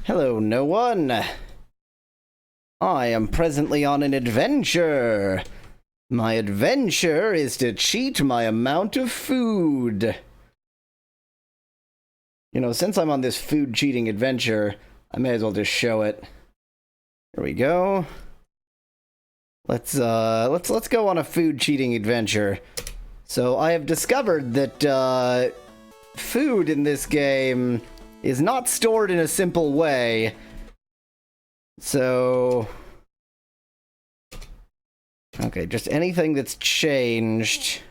Hello, no one. I am presently on an adventure. My adventure is to cheat my amount of food. You know, since I'm on this food cheating adventure, I may as well just show it. Here we go. Let's go on a food cheating adventure. So I have discovered that food in this game is not stored in a simple way. So okay, just anything that's changed.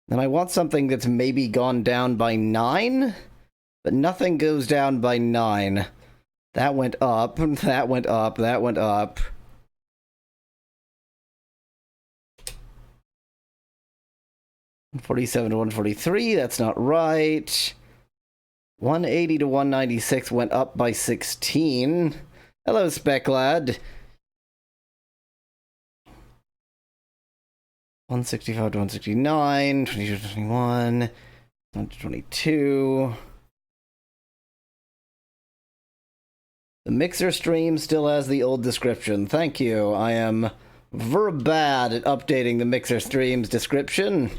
And I want something that's maybe gone down by 9, but nothing goes down by 9. That went up, that went up, that went up. $147 to 143, that's not right. 180 to 196 went up by 16. Hello, SpecLad. 165 to 169, 22 to 21, 1 to 22. The Mixer stream still has the old description. Thank you. I am very bad at updating the Mixer stream's description.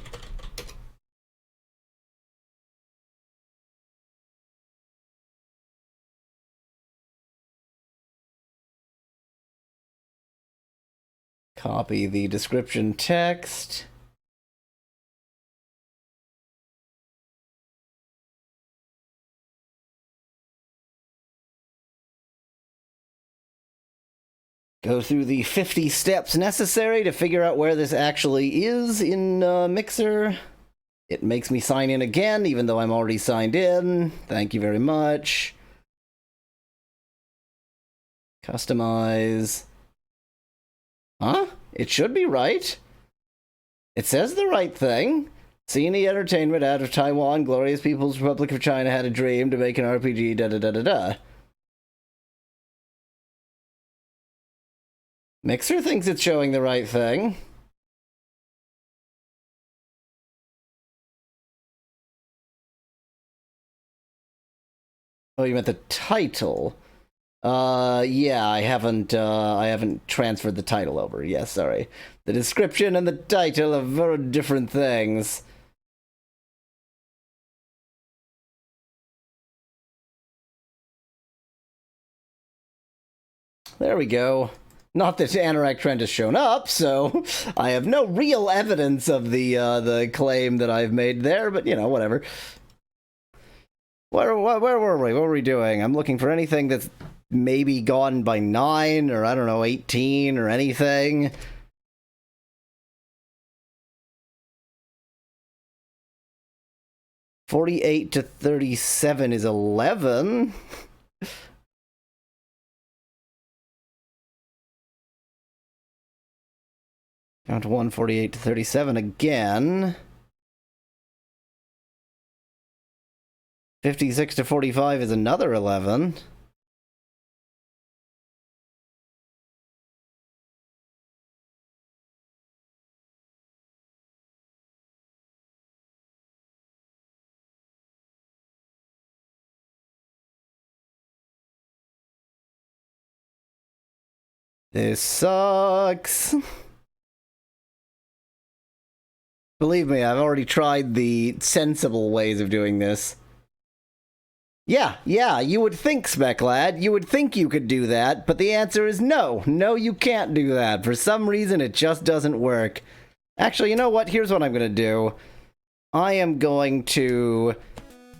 Copy the description text. Go through the 50 steps necessary to figure out where this actually is in Mixer. It makes me sign in again, even though I'm already signed in. Thank you very much. Customize. Huh? It should be right. It says the right thing. CNE Entertainment out of Taiwan, Glorious People's Republic of China had a dream to make an RPG, da-da-da-da-da. Mixer thinks it's showing the right thing. Oh, you meant the title. Yeah, I haven't transferred the title over. Yes, sorry. The description and the title are very different things. There we go. Not that Anorak Trend has shown up, so I have no real evidence of the claim that I've made there, but, you know, whatever. Where were we? What were we doing? I'm looking for anything that's maybe gone by 9, or I don't know, 18, or anything. $48 to 37 is 11. Down to 148 to 37 again. 56 to 45 is another 11. This sucks. Believe me, I've already tried the sensible ways of doing this. Yeah, you would think, SpecLad. You would think you could do that, but the answer is no. No, you can't do that. For some reason, it just doesn't work. Actually, you know what? Here's what I'm going to do. I am going to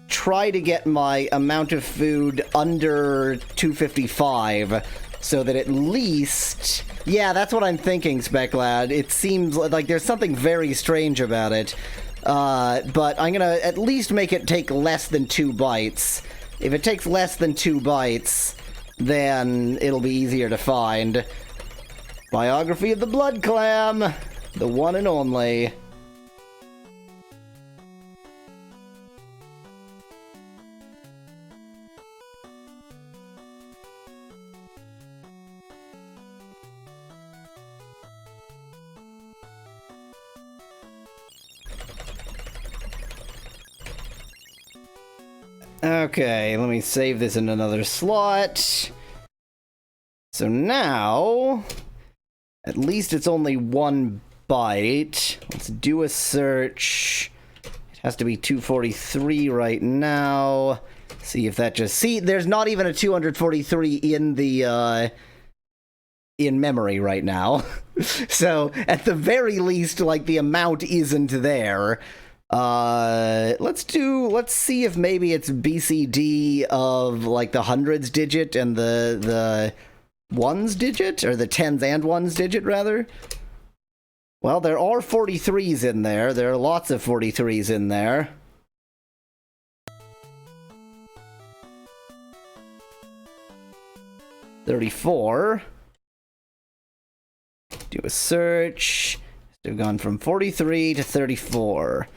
try to get my amount of food under 255, so that at least... Yeah, that's what I'm thinking, SpecLad. It seems like there's something very strange about it. But I'm gonna at least make it take less than 2 bites. If it takes less than 2 bites, then it'll be easier to find. Biography of the Blood Clam! The one and only. Okay, let me save this in another slot. So now, at least it's only 1 byte. Let's do a search. It has to be 243 right now. See if that just... See, there's not even a 243 in the, in memory right now. So, at the very least, like, the amount isn't there. Let's see if maybe it's BCD of, like, the hundreds digit and the ones digit, or the tens and ones digit, rather. Well, there are 43s in there. There are lots of 43s in there. $34. Do a search. Have gone from 43 to 34.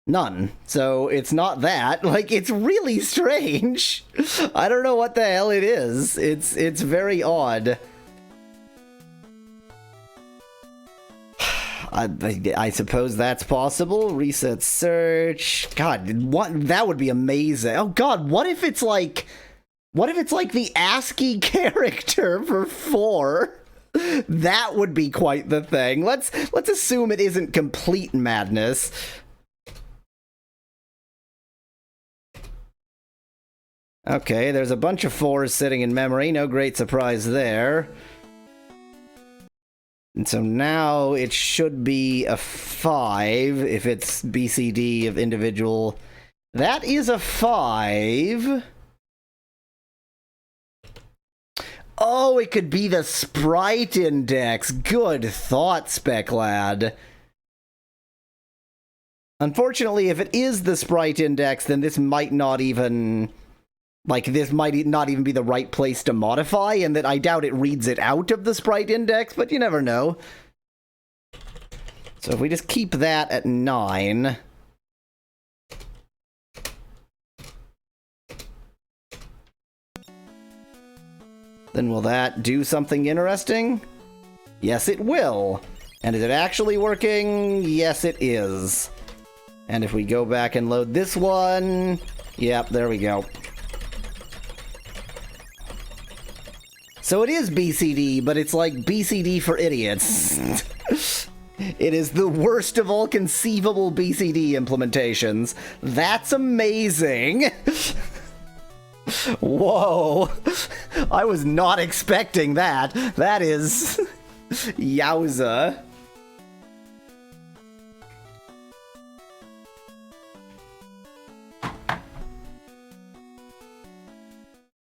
None. So it's not that. Like, it's really strange. I don't know what the hell it is. It's very odd. I suppose that's possible. Reset search. God, that would be amazing. Oh God, what if it's like the ASCII character for 4? That would be quite the thing. Let's assume it isn't complete madness. Okay, there's a bunch of 4s sitting in memory. No great surprise there. And so now it should be a 5 if it's BCD of individual. That is a 5. Oh, it could be the sprite index. Good thought, SpecLad. Unfortunately, if it is the sprite index, then this might not even... Like, this might not even be the right place to modify, and that I doubt it reads it out of the sprite index, but you never know. So if we just keep that at 9... then will that do something interesting? Yes, it will. And is it actually working? Yes, it is. And if we go back and load this one... Yep, there we go. So it is BCD, but it's like BCD for idiots. It is the worst of all conceivable BCD implementations. That's amazing. Whoa. I was not expecting that. That is... Yowza.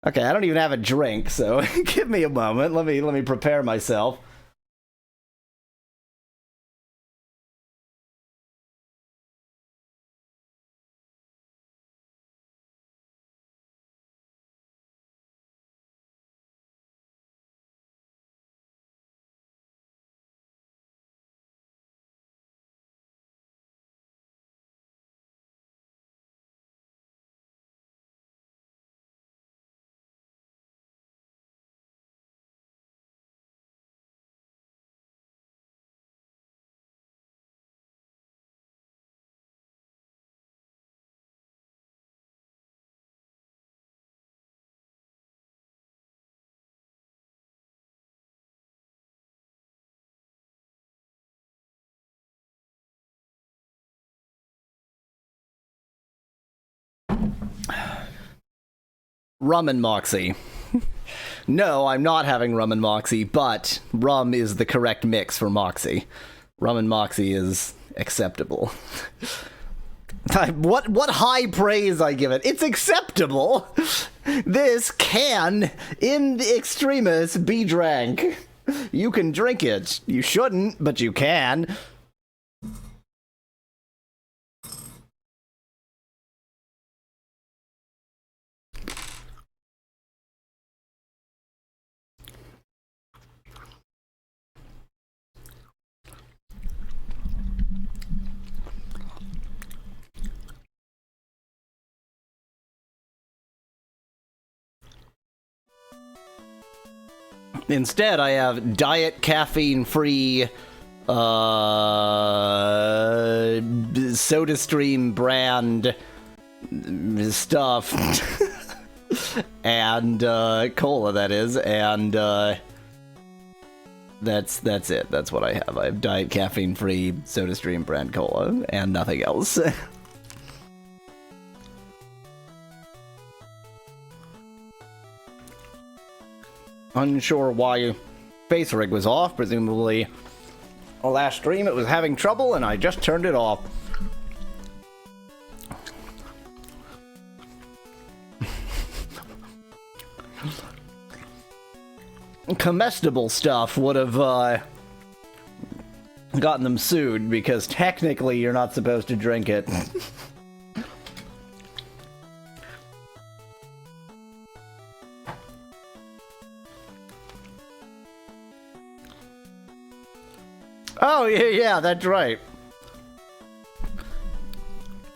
Okay, I don't even have a drink, so give me a moment. Let me prepare myself. Rum and Moxie. No, I'm not having rum and Moxie, but rum is the correct mix for Moxie. Rum and Moxie is acceptable. What high praise I give it. It's acceptable. This can, in extremis, be drank. You can drink it. You shouldn't, but you can. Instead, I have diet caffeine-free SodaStream brand stuff. And cola, that is, and that's it. That's what I have. I have diet caffeine-free SodaStream brand cola and nothing else. Unsure why face rig was off. Presumably, last stream it was having trouble, and I just turned it off. Comestible stuff would have gotten them sued, because technically you're not supposed to drink it. Oh, yeah, that's right.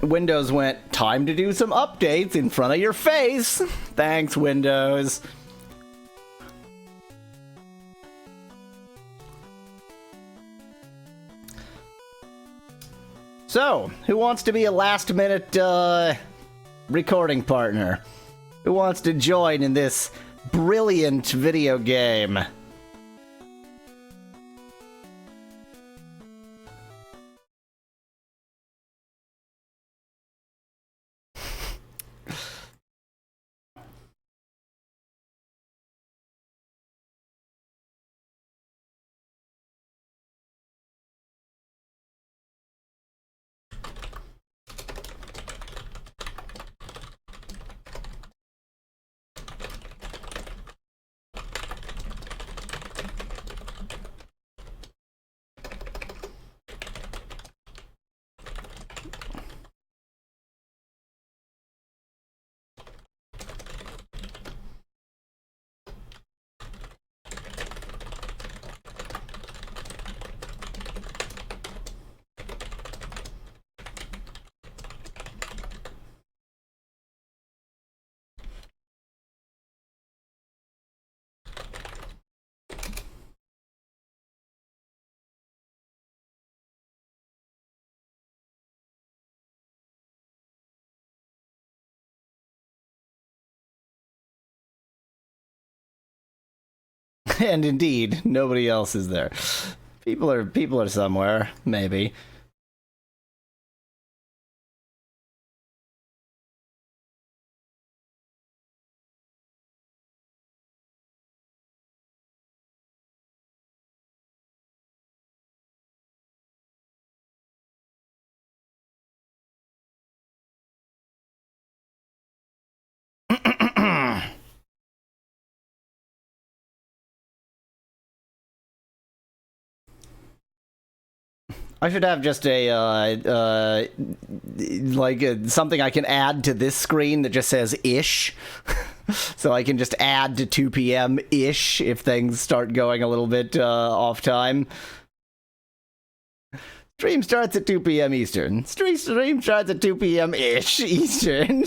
Windows went, time to do some updates in front of your face. Thanks, Windows. So, who wants to be a last-minute recording partner? Who wants to join in this brilliant video game? And indeed, nobody else is there. People are somewhere, maybe. I should have just a, something I can add to this screen that just says ish. So I can just add to 2 p.m. ish if things start going a little bit off time. Stream starts at 2 p.m. Eastern. Stream starts at 2 p.m. ish Eastern.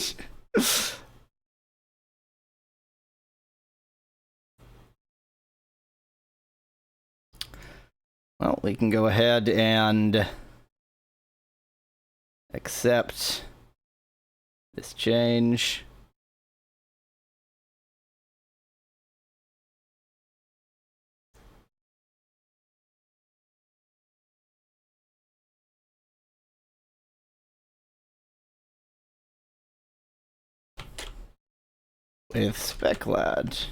Well, we can go ahead and accept this change. With SpecLad.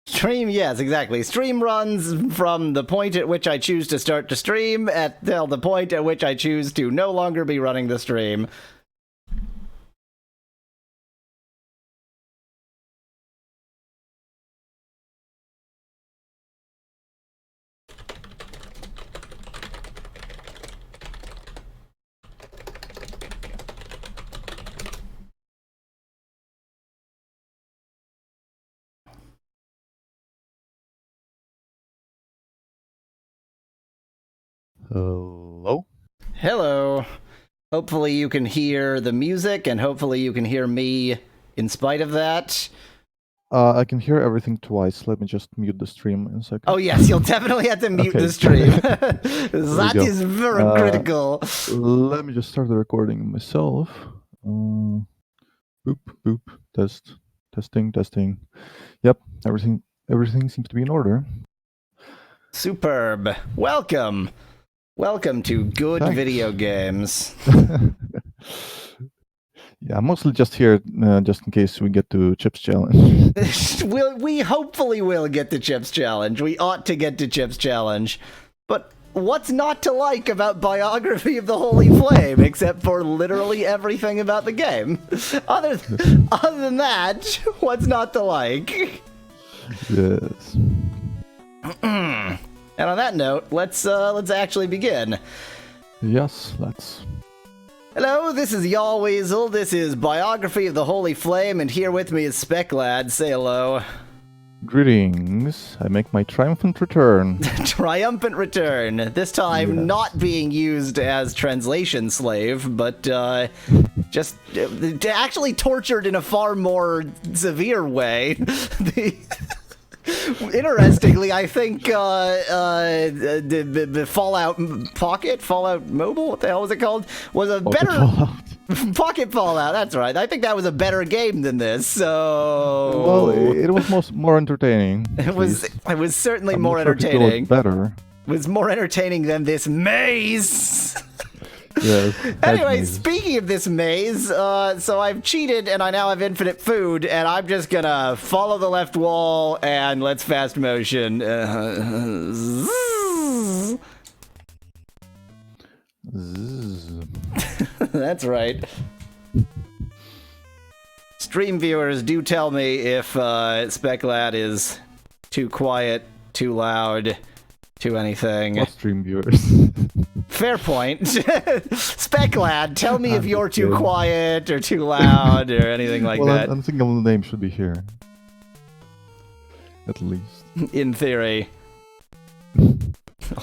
Stream, yes, exactly. Stream runs from the point at which I choose to start to stream till the point at which I choose to no longer be running the stream. Hello? Hello. Hopefully you can hear the music, and hopefully you can hear me in spite of that. I can hear everything twice. Let me just mute the stream in a second. Oh yes, you'll definitely have to mute the stream. That is very critical. Let me just start the recording myself. Boop, boop, testing. Yep, everything seems to be in order. Superb. Welcome to Good Thanks. Video Games. Yeah, I'm mostly just here just in case we get to Chips Challenge. We hopefully will get to Chips Challenge. We ought to get to Chips Challenge. But what's not to like about Biography of the Holy Flame, except for literally everything about the game? Other than that, what's not to like? Yes. And on that note, let's actually begin. Yes, let's. Hello, this is Yahweasel. This is Biography of the Holy Flame, and here with me is SpecLad. Say hello. Greetings. I make my triumphant return. Triumphant return. This time Yes. not being used as translation slave, but just actually tortured in a far more severe way. Interestingly, I think the Fallout Mobile, what the hell was it called? Was a Pocket better Fallout. Pocket Fallout. That's right. I think that was a better game than this. So Well, it was more entertaining. it was certainly I'm more not sure if it was entertaining. better. It was more entertaining than this maze. Yes. Anyway, maze. speaking of this maze, so I've cheated and I now have infinite food, and I'm just gonna follow the left wall and let's fast motion. Zzz. That's right. Stream viewers, do tell me if SpecLad is too quiet, too loud, too anything. What stream viewers? Fair point. SpecLad, tell me if I'm you're just too kidding. quiet or too loud or anything like Well, that. I'm thinking the name should be here. At least. In theory.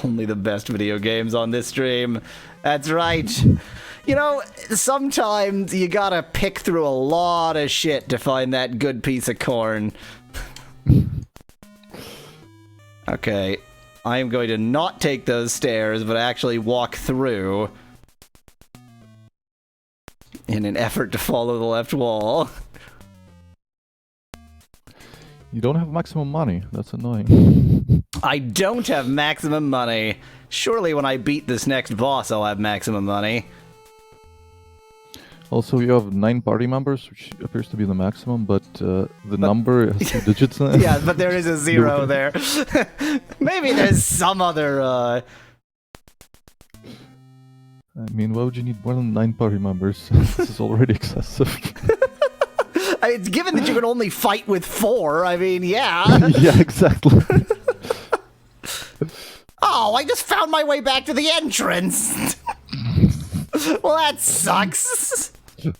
Only the best video games on this stream. That's right. You know, sometimes you gotta pick through a lot of shit to find that good piece of corn. Okay. I am going to not take those stairs, but actually walk through in an effort to follow the left wall. You don't have maximum money. That's annoying. I don't have maximum money. Surely when I beat this next boss, I'll have maximum money. Also, you have 9 party members, which appears to be the maximum, but the number has 2 digits in it. Yeah, but there is a 0 there. Maybe there's some other, I mean, why would you need more than 9 party members? This is already excessive. It's given that you can only fight with 4, I mean, yeah. Yeah, exactly. Oh, I just found my way back to the entrance. Well, that sucks.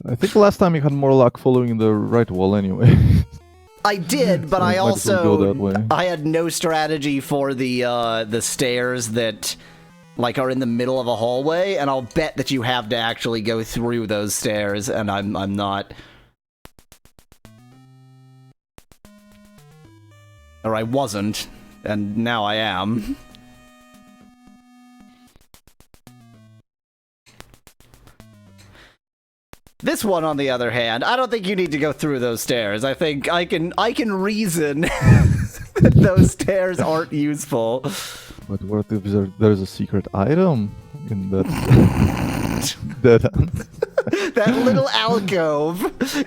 I think last time you had more luck following the right wall anyway. I did, but So I you might as well go that way. I had no strategy for the stairs that like are in the middle of a hallway, and I'll bet that you have to actually go through those stairs, and I'm not. Or I wasn't, and now I am. This one, on the other hand, I don't think you need to go through those stairs. I think I can reason that those stairs aren't useful. But what if there's a secret item in that that That little alcove.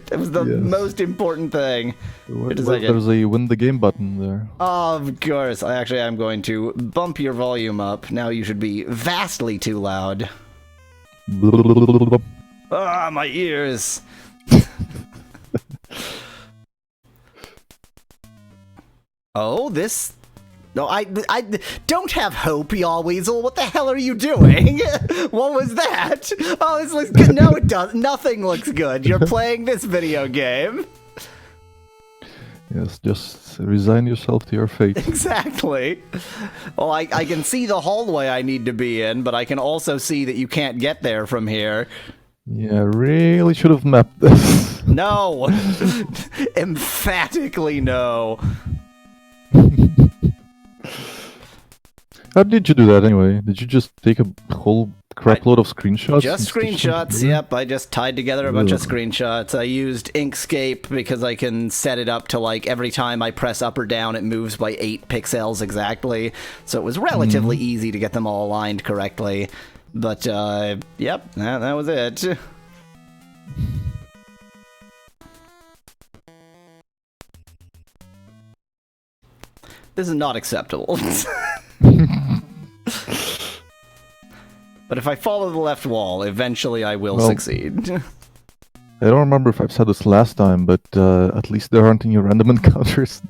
That was the Yes. most important thing. what a if second. there's a win the game button there? Of course. I'm going to bump your volume up. Now you should be vastly too loud. Ah, my ears. Oh, this... No, I don't have hope, Yahweasel. What the hell are you doing? What was that? Oh, this looks good. No, it doesn't. Nothing looks good. You're playing this video game. Yes, just resign yourself to your fate. Exactly. Well, I can see the hallway I need to be in, but I can also see that you can't get there from here. Yeah, really should have mapped this. No! Emphatically no. How did you do that anyway? Did you just take a whole crapload of screenshots? Just screenshots, yep. I just tied together a bunch of screenshots. I used Inkscape because I can set it up to, like, every time I press up or down, it moves by 8 pixels exactly. So it was relatively easy to get them all aligned correctly. But, yep, that was it. This is not acceptable. But if I follow the left wall, eventually I will succeed. I don't remember if I've said this last time, but at least there aren't any random encounters.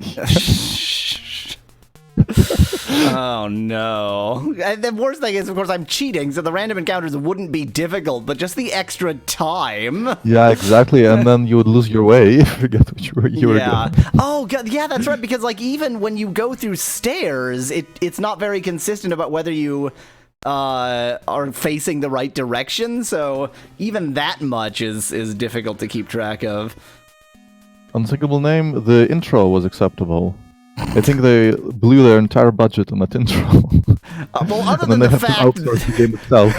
Oh no. And the worst thing is, of course, I'm cheating, so the random encounters wouldn't be difficult, but just the extra time. Yeah, exactly, and then you would lose your way if you forget what you were doing. Oh, God, yeah, that's right, because, like, even when you go through stairs, it's not very consistent about whether you are facing the right direction, so even that much is difficult to keep track of. Unsinkable name, the intro was acceptable. I think they blew their entire budget on that intro. Well, other and than then the they fact... have to outsource the game itself.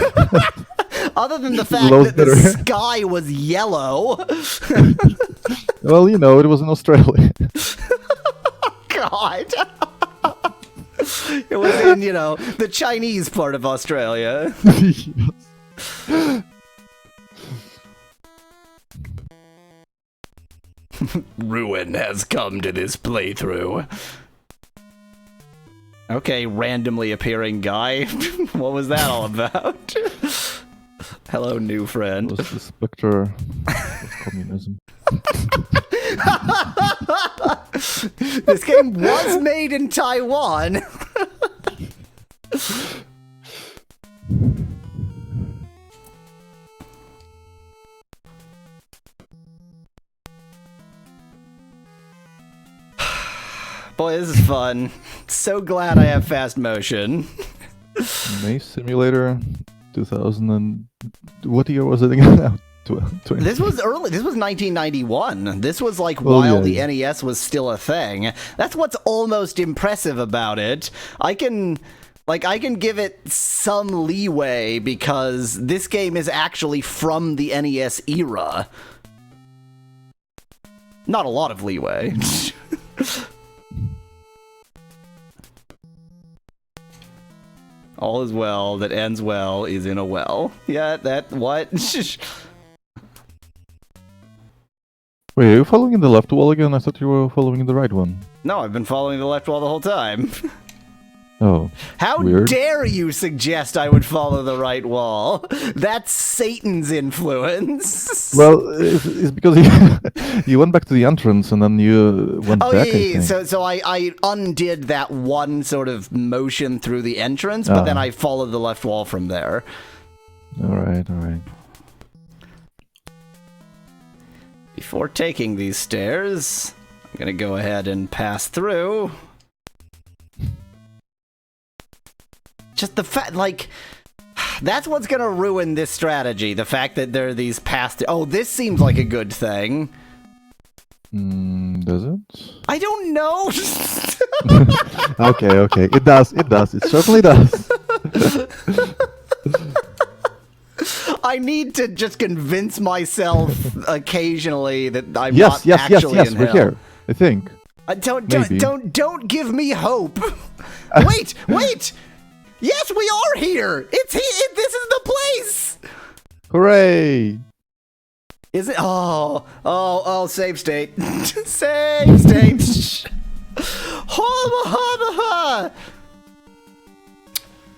Other than the fact that the sky was yellow. Well, you know, it was in Australia. God. It was in, you know, the Chinese part of Australia. Ruin has come to this playthrough. Okay, randomly appearing guy. What was that all about? Hello, new friend. It was the specter of communism. This game was made in Taiwan. Boy, this is fun. So glad I have fast motion. Maze Simulator 2000 and... What year was it again? This was early. This was 1991. This was like while the NES was still a thing. That's what's almost impressive about it. I can give it some leeway because this game is actually from the NES era. Not a lot of leeway. All is well that ends well is in a well. Yeah, that what? Wait, are you following the left wall again? I thought you were following the right one. No, I've been following the left wall the whole time. Oh. How weird. dare you suggest I would follow the right wall? That's Satan's influence. Well, it's because you went back to the entrance and then you went back. Yeah. So I undid that one sort of motion through the entrance, but then I followed the left wall from there. All right. Before taking these stairs, I'm gonna go ahead and pass through. Just the fact, like, that's what's gonna ruin this strategy. The fact that there are these past. Oh, this seems like a good thing. Does it? I don't know. Okay. It does. It certainly does. I need to just convince myself occasionally that I'm not actually in hell. We're here. I think. Don't give me hope. Wait. Yes, we are here. It's here. This is the place. Hooray! Is it? Oh, save state. Save state.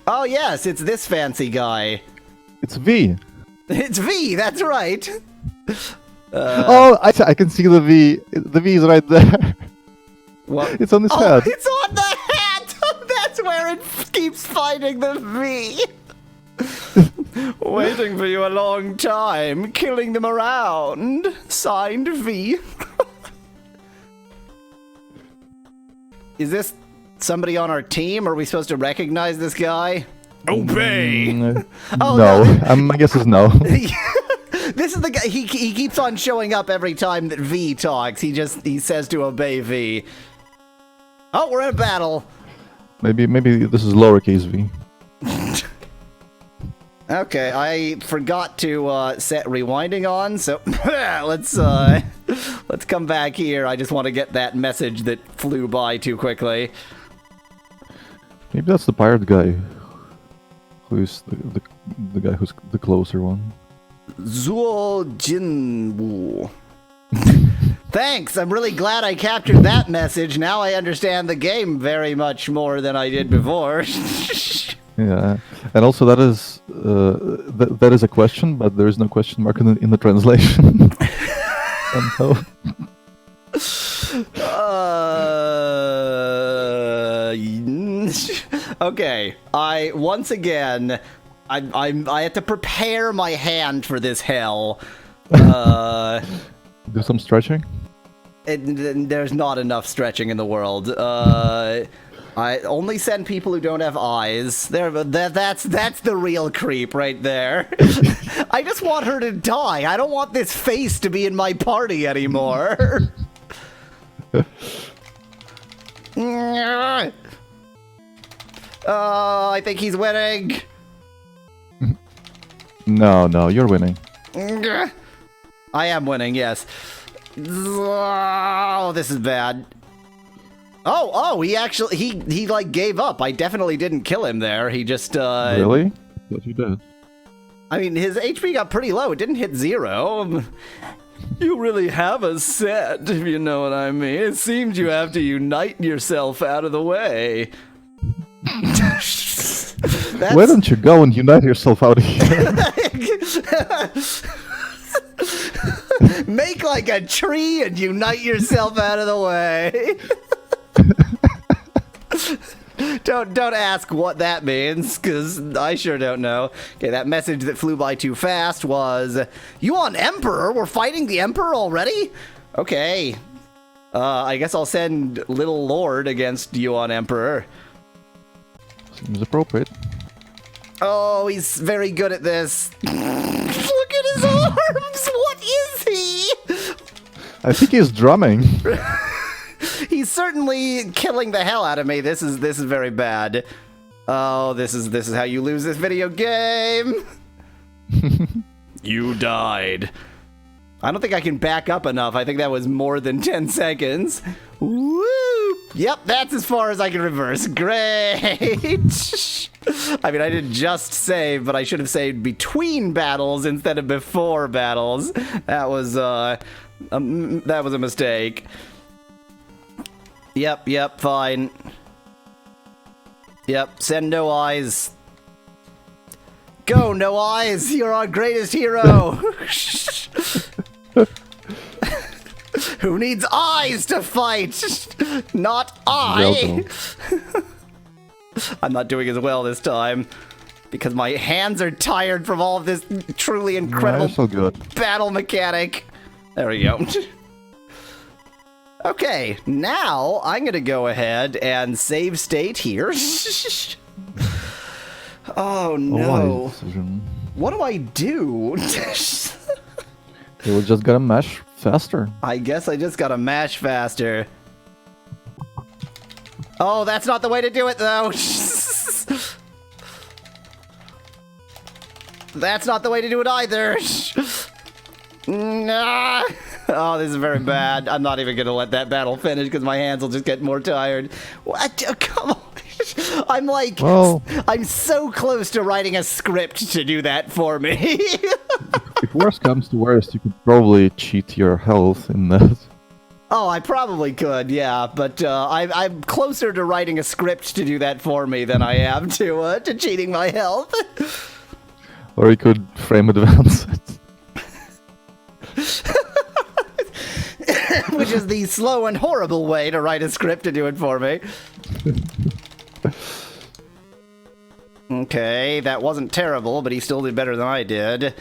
Oh, yes, it's this fancy guy. It's V. It's V, that's right. I can see the V. The V is right there. What? It's on his head. It's on the hat. That's where it keeps finding the V. Waiting for you a long time, killing them around. Signed V. Is this somebody on our team? Are we supposed to recognize this guy? Obey! Oh, no, my guess is no. This is the guy, he keeps on showing up every time that V talks. He says to obey V. Oh, we're in a battle. Maybe this is lowercase v. Okay, I forgot to set rewinding on, so let's come back here. I just want to get that message that flew by too quickly. Maybe that's the pirate guy. Who's the guy who's the closer one? Zuo Jinwu. Thanks, I'm really glad I captured that message. Now I understand the game very much more than I did before. Yeah, and also that is that is a question, but there is no question mark in the translation. Okay, once again, I had to prepare my hand for this hell. Do some stretching. There's not enough stretching in the world. I only send people who don't have eyes. That's the real creep right there. I just want her to die. I don't want this face to be in my party anymore. I think he's winning. No, you're winning. I am winning, yes. Oh, this is bad. Oh, he actually, he like gave up. I definitely didn't kill him there. He just, Really? What you did? I mean, his HP got pretty low. It didn't hit 0. You really have a set, if you know what I mean. It seems you have to unite yourself out of the way. Why don't you go and unite yourself out of here? Make like a tree and unite yourself out of the way. Don't ask what that means, because I sure don't know. Okay, that message that flew by too fast was, Yuan Emperor? We're fighting the Emperor already? Okay. I guess I'll send Little Lord against Yuan Emperor. Seems appropriate. Oh, he's very good at this. Look at his arms! What is he? I think he's drumming. He's certainly killing the hell out of me. This is very bad. Oh, this is how you lose this video game. You died. I don't think I can back up enough. I think that was more than 10 seconds. Woo! Yep, that's as far as I can reverse. Great! I mean, I didn't just save, but I should have saved between battles instead of before battles. That was a mistake. Yep, fine. Yep, send no eyes. Go, no eyes! You're our greatest hero! Who needs eyes to fight? Not I! I'm not doing as well this time. Because my hands are tired from all of this truly incredible battle mechanic. There we go. Okay, now I'm gonna go ahead and save state here. Oh no. What do I do? You just gotta mash faster. I guess I just gotta mash faster. Oh, that's not the way to do it though. That's not the way to do it either. Nah. Oh, this is very bad. I'm not even gonna let that battle finish because my hands will just get more tired. What? Oh, come on. I'm like, I'm so close to writing a script to do that for me. If worst comes to worst, you could probably cheat your health in that. Oh, I probably could, yeah, but I'm closer to writing a script to do that for me than I am to cheating my health. Or you could frame advance it. Which is the slow and horrible way to write a script to do it for me. Okay, that wasn't terrible, but he still did better than I did.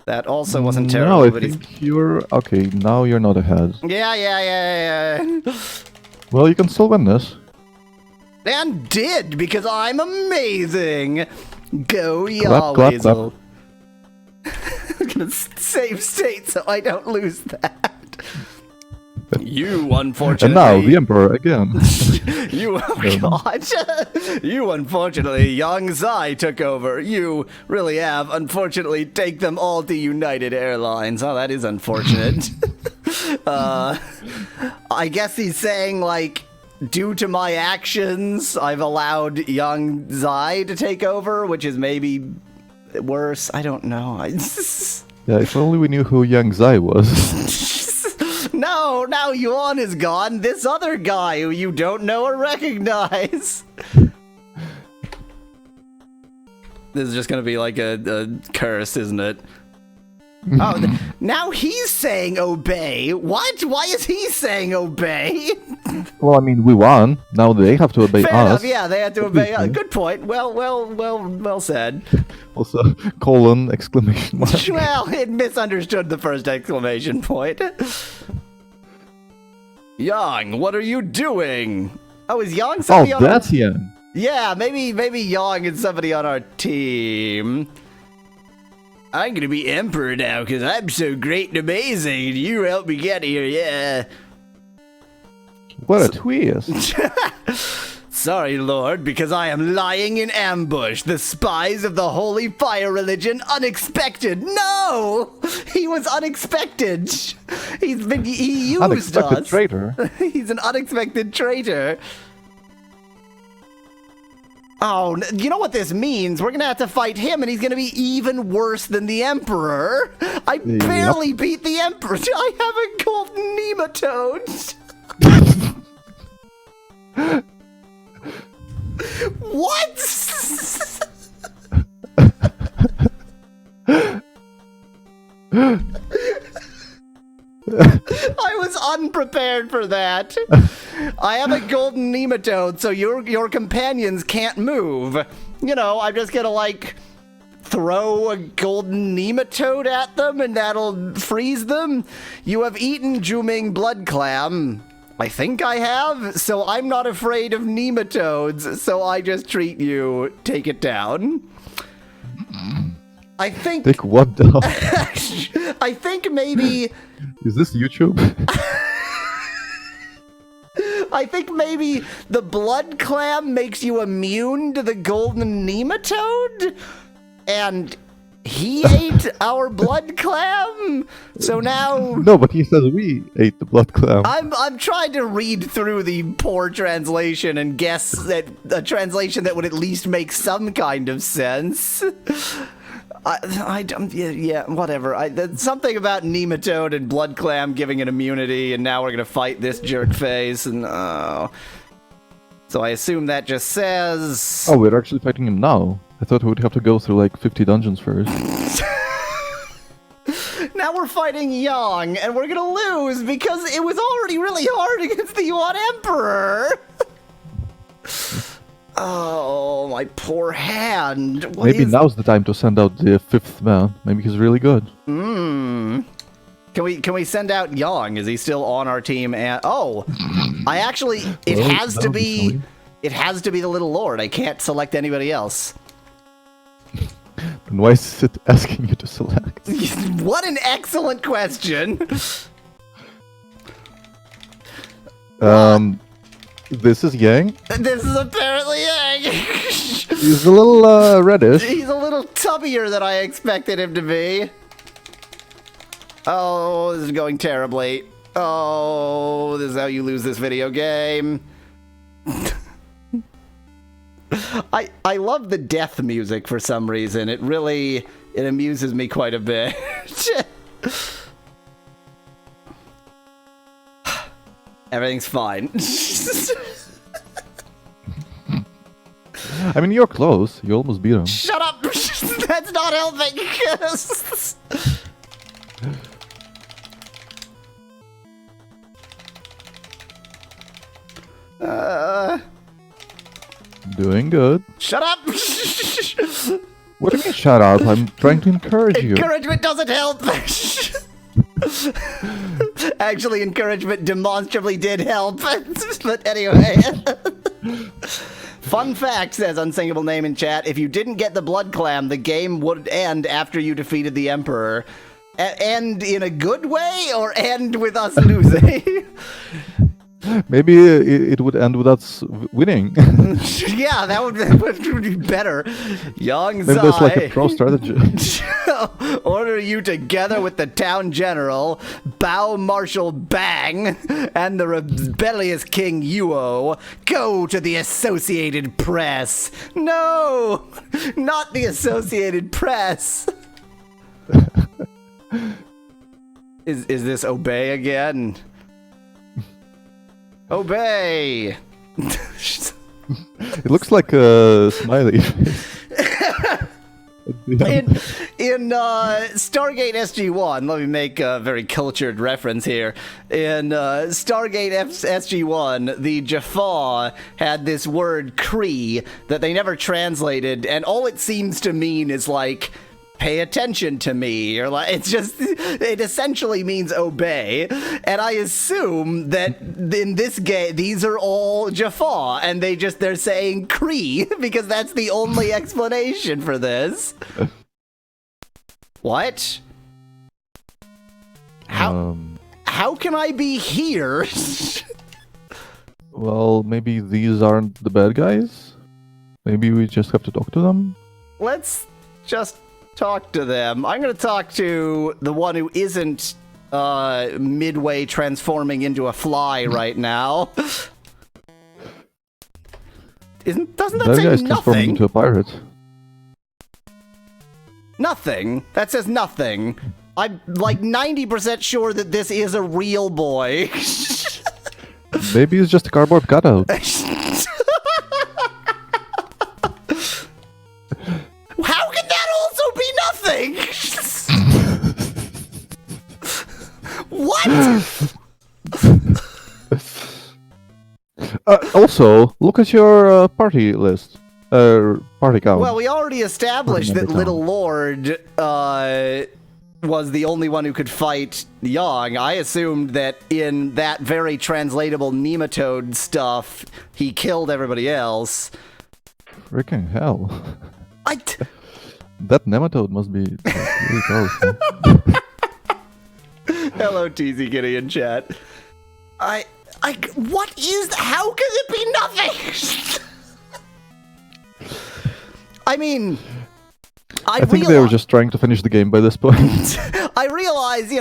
That also wasn't terrible. No, I think you're... Okay, now you're not ahead. Yeah. Well, you can still win this. And did, because I'm amazing. Go Clap, clap, Yahweasel. I'm gonna save state so I don't lose that. You unfortunately. And now the Emperor again. You, oh God. You unfortunately, Yang Zai took over. You really have, unfortunately, take them all to United Airlines. Oh, that is unfortunate. I guess he's saying, like, due to my actions, I've allowed Yang Zai to take over, which is maybe worse. I don't know. Yeah, if only we knew who Yang Zai was. No, now Yuan is gone. This other guy who you don't know or recognize. This is just gonna be like a curse, isn't it? Oh, now he's saying obey. What? Why is he saying obey? Well, I mean, we won. Now they have to obey Fair us. enough, yeah, they have to obey us. Good point. Well said. Also, colon, exclamation mark. Well, it misunderstood the first exclamation point. Yang, what are you doing? Oh, is Yang somebody on that's Yang. Yeah, maybe Yang is somebody on our team. I'm gonna be Emperor now because I'm so great and amazing, and you helped me get here, yeah. What a twist. Sorry, Lord, because I am lying in ambush. The spies of the Holy Fire Religion, unexpected. No! He was unexpected. He used Unexpected us. traitor. He's an unexpected traitor. Oh, you know what this means? We're gonna have to fight him, and he's gonna be even worse than the Emperor. I barely beat the Emperor. I have a golden nematode. What? I was unprepared for that. I have a golden nematode, so your companions can't move. You know, I'm just gonna, like, throw a golden nematode at them, and that'll freeze them. You have eaten Juming blood clam. I think I have, so I'm not afraid of nematodes, so I just treat you. Take it down. I think... Take what down? I think maybe... Is this YouTube? I think maybe the blood clam makes you immune to the golden nematode, and he ate our blood clam, so now... No, but he says we ate the blood clam. I'm trying to read through the poor translation and guess that a translation that would at least make some kind of sense. I don't, yeah, whatever. There's something about nematode and blood clam giving it immunity, and now we're gonna fight this jerk face, and so I assume that just says... Oh, we're actually fighting him now. I thought we would have to go through like 50 dungeons first. Now we're fighting Yang, and we're gonna lose because it was already really hard against the Yuan Emperor. Oh, my poor hand. Maybe now's the time to send out the 5th man. Maybe he's really good. Can we send out Yang? Is he still on our team? And I actually it has to be the Little Lord. I can't select anybody else. Then why is it asking you to select? What an excellent question. This is Yang. This is apparently Yang. He's a little reddish. He's a little tubbier than I expected him to be. Oh, this is going terribly. Oh, this is how you lose this video game. I love the death music for some reason. It amuses me quite a bit. Everything's fine. I mean, you're close. You almost beat him. Shut up! That's not helping. Doing good. Shut up! What do you mean, shut up? I'm trying to encourage you. Encouragement doesn't help! Actually, encouragement demonstrably did help. But anyway. Fun fact, says Unsingable Name in chat, if you didn't get the blood clam, the game would end after you defeated the Emperor. End in a good way, or end with us losing? Maybe it would end with us winning. Yeah, that would be better. Young Maybe there's like a pro strategy. Order you together with the town general, Bow Marshal Bang, and the rebellious King Yuo. Go to the Associated Press. No, not the Associated Press. Is this Obey again? Obey! It looks like a smiley face. In Stargate SG-1, let me make a very cultured reference here. In Stargate SG-1, the Jaffa had this word Cree that they never translated, and all it seems to mean is like, pay attention to me, or like, it essentially means obey. And I assume that in this game, these are all Jaffa, and they're saying Cree, because that's the only explanation for this. What? How can I be here? Well, maybe these aren't the bad guys? Maybe we just have to talk to them? Let's just talk to them. I'm going to talk to the one who isn't midway transforming into a fly right now. Doesn't that That say guy's transforming nothing? into a pirate. Nothing. That says nothing. I'm like 90% sure that this is a real boy. Maybe it's just a cardboard cutout. How can that also be nothing? What? Also, look at your party list. Party count. Well, we already established that Little Lord was the only one who could fight Yang. I assumed that in that very translatable nematode stuff, he killed everybody else. Freaking hell. That nematode must be really powerful. Hello, TZ Kitty in chat. What is... How can it be nothing? I mean... I think they were just trying to finish the game by this point. I realize,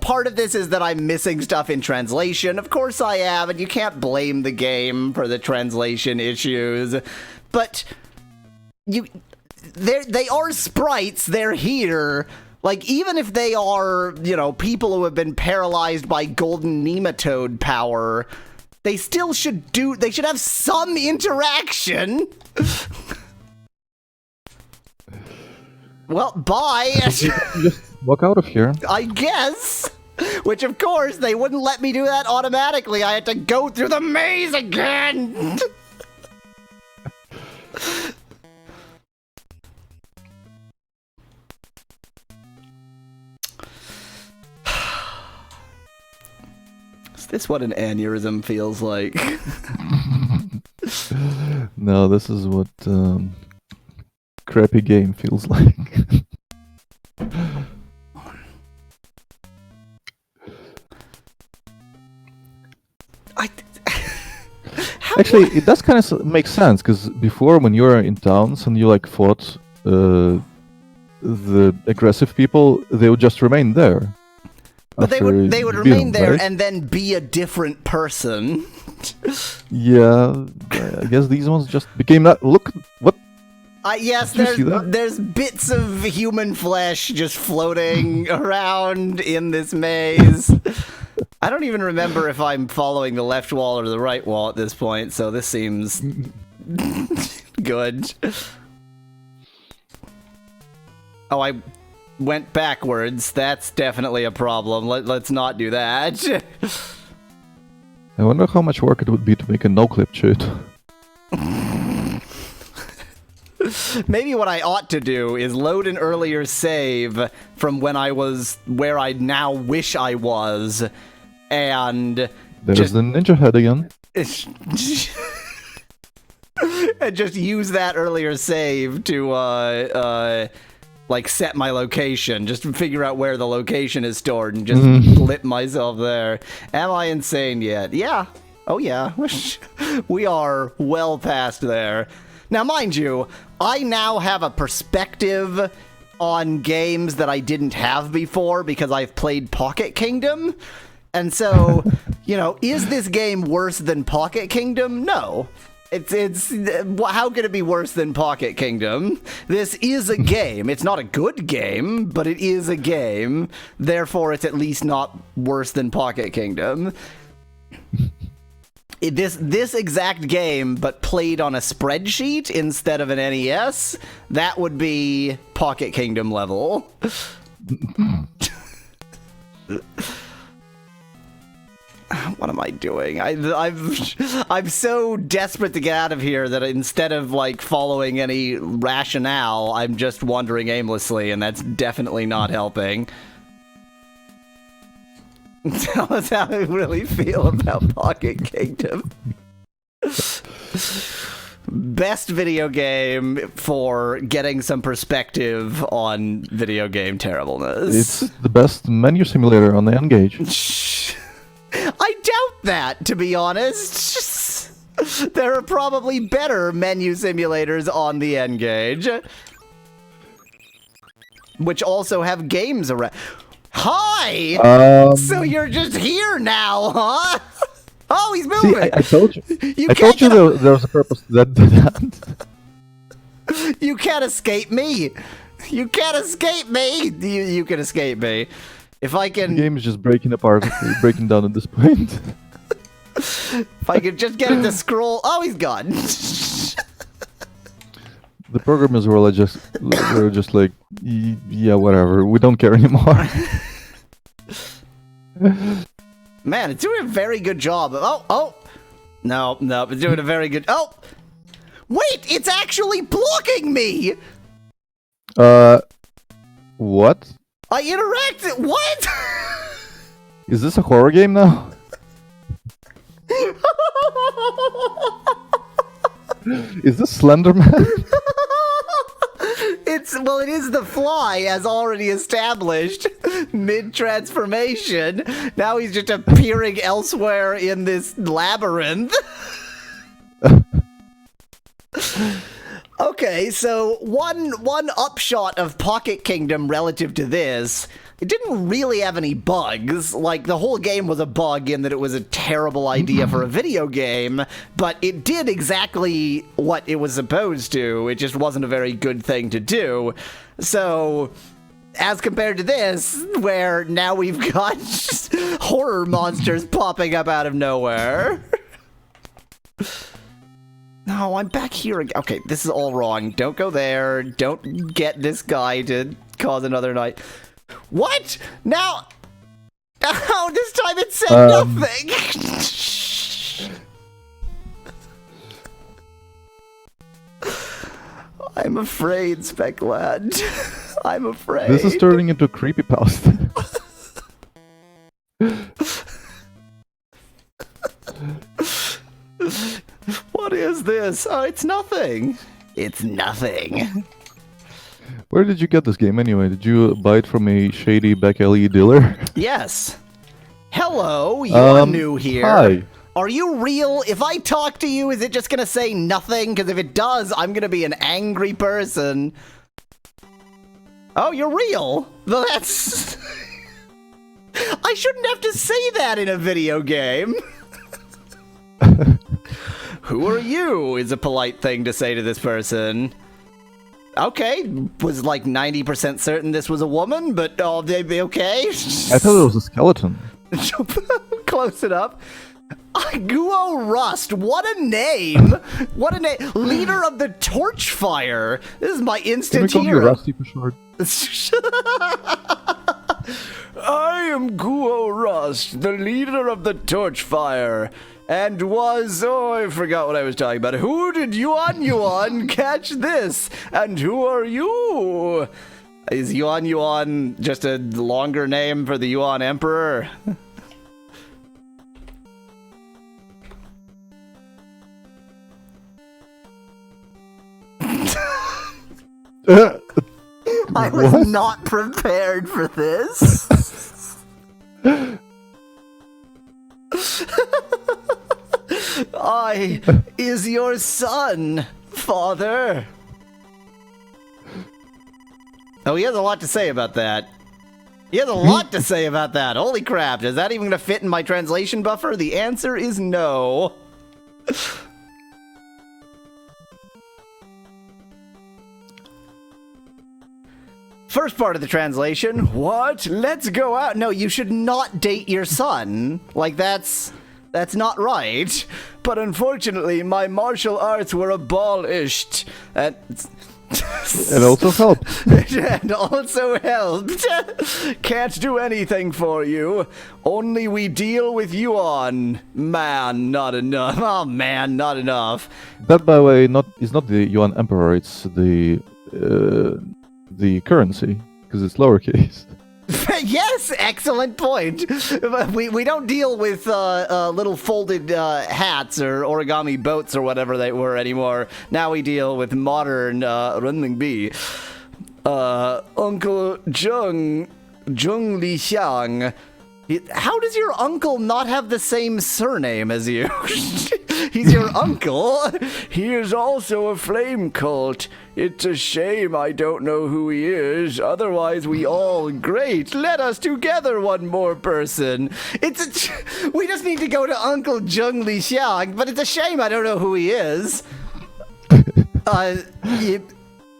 part of this is that I'm missing stuff in translation. Of course I am, and you can't blame the game for the translation issues. But they are sprites. They're here. Like, even if they are, people who have been paralyzed by golden nematode power, they still should have some interaction. Well, bye. Just walk out of here. I guess. Which, of course, they wouldn't let me do that automatically. I had to go through the maze again. Is this what an aneurysm feels like? No, this is what crappy game feels like. Actually, it does kind of make sense, because before, when you were in towns and you fought the aggressive people, they would just remain there. But they would remain there, right? And then be a different person. Yeah, I guess these ones just became that. Look, what? Yes, there's bits of human flesh just floating around in this maze. I don't even remember if I'm following the left wall or the right wall at this point, so this seems good. Oh, I went backwards. That's definitely a problem. Let's not do that. I wonder how much work it would be to make a no-clip cheat. Maybe what I ought to do is load an earlier save from when I was where I now wish I was, and there's the ninja head again. and just use that earlier save to like set my location, just to figure out where the location is stored and just blip myself there. Am I insane yet? Yeah. Oh yeah. We are well past there. Now, mind you, I now have a perspective on games that I didn't have before because I've played Pocket Kingdom. And so, you know, is this game worse than Pocket Kingdom? No. It's how could it be worse than Pocket Kingdom? This is a game. It's not a good game, but it is a game. Therefore, it's at least not worse than Pocket Kingdom. This exact game, but played on a spreadsheet instead of an NES, that would be Pocket Kingdom level. What am I doing? I'm so desperate to get out of here that instead of like following any rationale, I'm just wandering aimlessly, and that's definitely not helping. Tell us how you really feel about Pocket Kingdom. Best video game for getting some perspective on video game terribleness. It's the best menu simulator on the N-Gage. I doubt that, to be honest. There are probably better menu simulators on the N-Gage. Which also have games around. Hi! So you're just here now, huh? Oh, he's moving! See, I told you. I told you there was a purpose to that. You can't escape me! You can't escape me! You can escape me. If I can... The game is just breaking apart, breaking down at this point. If I could just get it to scroll... Oh, he's gone! The programmers were just like, yeah, whatever, we don't care anymore. Man, it's doing a very good job. Oh! No, it's doing a very good... Oh! Wait, it's actually blocking me! What? I interacted. What? Is this a horror game now? Is this Slenderman? It is the Fly, as already established, mid-transformation. Now he's just appearing elsewhere in this labyrinth. Okay, so one upshot of Pocket Kingdom relative to this, it didn't really have any bugs. Like, the whole game was a bug in that it was a terrible idea for a video game, but it did exactly what it was supposed to. It just wasn't a very good thing to do. So, as compared to this, where now we've got horror monsters popping up out of nowhere. No, I'm back here again. Okay, this is all wrong. Don't go there. Don't get this guy to cause another night. What? Now... Oh, this time it said nothing! I'm afraid, SpecLad. I'm afraid. This is turning into a creepypasta. What is this? Oh, it's nothing. It's nothing. Where did you get this game anyway? Did you buy it from a shady back alley dealer? Yes. Hello, you're new here. Hi. Are you real? If I talk to you, is it just gonna say nothing? Because if it does, I'm gonna be an angry person. Oh, you're real? Well, that's... I shouldn't have to say that in a video game. Who are you? Is a polite thing to say to this person. Okay, was like 90% certain this was a woman, but oh, they'd be okay. I thought it was a skeleton. Close it up. Guo Rust, what a name! What a name! Leader of the Torchfire. This is my instant Can we call you Rusty for short? I am Guo Rust, the leader of the Torchfire. And was, oh, I forgot what I was talking about. Who did Yuan catch this? And who are you? Is Yuan just a longer name for the Yuan Emperor? I was not prepared for this. I is your son, father. Oh, he has a lot to say about that. He has a lot to say about that. Holy crap, is that even going to fit in my translation buffer? The answer is no. First part of the translation, what? Let's go out. No, you should not date your son. Like, that's not right. But unfortunately, my martial arts were abolished. And also helped. And also helped. Can't do anything for you. Only we deal with Yuan. Man, not enough. Oh, man, not enough. That, by the way, is not the Yuan Emperor. It's the currency, because it's lowercase. Yes, excellent point. We don't deal with little folded hats or origami boats or whatever they were anymore. Now we deal with modern renminbi. Uncle Zheng Li Xiang. How does your uncle not have the same surname as you? He's your uncle. He is also a flame cult. It's a shame I don't know who he is. Otherwise, we all great. Let us together one more person. We just need to go to Uncle Zheng Li Xiang, but it's a shame I don't know who he is.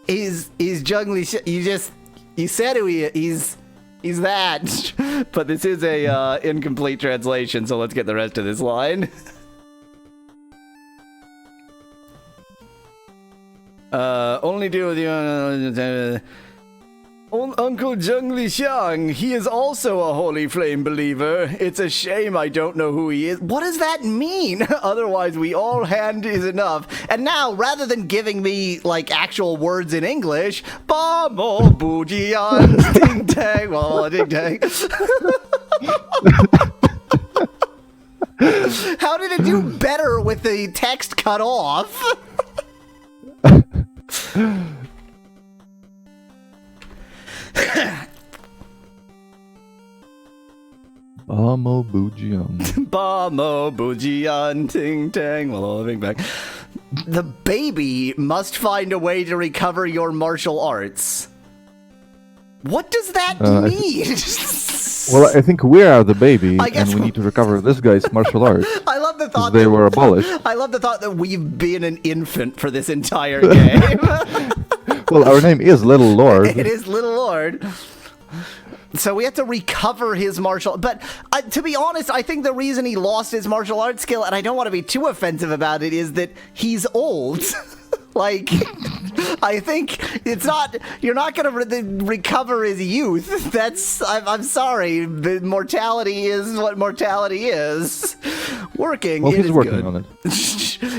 He's Zheng Li Xiang. You said who he is. He's that. But this is a incomplete translation, so let's get the rest of this line. Only deal with you. Uncle Zheng Li Xiang. He is also a holy flame believer. It's a shame I don't know who he is. What does that mean? Otherwise, we all hand is enough. And now, rather than giving me like actual words in English, ba mo bu jian ding dang wo ding dang. How did it do better with the text cut off? Bamo Bujian. Bamo Bujian ting tang loving back. The baby must find a way to recover your martial arts. What does that mean? Well, I think we are the baby, and we need to recover this guy's martial arts. I love the thought they were abolished. I love the thought that we've been an infant for this entire game. Well, our name is Little Lord. It is Little Lord. So we have to recover his martial... But to be honest, I think the reason he lost his martial arts skill, and I don't want to be too offensive about it, is that he's old. Like, I think it's not... You're not going to recover his youth. I'm sorry. But mortality is what mortality is. Working, well, it he's is working good. on it.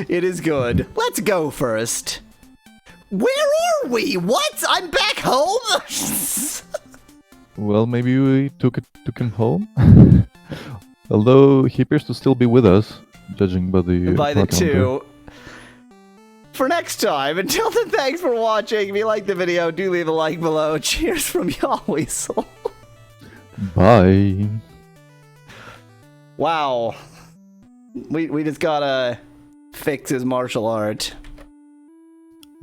It is good. Let's go first. Where are we? What? I'm back home? Well, maybe we took him home. Although he appears to still be with us, judging by the two. For next time, until then, thanks for watching. If you liked the video, do leave a like below. Cheers from Yahweasel. Bye. Wow. We just gotta fix his martial art.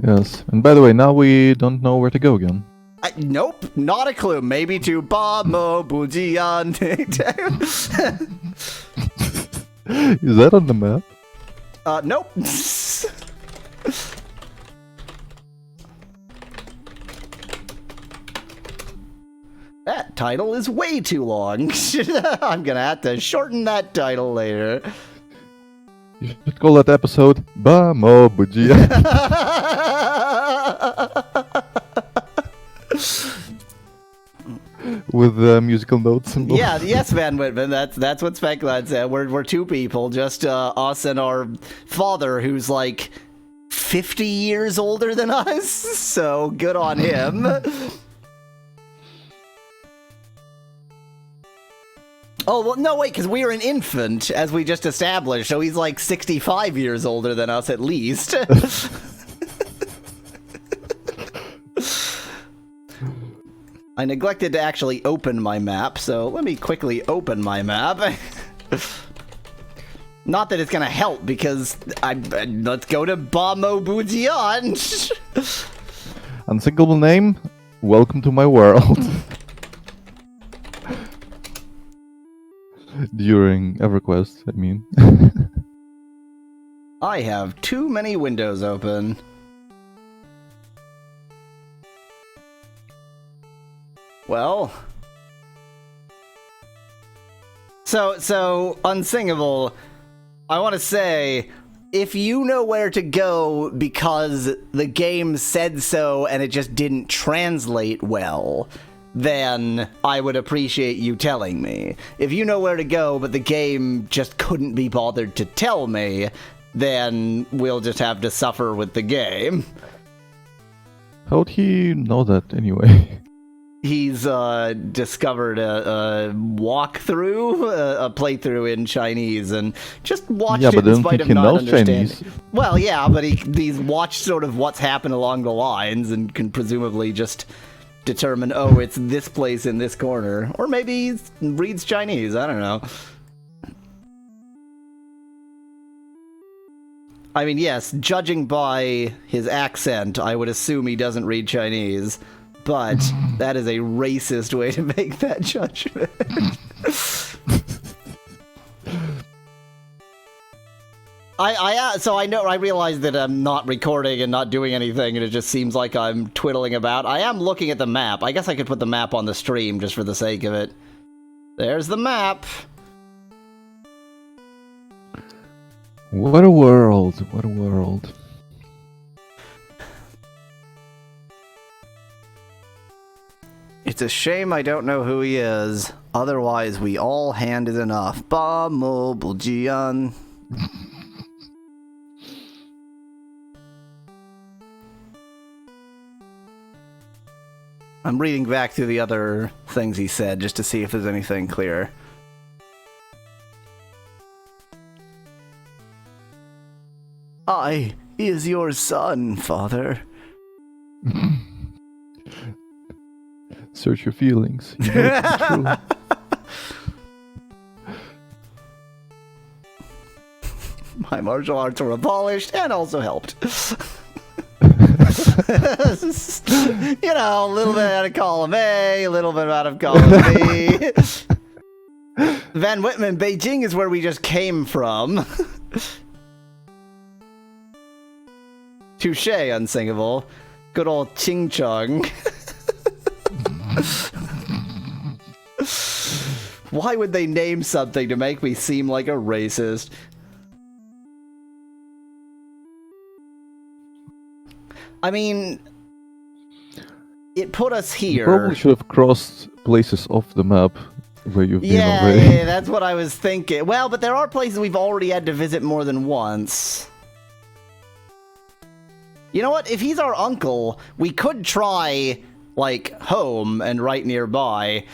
Yes, and by the way, now we don't know where to go again. Nope, not a clue. Maybe to Ba Mo Bujian. Is that on the map? Nope. That title is way too long. I'm gonna have to shorten that title later. You should call that episode Ba Mo Bujian. With musical notes and yeah, yes, Van Whitman. That's what SpecLad said. We're two people, just us and our father, who's like 50 years older than us. So good on him. Oh, well, no, wait, because we are an infant, as we just established, so he's like 65 years older than us at least. I neglected to actually open my map, so let me quickly open my map. Not that it's gonna help, because let's go to Bamo Bujian. Unsinkable name, welcome to my world. During EverQuest, I mean. I have too many windows open. Well... So, Unsingable, I want to say, if you know where to go because the game said so and it just didn't translate well, then I would appreciate you telling me. If you know where to go but the game just couldn't be bothered to tell me, then we'll just have to suffer with the game. How'd he know that anyway? He's discovered a walkthrough, a playthrough in Chinese, and just watched it in spite of not understanding. Chinese. Well, yeah, but he's watched sort of what's happened along the lines and can presumably just determine, oh, it's this place in this corner. Or maybe he reads Chinese, I don't know. I mean, yes, judging by his accent, I would assume he doesn't read Chinese. But that is a racist way to make that judgment. I realize that I'm not recording and not doing anything, and it just seems like I'm twiddling about. I am looking at the map. I guess I could put the map on the stream just for the sake of it. There's the map. What a world. What a world. It's a shame I don't know who he is. Otherwise, we all hand is enough. Ba Mobile Jian. I'm reading back through the other things he said just to see if there's anything clear. I is your son, father. Search your feelings. You know it's true. My martial arts were abolished and also helped. You know, a little bit out of column A, a little bit out of column B. Van Whitman, Beijing is where we just came from. Touche, Unsingable. Good old Ching Chung. Why would they name something to make me seem like a racist? I mean, it put us here. You probably should have crossed places off the map where you've been already. Yeah, that's what I was thinking. Well, but there are places we've already had to visit more than once. You know what? If he's our uncle, we could try, like, home and right nearby.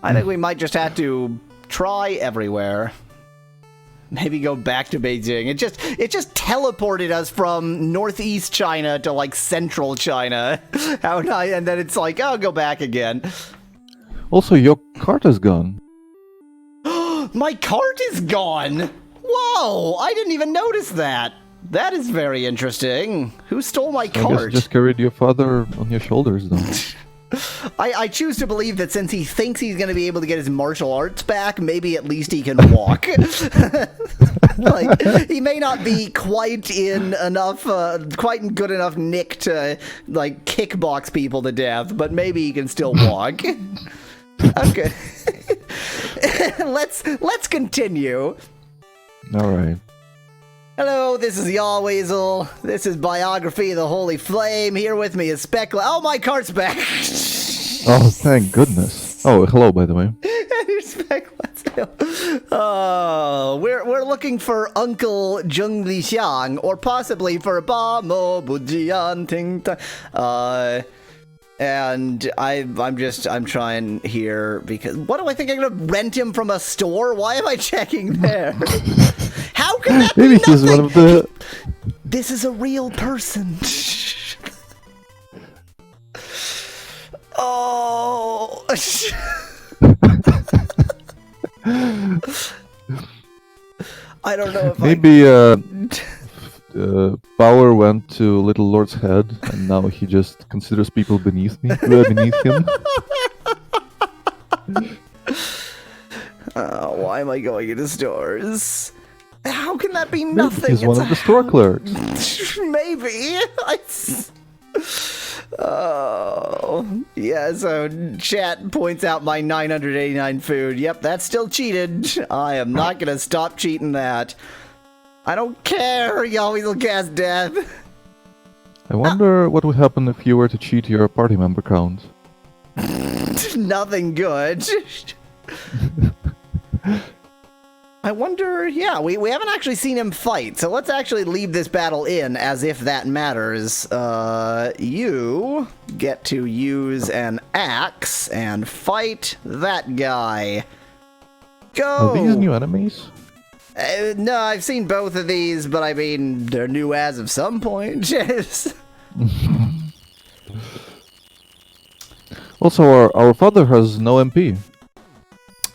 I think we might just have to try everywhere. Maybe go back to Beijing. It just teleported us from northeast China to, like, central China. How nice. And then it's like, oh, go back again. Also, your cart is gone. My cart is gone! Whoa! I didn't even notice that. That is very interesting. Who stole my cart? I guess you just carried your father on your shoulders, though. I choose to believe that since he thinks he's going to be able to get his martial arts back, maybe at least he can walk. Like, he may not be quite in good enough nick to, like, kickbox people to death, but maybe he can still walk. Okay. Let's continue. All right. Hello, this is Yahweasel. This is Biography, the Holy Flame. Here with me is SpecLad. Oh, my cart's back. Oh, thank goodness. Oh, hello, by the way. Oh, we're looking for Uncle Zheng Lixiang, or possibly for Ba Mo Bujian Ting Tang. And I'm trying here because what do I think I'm gonna rent him from a store? Why am I checking there? How can that Maybe be nothing? he's one of the... This is a real person. Oh! I don't know if Maybe power went to Little Lord's head, and now he just considers people beneath him. Why am I going into stores? How can that be nothing? He's one of the store clerks. Maybe. Oh, yeah, so chat points out my 989 food. Yep, that's still cheated. I am not gonna stop cheating that. I don't care, Yahweasel cast death. I wonder what would happen if you were to cheat your party member count. Nothing good. I wonder, yeah, we haven't actually seen him fight, so let's actually leave this battle in as if that matters. You get to use an axe and fight that guy. Go! Are these new enemies? No, I've seen both of these, but I mean, they're new as of some point. Also, our father has no MP.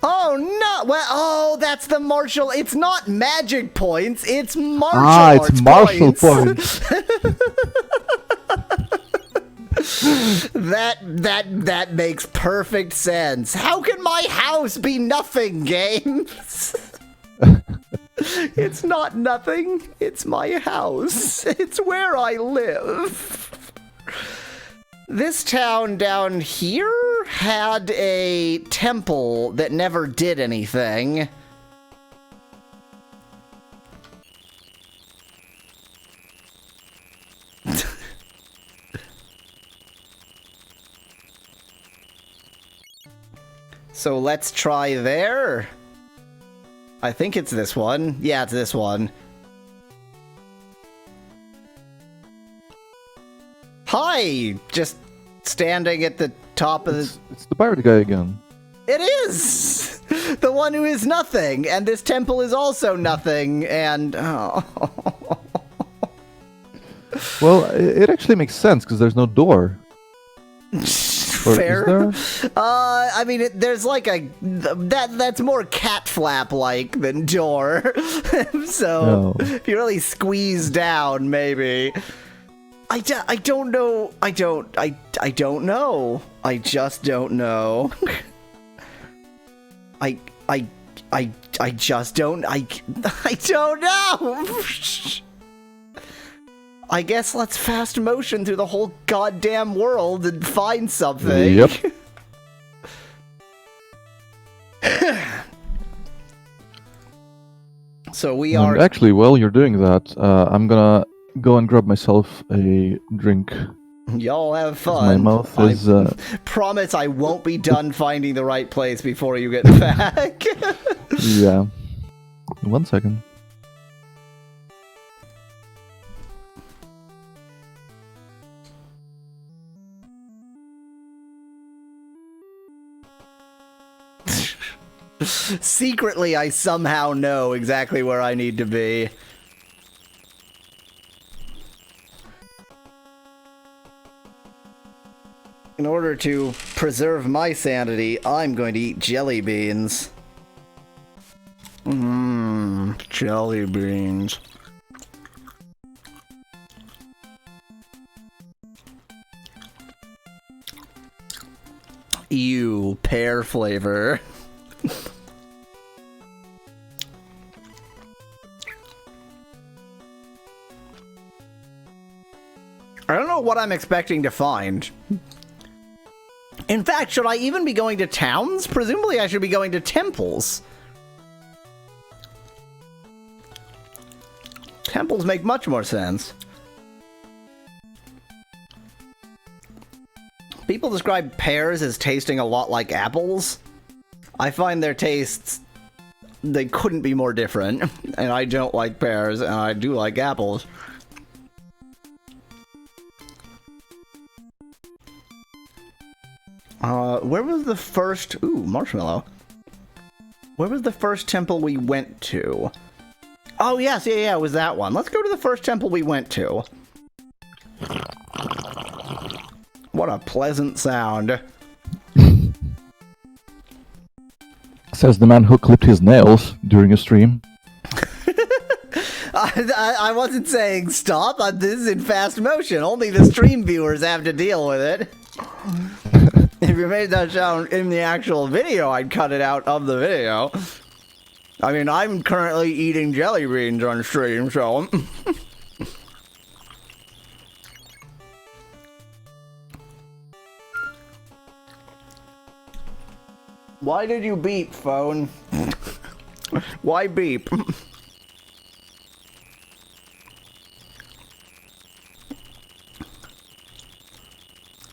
Oh no! Well, oh, that's the martial. It's not magic points. It's martial arts it's martial points. That makes perfect sense. How can my house be nothing, games? It's not nothing. It's my house. It's where I live. This town down here had a temple that never did anything. So let's try there. I think it's this one. Yeah, it's this one. Hi! Just standing at the top of the... It's the pirate guy again. It is! The one who is nothing, and this temple is also nothing, and... Oh. Well, it actually makes sense, because there's no door. Fair. I mean, there's like a... That's more cat flap-like than door. So, if you really squeeze down, maybe... I don't know. I don't know. I just don't know. I just don't. I don't know. I guess let's fast motion through the whole goddamn world and find something. Yep. So we are... And actually, while you're doing that, I'm gonna go and grab myself a drink. Y'all have fun. My mouth is... promise I won't be done finding the right place before you get back. Yeah. 1 second. Secretly, I somehow know exactly where I need to be. In order to preserve my sanity, I'm going to eat jelly beans. Jelly beans. Ew, pear flavor. I don't know what I'm expecting to find. In fact, should I even be going to towns? Presumably I should be going to temples. Temples make much more sense. People describe pears as tasting a lot like apples. I find their tastes... they couldn't be more different. And I don't like pears, and I do like apples. Where was the first... Ooh, marshmallow. Where was the first temple we went to? Oh, yes, yeah, it was that one. Let's go to the first temple we went to. What a pleasant sound. Says the man who clipped his nails during a stream. I wasn't saying stop. This is in fast motion. Only the stream viewers have to deal with it. If you made that sound in the actual video, I'd cut it out of the video. I mean, I'm currently eating jelly beans on stream, so... Why did you beep, phone? Why beep?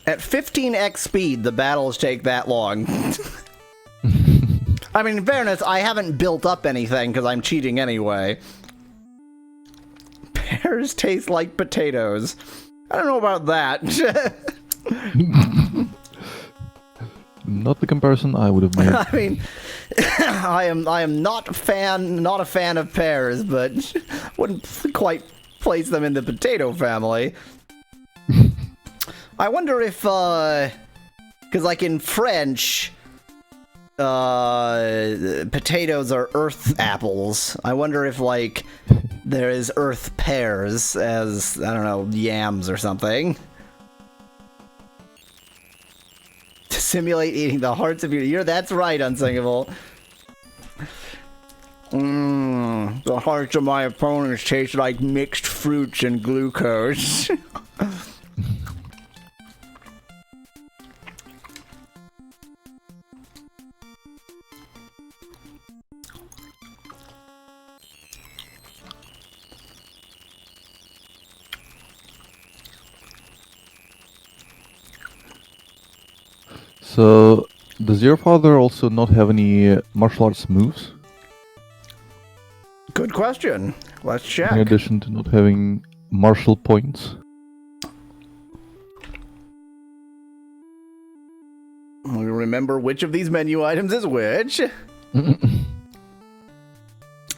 At 15x speed, the battles take that long. I mean, in fairness, I haven't built up anything because I'm cheating anyway. Pears taste like potatoes. I don't know about that. Not the comparison I would have made. I mean, I am not a fan of pears, but wouldn't quite place them in the potato family. I wonder if, because like in French, potatoes are earth apples. I wonder if like there is earth pears as, I don't know, yams or something. To simulate eating the hearts of your ear. That's right, Unsingable. The hearts of my opponents taste like mixed fruits and glucose. So, does your father also not have any martial arts moves? Good question. Let's check. In addition to not having martial points? We remember which of these menu items is which.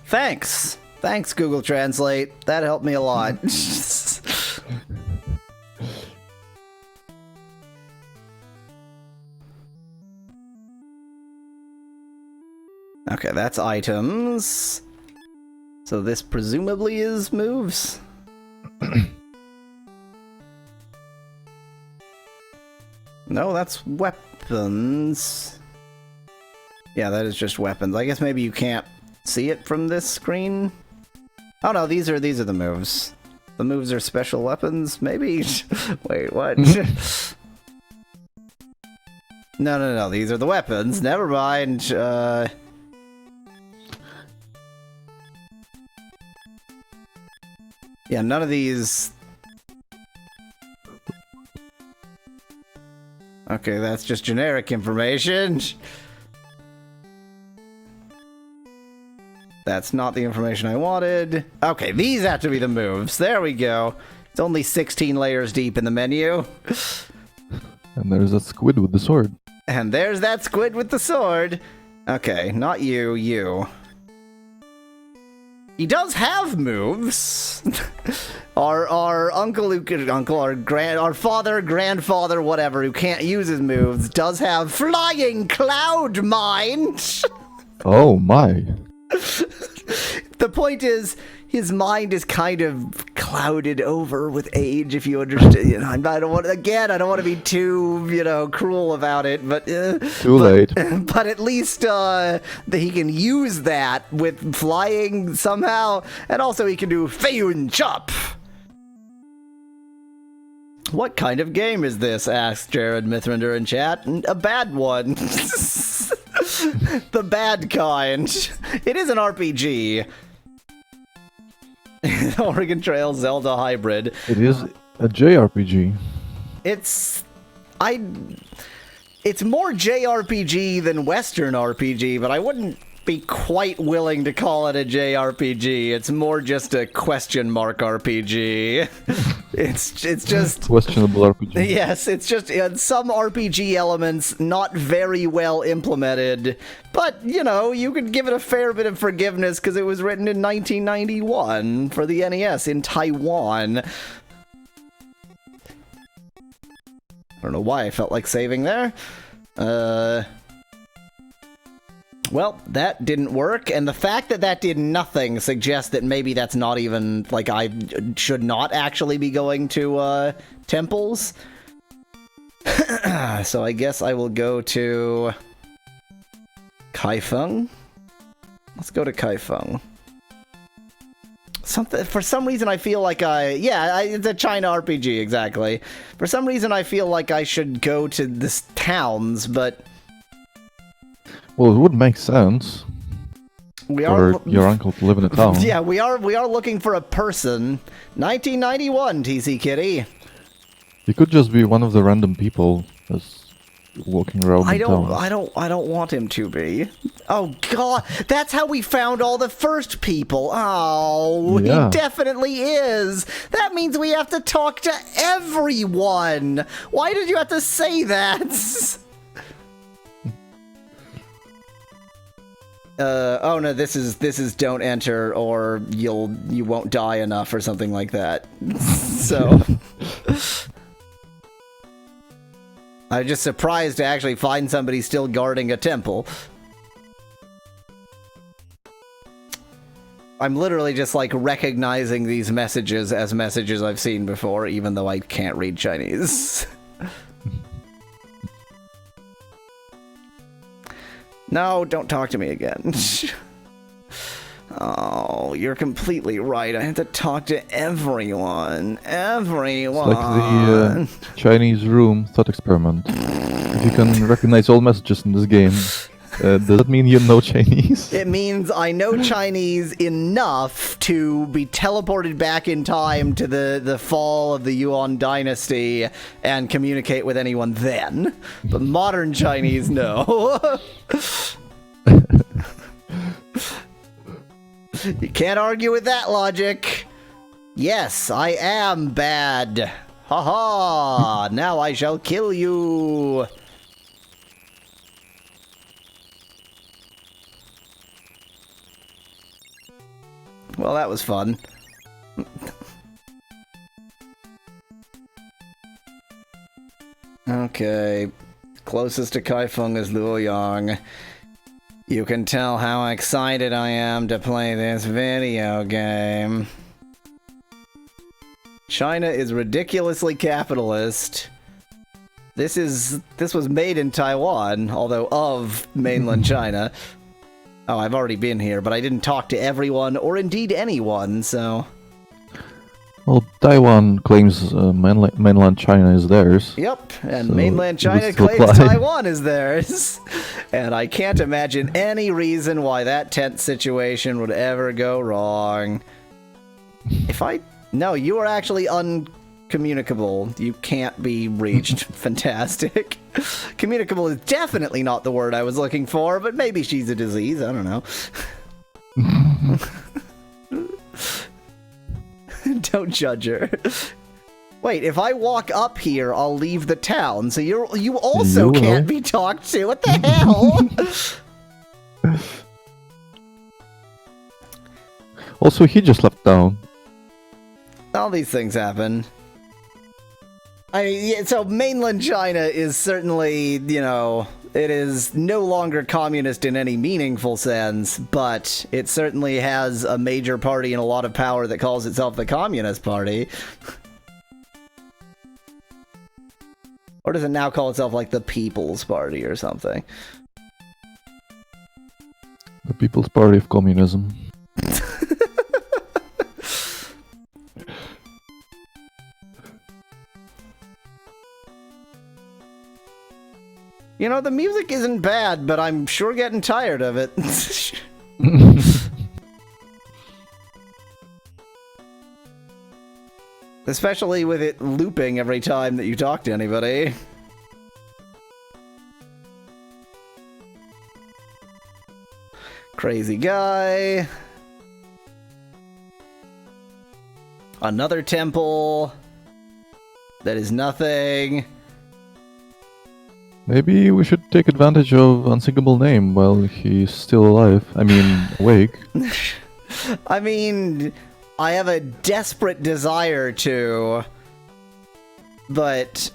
Thanks. Thanks, Google Translate. That helped me a lot. Okay, that's items. So this presumably is moves. No, that's weapons. Yeah, that is just weapons. I guess maybe you can't see it from this screen. Oh no, these are the moves. The moves are special weapons, maybe? Wait, what? No, these are the weapons. Never mind. Yeah, none of these... Okay, that's just generic information. That's not the information I wanted. Okay, these have to be the moves. There we go. It's only 16 layers deep in the menu. And there's that squid with the sword. And there's that squid with the sword. Okay, not you, you. He does have moves. Our uncle, our father, grandfather, whatever, who can't use his moves, does have flying cloud mind. Oh my. The point is, his mind is kind of clouded over with age, if you understand. You know, I don't want to be too, cruel about it, but too late. But at least he can use that with flying somehow, and also he can do Feiyun Chop. What kind of game is this? Asks Jared Mithrander in chat. A bad one. The bad kind. It is an RPG. Oregon Trail Zelda hybrid. It is a JRPG. It's more JRPG than Western RPG, but I wouldn't be quite willing to call it a JRPG. It's more just a question mark RPG. It's just questionable RPG. Yes, it's just some RPG elements not very well implemented, but you could give it a fair bit of forgiveness because it was written in 1991 for the NES in Taiwan. I don't know why I felt like saving there. Well, that didn't work, and the fact that that did nothing suggests that maybe that's not even, like, I should not actually be going to, temples. So I guess I will go to Kaifeng. Let's go to Kaifeng. For some reason I feel like it's a China RPG, exactly. For some reason I feel like I should go to this towns, but... Well, it would make sense for your uncle to live in a town. Yeah, we are looking for a person. 1991, TC Kitty. He could just be one of the random people that's walking around in town. I don't want him to be. Oh god, that's how we found all the first people. Oh, yeah. He definitely is. That means we have to talk to everyone. Why did you have to say that? Oh no, this is don't enter or you won't die enough or something like that. So I'm just surprised to actually find somebody still guarding a temple. I'm literally just like recognizing these messages as messages I've seen before, even though I can't read Chinese. No, don't talk to me again. Oh, you're completely right. I have to talk to everyone. Everyone. It's like the Chinese room thought experiment. If you can recognize all messages in this game, does that mean you know Chinese? It means I know Chinese enough to be teleported back in time to the fall of the Yuan dynasty and communicate with anyone then. But modern Chinese, no. You can't argue with that logic. Yes, I am bad. Ha-ha! Now I shall kill you. Well, that was fun. Okay. Closest to Kaifeng is Luoyang. You can tell how excited I am to play this video game. China is ridiculously capitalist. This was made in Taiwan, although of mainland China. Oh, I've already been here, but I didn't talk to everyone, or indeed anyone, so... Well, Taiwan claims mainland China is theirs. Yep, and so mainland China claims Taiwan is theirs. And I can't imagine any reason why that tense situation would ever go wrong. No, you are actually uncommunicable. You can't be reached. Fantastic. Communicable is definitely not the word I was looking for, but maybe she's a disease. I don't know. Don't judge her. Wait, if I walk up here, I'll leave the town, so you also can't be talked to. What the hell? Also, he just left town. All these things happen. So mainland China is certainly, it is no longer communist in any meaningful sense, but it certainly has a major party and a lot of power that calls itself the Communist Party. Or does it now call itself, like, the People's Party or something? The People's Party of Communism. The music isn't bad, but I'm sure getting tired of it. Especially with it looping every time that you talk to anybody. Crazy guy. Another temple. That is nothing. Maybe we should take advantage of Unsinkable Name while he's still alive. I mean, awake. I mean, I have a desperate desire to, but,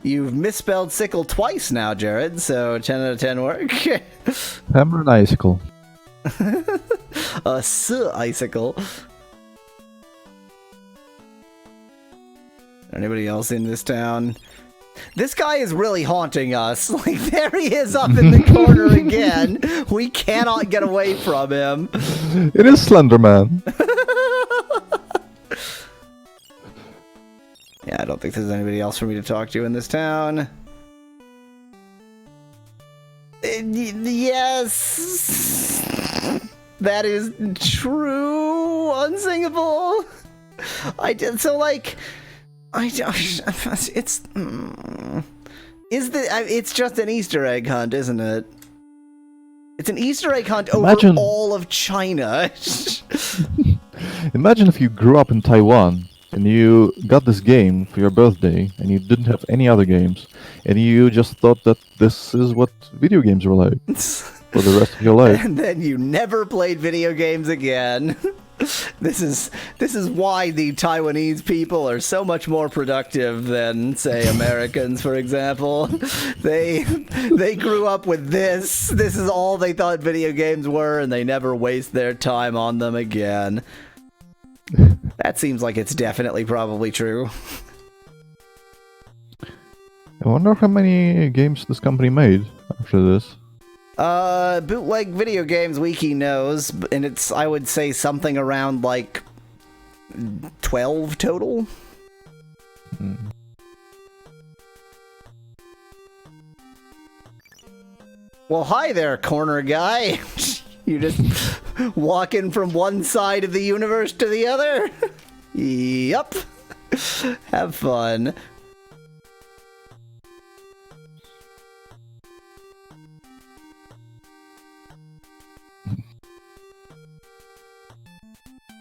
You've misspelled sickle twice now, Jared, so 10 out of 10 work. Hammer and icicle. A icicle. Anybody else in this town? This guy is really haunting us. Like, there he is up in the corner again. We cannot get away from him. It is Slenderman. Yeah, I don't think there's anybody else for me to talk to in this town. Yes! That is true! Unsingable! It's just an Easter egg hunt, isn't it? It's an Easter egg hunt over all of China. Imagine if you grew up in Taiwan and you got this game for your birthday and you didn't have any other games and you just thought that this is what video games were like for the rest of your life. And then you never played video games again. This is why the Taiwanese people are so much more productive than, say, Americans, for example. They grew up with this. This is all they thought video games were, and they never waste their time on them again. That seems like it's definitely probably true. I wonder how many games this company made after this. Bootleg Video Games Wiki knows, and it's, I would say, something around, like, 12 total? Well, hi there, corner guy. You just walking from one side of the universe to the other? Yup. Have fun.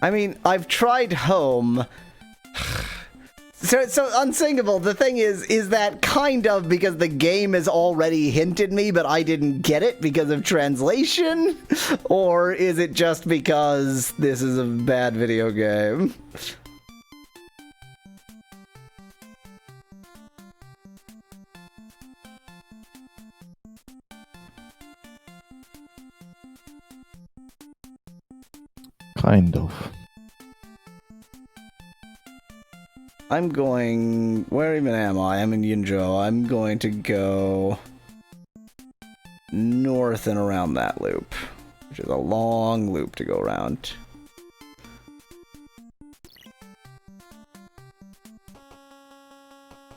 I mean, I've tried home. So unsingable. The thing is that kind of because the game has already hinted me, but I didn't get it because of translation? Or is it just because this is a bad video game? Kind of. I'm going... Where even am I? I'm in Yunzhou. I'm going to go north and around that loop, which is a long loop to go around.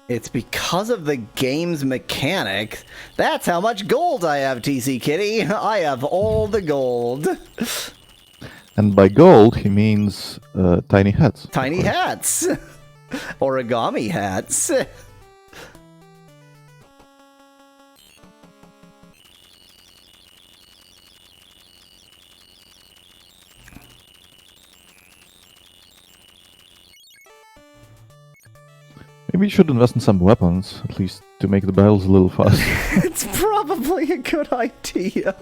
It's because of the game's mechanics. That's how much gold I have, TC Kitty. I have all the gold. And by gold, he means tiny hats. Tiny hats! Origami hats. Maybe you should invest in some weapons, at least to make the battles a little faster. It's probably a good idea.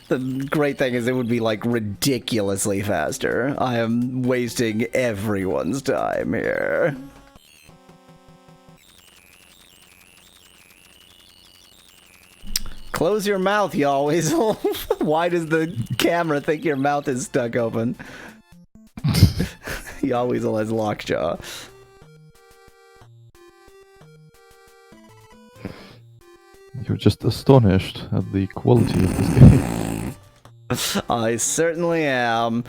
The great thing is it would be, like, ridiculously faster. I am wasting everyone's time here. Close your mouth, Yahweasel. Why does the camera think your mouth is stuck open? Yahweasel has lockjaw. You're just astonished at the quality of this game. I certainly am.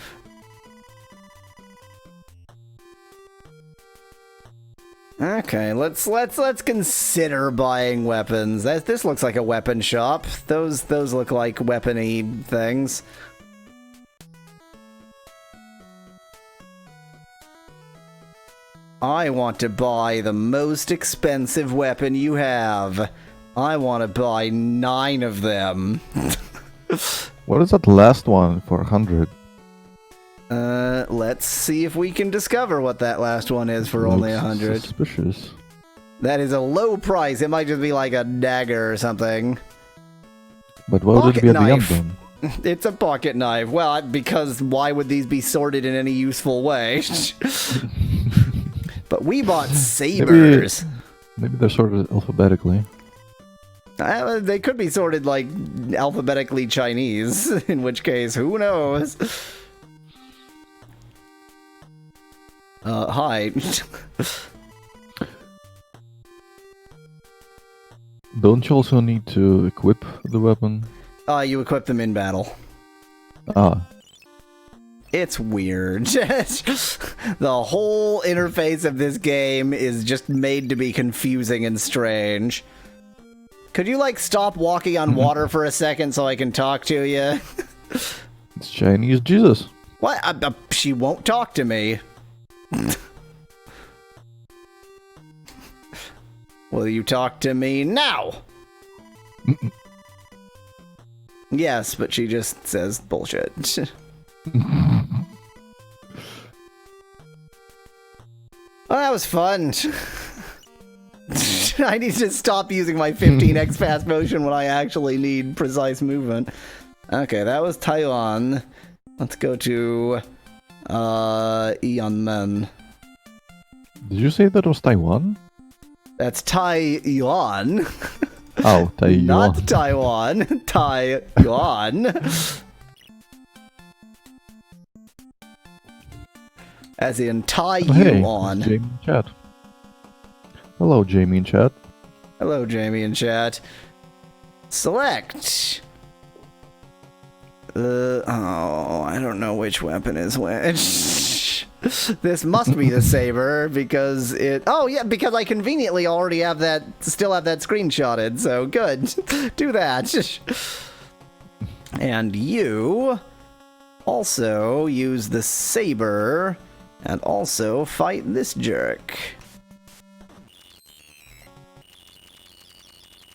Okay, let's consider buying weapons. This looks like a weapon shop. Those look like weapon-y things. I want to buy the most expensive weapon you have. I want to buy 9 of them. What is that last one for 100? Let's see if we can discover what that last one is for only 100. Suspicious. That is a low price. It might just be like a dagger or something. But why would it be at the end then? It's a pocket knife. Well, because why would these be sorted in any useful way? But we bought sabers. Maybe they're sorted alphabetically. They could be sorted like alphabetically Chinese, in which case, who knows? Hi. Don't you also need to equip the weapon? You equip them in battle. Ah. It's weird. The whole interface of this game is just made to be confusing and strange. Could you, like, stop walking on water for a second so I can talk to you? It's Chinese Jesus. What? She won't talk to me. Will you talk to me now? Yes, but she just says bullshit. Well, that was fun. I need to stop using my 15x fast motion when I actually need precise movement. Okay, that was Taiwan. Let's go to Yanmen. Did you say that was Taiwan? That's Taiwan. Oh, Taiwan. Not Taiwan. Taiwan. As in Taiwan. Hey, Jamie in chat. Hello, Jamie in chat. Hello, Jamie in chat. Select. Oh, I don't know which weapon is which. This must be the saber because it. Oh yeah, because I conveniently already have that. Still have that screenshotted. So good. Do that. And you also use the saber and also fight this jerk.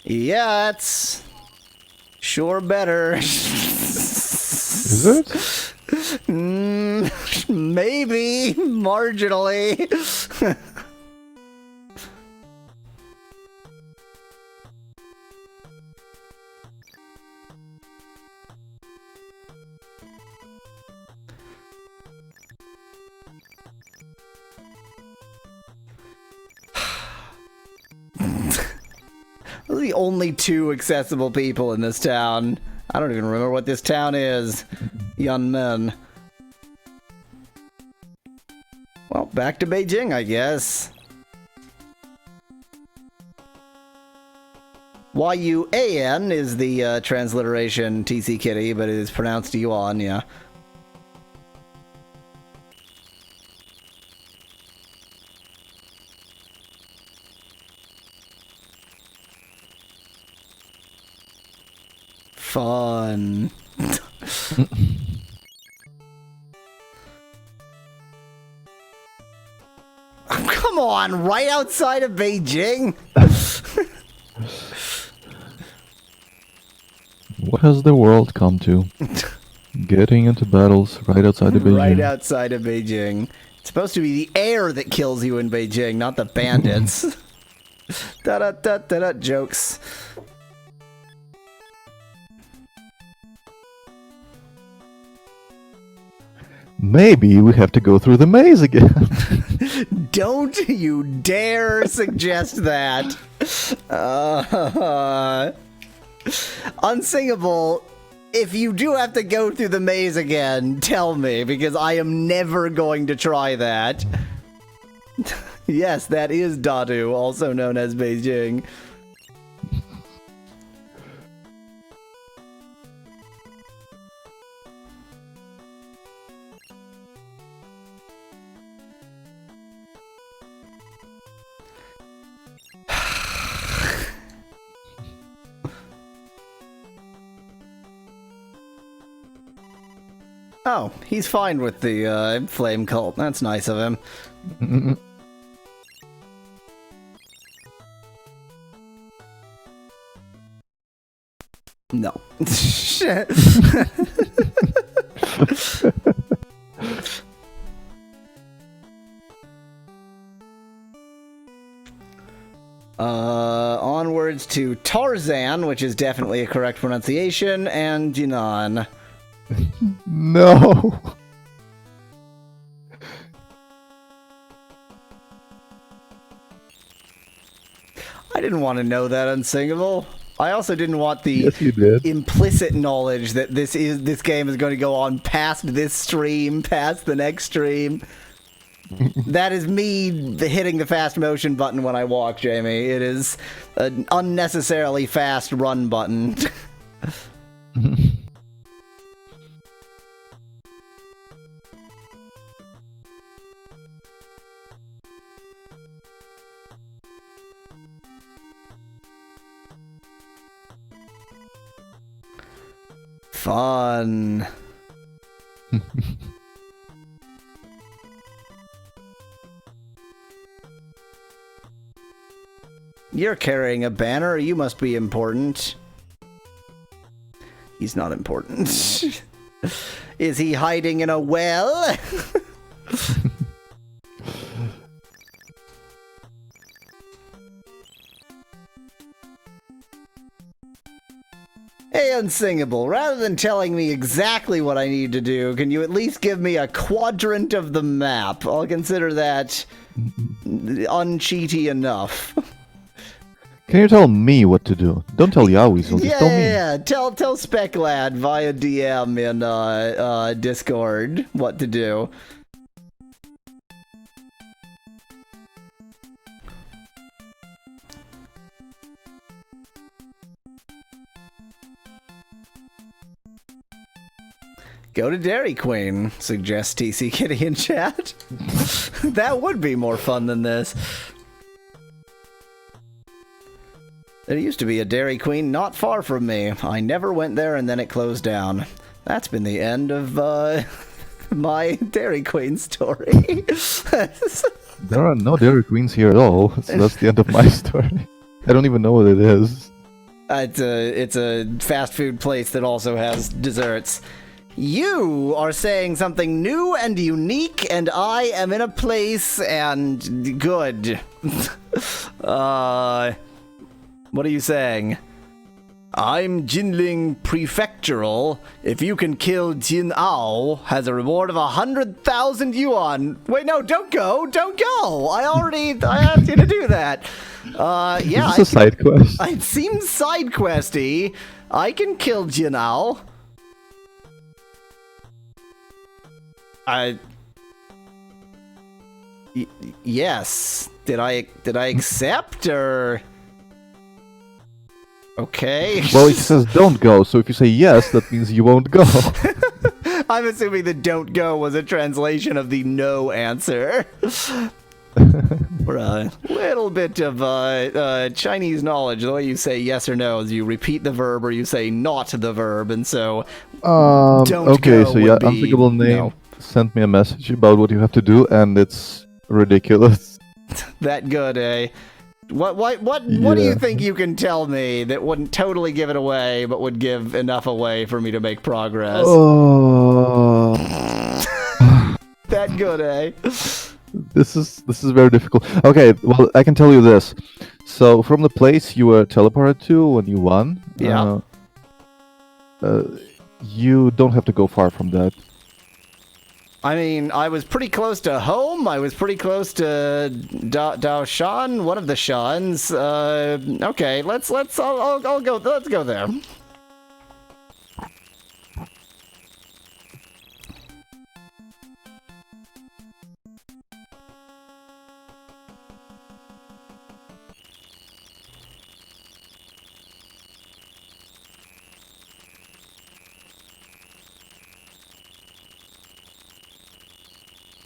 Yeah, it's sure better. Is it? Maybe marginally. Those are the only two accessible people in this town. I don't even remember what this town is. Yanmen. Well, back to Beijing, I guess. Yuan is the transliteration TC Kitty, but it is pronounced Yuan, yeah. Fun. Come on, right outside of Beijing? What has the world come to? Getting into battles right outside of Beijing. Right outside of Beijing. It's supposed to be the air that kills you in Beijing, not the bandits. Da-da-da-da-da, jokes. Maybe we have to go through the maze again. Don't you dare suggest that. Unsingable, if you do have to go through the maze again, tell me, because I am never going to try that. Yes, that is Dadu, also known as Beijing. Oh, he's fine with the flame cult. That's nice of him. No. Onwards to Tarzan, which is definitely a correct pronunciation, and Jinan. No. I didn't want to know that, Unsingable. I also didn't want the Yes, you did. implicit knowledge that this game is going to go on past this stream, past the next stream. That is me hitting the fast motion button when I walk, Jamie. It is an unnecessarily fast run button. Fun. You're carrying a banner. You must be important. He's not important. Is he hiding in a well? Hey, Unsingable, rather than telling me exactly what I need to do, can you at least give me a quadrant of the map? I'll consider that uncheaty enough. Can you tell me what to do? Don't tell Yahweasel, just tell me. Yeah. Tell SpecLad via DM in Discord what to do. Go to Dairy Queen, suggests TC Kitty in chat. That would be more fun than this. There used to be a Dairy Queen not far from me. I never went there and then it closed down. That's been the end of my Dairy Queen story. There are no Dairy Queens here at all, so that's the end of my story. I don't even know what it is. It's a fast food place that also has desserts. You are saying something new and unique, and I am in a place and good. What are you saying? I'm Jinling Prefectural. If you can kill Jin Ao, has a reward of 100,000 yuan. Wait, no, don't go. I asked you to do that. Yeah. Is this a side quest? It seems side questy. I can kill Jin Ao. Yes. Did I accept or? Okay. Well, it says don't go, so if you say yes, that means you won't go. I'm assuming the don't go was a translation of the no answer. Or a little bit of Chinese knowledge. The way you say yes or no is you repeat the verb or you say not the verb, and so don't okay, go so yeah, would be Unthinkable Name no. sent me a message about what you have to do, and it's ridiculous. That good, eh? What do you think you can tell me that wouldn't totally give it away, but would give enough away for me to make progress? Oh. That good, eh? This is very difficult. Okay, well, I can tell you this. So, from the place you were teleported to when you won, Yeah. You don't have to go far from that. I mean, I was pretty close to home. I was pretty close to Dao Shan, one of the Shans. Okay, I'll go. Let's go there.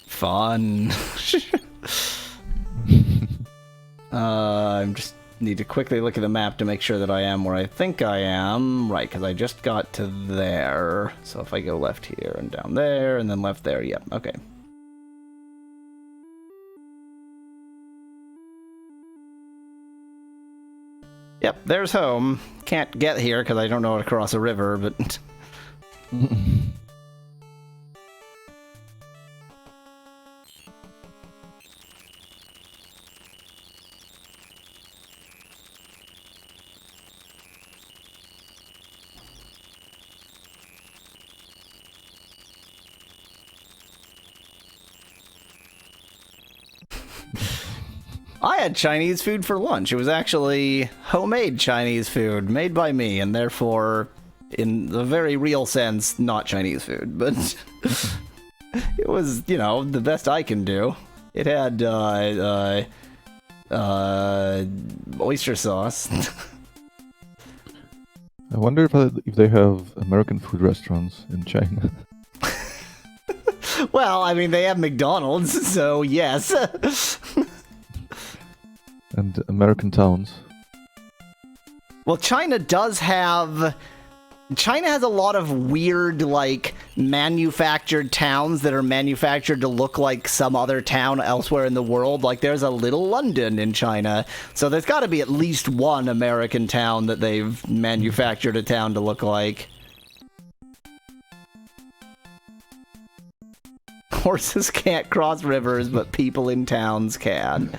Fun. I just need to quickly look at the map to make sure that I am where I think I am. Right, because I just got to there. So if I go left here and down there and then left there, yep, okay. Yep, there's home. Can't get here because I don't know how to cross a river, but... I had Chinese food for lunch. It was actually homemade Chinese food made by me, and therefore, in the very real sense, not Chinese food. But it was, you know, the best I can do. It had oyster sauce. I wonder if they have American food restaurants in China. Well, I mean, they have McDonald's, so yes. And American towns. Well, China has a lot of weird, like, manufactured towns that are manufactured to look like some other town elsewhere in the world. Like, there's a little London in China. So there's got to be at least one American town that they've manufactured a town to look like. Horses can't cross rivers, but people in towns can.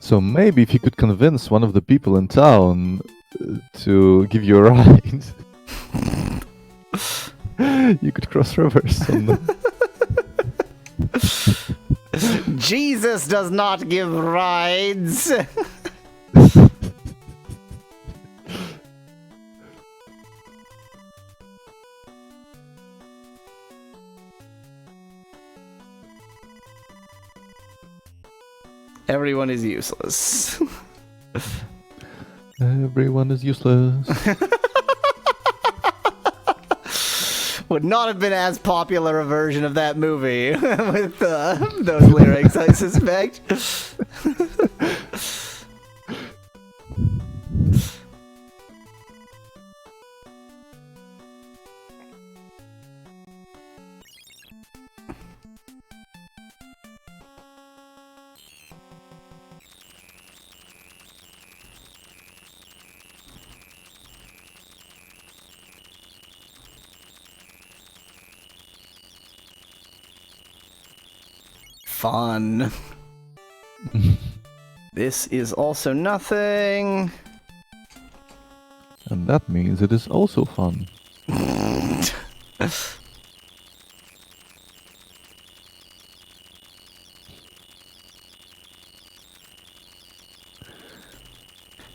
So maybe if you could convince one of the people in town to give you a ride, you could cross rivers. Jesus does not give rides. Everyone is useless. Everyone is useless. Would not have been as popular a version of that movie with those lyrics, I suspect. Fun. This is also nothing. And that means it is also fun.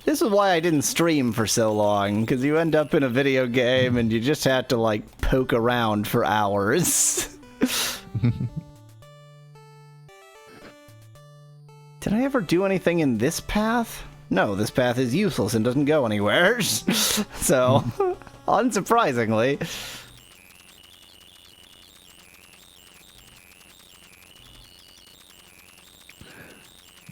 This is why I didn't stream for so long, because you end up in a video game and you just have to, like, poke around for hours. Did I ever do anything in this path? No, this path is useless and doesn't go anywhere. So, unsurprisingly.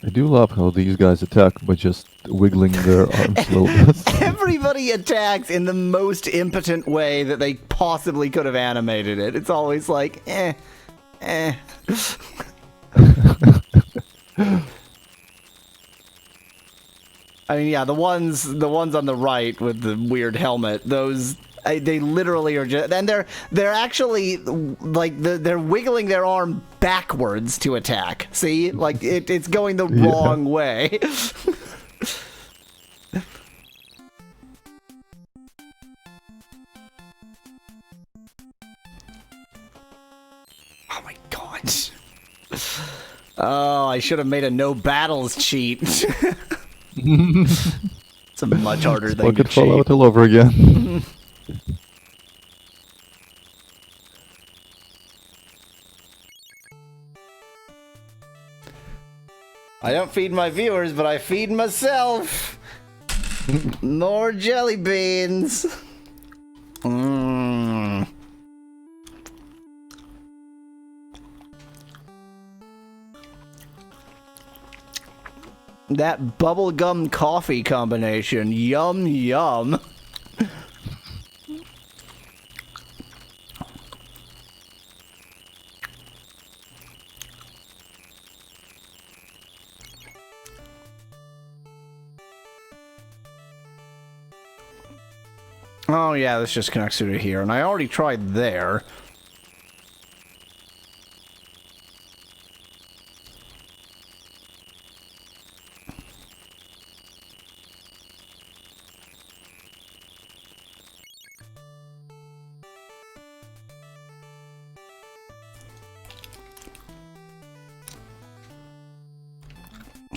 I do love how these guys attack by just wiggling their arms a little bit. Everybody attacks in the most impotent way that they possibly could have animated it. It's always like, eh. I mean, yeah, the ones on the right with the weird helmet, those they literally are just, and they're actually like they're wiggling their arm backwards to attack. See, like it's going the wrong way. Oh my god. Oh, I should have made a no battles cheat. It's a much harder thing to cheat. Fallout all over again. I don't feed my viewers, but I feed myself. More jelly beans. Mmm. That bubblegum coffee combination. Yum, yum. Oh yeah, this just connects through to here, and I already tried there.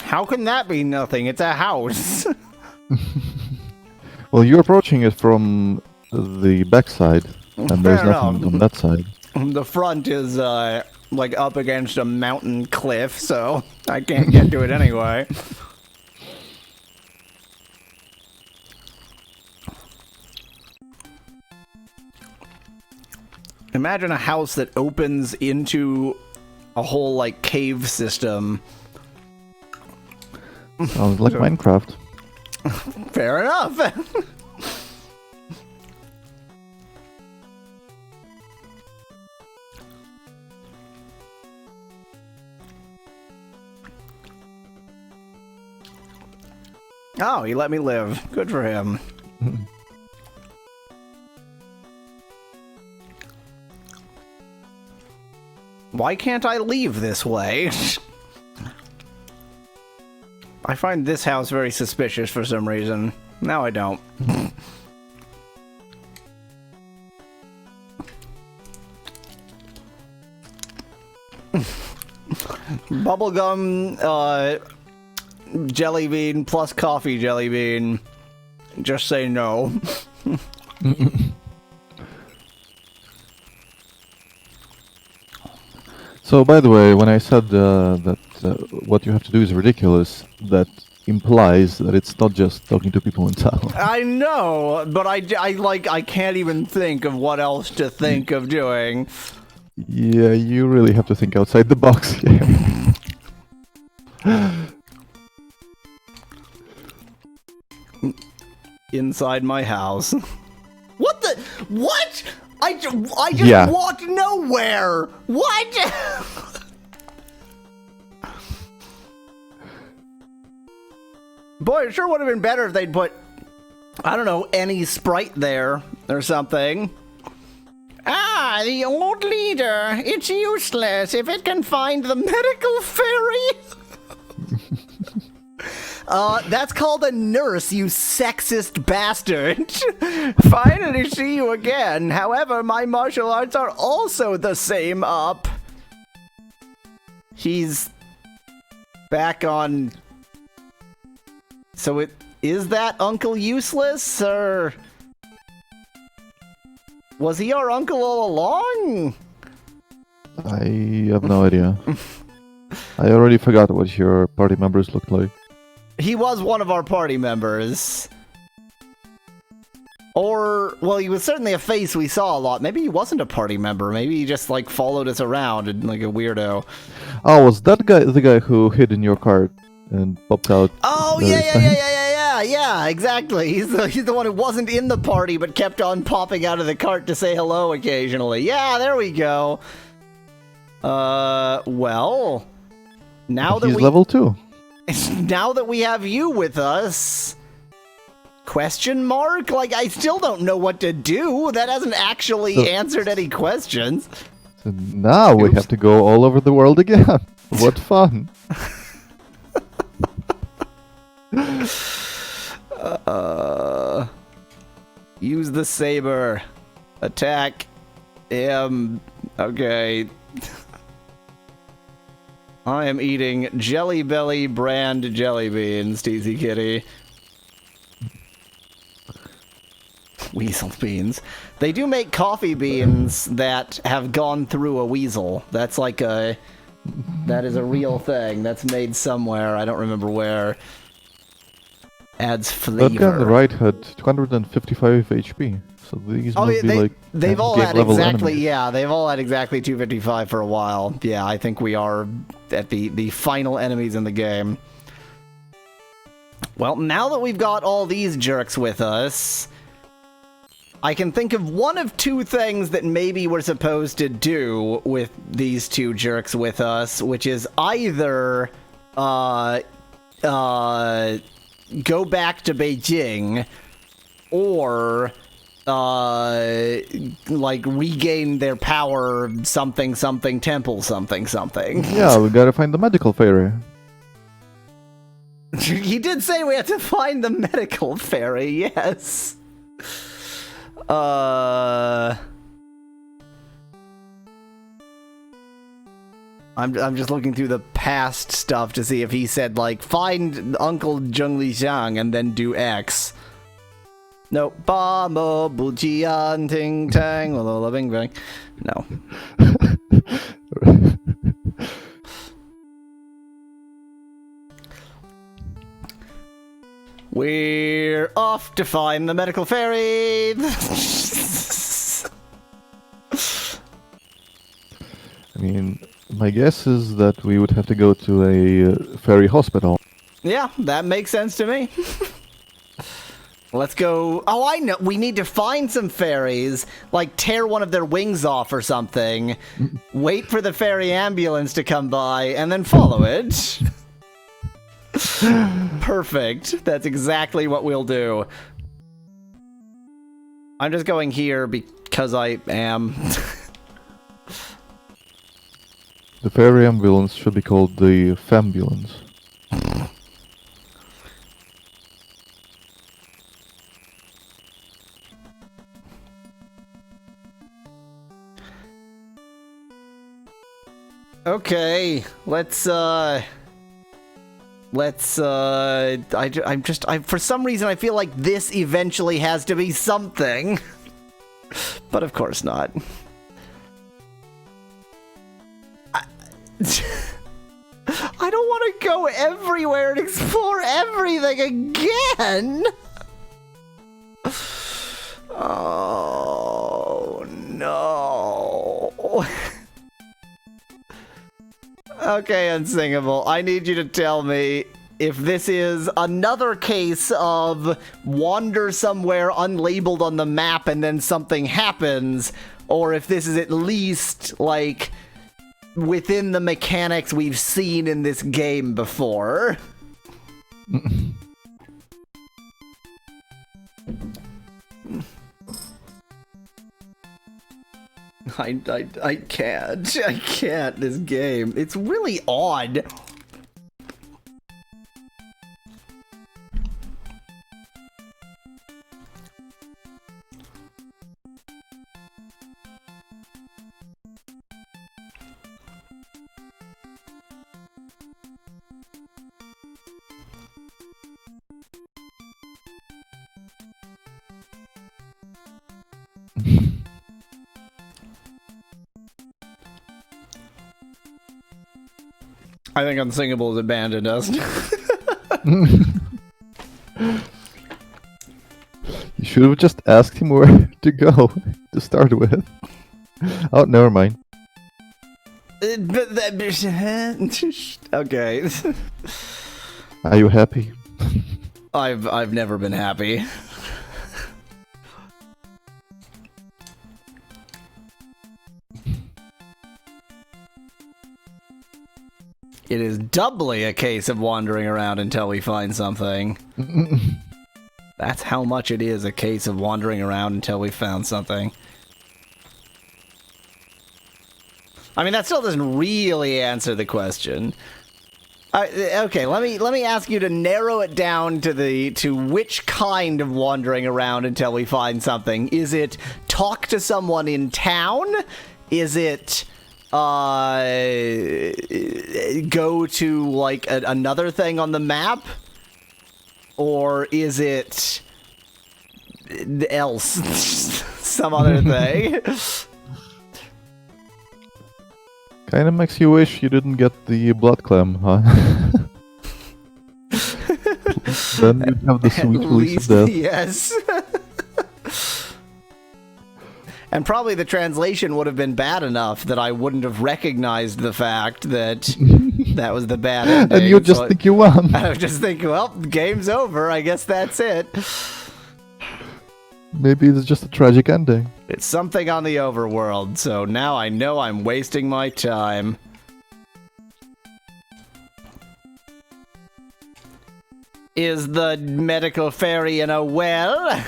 How can that be nothing? It's a house. Well, you're approaching it from the backside, and there's Fair nothing enough. on that side. The front is, like, up against a mountain cliff, so I can't get to it anyway. Imagine a house that opens into a whole, like, cave system. Sounds like Minecraft. Fair enough. Oh, he let me live. Good for him. Why can't I leave this way? I find this house very suspicious for some reason. Now I don't. Bubblegum, jelly bean plus coffee jelly bean. Just say no. So, by the way, when I said that what you have to do is ridiculous, that implies that it's not just talking to people in town. I know, but I can't even think of what else to think of doing. Yeah, you really have to think outside the box here. Inside my house. What the? What? I just Yeah. walked nowhere. What? Boy, it sure would have been better if they'd put, I don't know, any sprite there or something. Ah, the old leader. It's useless if it can find the medical fairy. That's called a nurse, you sexist bastard. Finally see you again. However, my martial arts are also the same up. He's back on... So is that Uncle Useless, or... Was he our uncle all along? I have no idea. I already forgot what your party members looked like. He was one of our party members. Or, well, he was certainly a face we saw a lot. Maybe he wasn't a party member. Maybe he just, like, followed us around and, like a weirdo. Oh, was that guy the guy who hid in your cart and popped out? Oh, yeah, exactly. He's the one who wasn't in the party but kept on popping out of the cart to say hello occasionally. Yeah, there we go. Well, now that He's we... level 2. Now that we have you with us... Question mark? Like, I still don't know what to do. That hasn't actually answered any questions. So now we have to go all over the world again. What fun. Use the saber. Attack him. Okay. I am eating Jelly Belly brand jelly beans, Teasy Kitty. Weasel beans. They do make coffee beans that have gone through a weasel. That's like a... That is a real thing. That's made somewhere. I don't remember where. Adds flavor. That guy on the right had 255 HP. So these must be like they've all game had level exactly enemies. yeah, they've all had exactly 255 for a while. Yeah, I think we are at the final enemies in the game. Well, now that we've got all these jerks with us, I can think of one of two things that maybe we're supposed to do with these two jerks with us, which is either go back to Beijing, or like regain their power, something something temple something something. Yeah, we gotta find the magical fairy. He did say we had to find the medical fairy, yes. I I'm just looking through the past stuff to see if he said, like, find Uncle Zheng Lixiang and then do X. No. Ba mo bu jian ting tang la la bing bang. No. We're off to find the medical fairy. I mean, my guess is that we would have to go to a fairy hospital. Yeah, that makes sense to me. Let's go. Oh, I know. We need to find some fairies, like tear one of their wings off or something, wait for the fairy ambulance to come by, and then follow it. Perfect. That's exactly what we'll do. I'm just going here because I am. The fairy ambulance should be called the Fambulance. Okay, for some reason I feel like this eventually has to be something. But of course not. I don't want to go everywhere and explore everything again! Oh, no. Okay, Unsingable, I need you to tell me if this is another case of wander somewhere unlabeled on the map and then something happens, or if this is at least, like, within the mechanics we've seen in this game before. I can't, this game. It's really odd. I think Unsingable has abandoned us. You should have just asked him where to go to start with. Oh, never mind. Okay. Are you happy? I've never been happy. It is doubly a case of wandering around until we find something. That's how much it is a case of wandering around until we found something. I mean, that still doesn't really answer the question. Okay, let me ask you to narrow it down to which kind of wandering around until we find something. Is it talk to someone in town? Is it go to like another thing on the map, or is it else some other thing? Kind of makes you wish you didn't get the blood clam, huh? Then you'd have the sweet release of death. Yes. And probably the translation would have been bad enough that I wouldn't have recognized the fact that that was the bad ending. And you'd just think you won. I would just think, well, game's over. I guess that's it. Maybe it's just a tragic ending. It's something on the overworld, so now I know I'm wasting my time. Is the medical fairy in a well?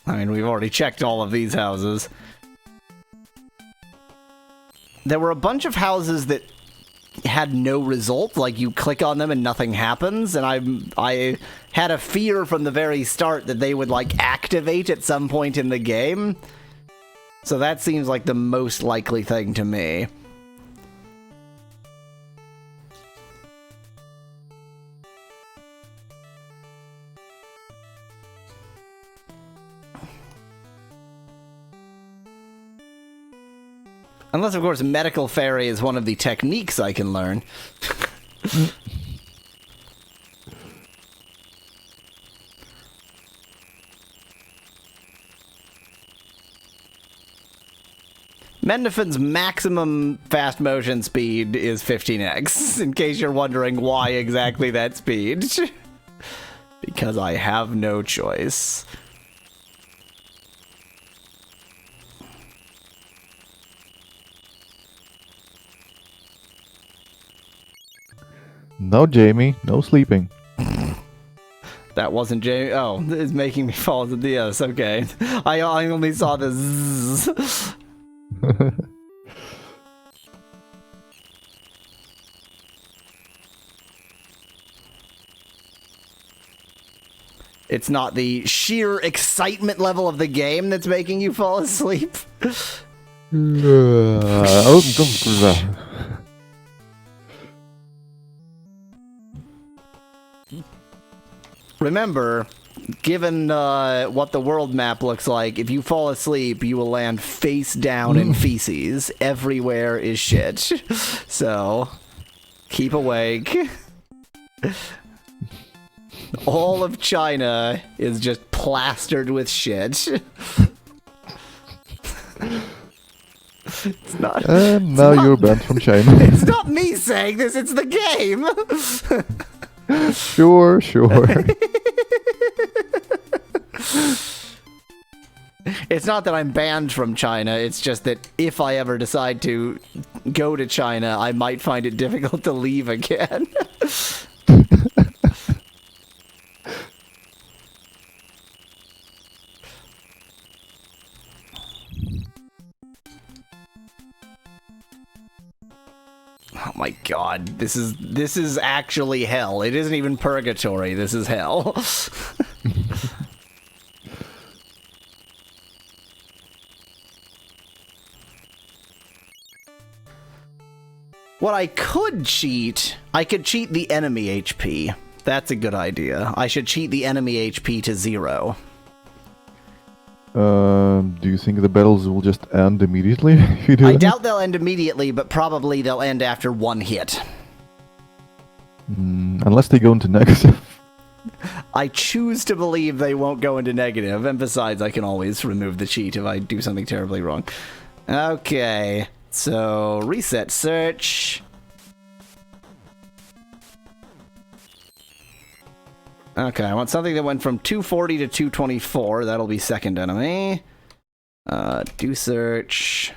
I mean, we've already checked all of these houses. There were a bunch of houses that had no result. Like, you click on them and nothing happens, and I had a fear from the very start that they would, like, activate at some point in the game. So that seems like the most likely thing to me. Unless, of course, Medical Fairy is one of the techniques I can learn. Mendefin's maximum fast motion speed is 15x, in case you're wondering why exactly that speed. Because I have no choice. No, Jamie, no sleeping. That wasn't Jamie. Oh, it's making me fall to the yes. Okay, I only saw the zzz. It's not the sheer excitement level of the game that's making you fall asleep. Remember, given what the world map looks like, if you fall asleep, you will land face down in feces. Everywhere is shit. So, keep awake. All of China is just plastered with shit. It's not. And now you're banned from China. It's not me saying this, it's the game! Sure. It's not that I'm banned from China, it's just that if I ever decide to go to China, I might find it difficult to leave again. Oh my god, this is actually hell. It isn't even purgatory, this is hell. What I could cheat, I could cheat the enemy HP. That's a good idea. I should cheat the enemy HP to 0. Do you think the battles will just end immediately if you do I that? doubt they'll end immediately, but probably they'll end after one hit. Unless they go into negative. I choose to believe they won't go into negative, and besides, I can always remove the cheat if I do something terribly wrong. Okay, so reset search. Okay, I want something that went from 240 to 224. That'll be second enemy. Do search.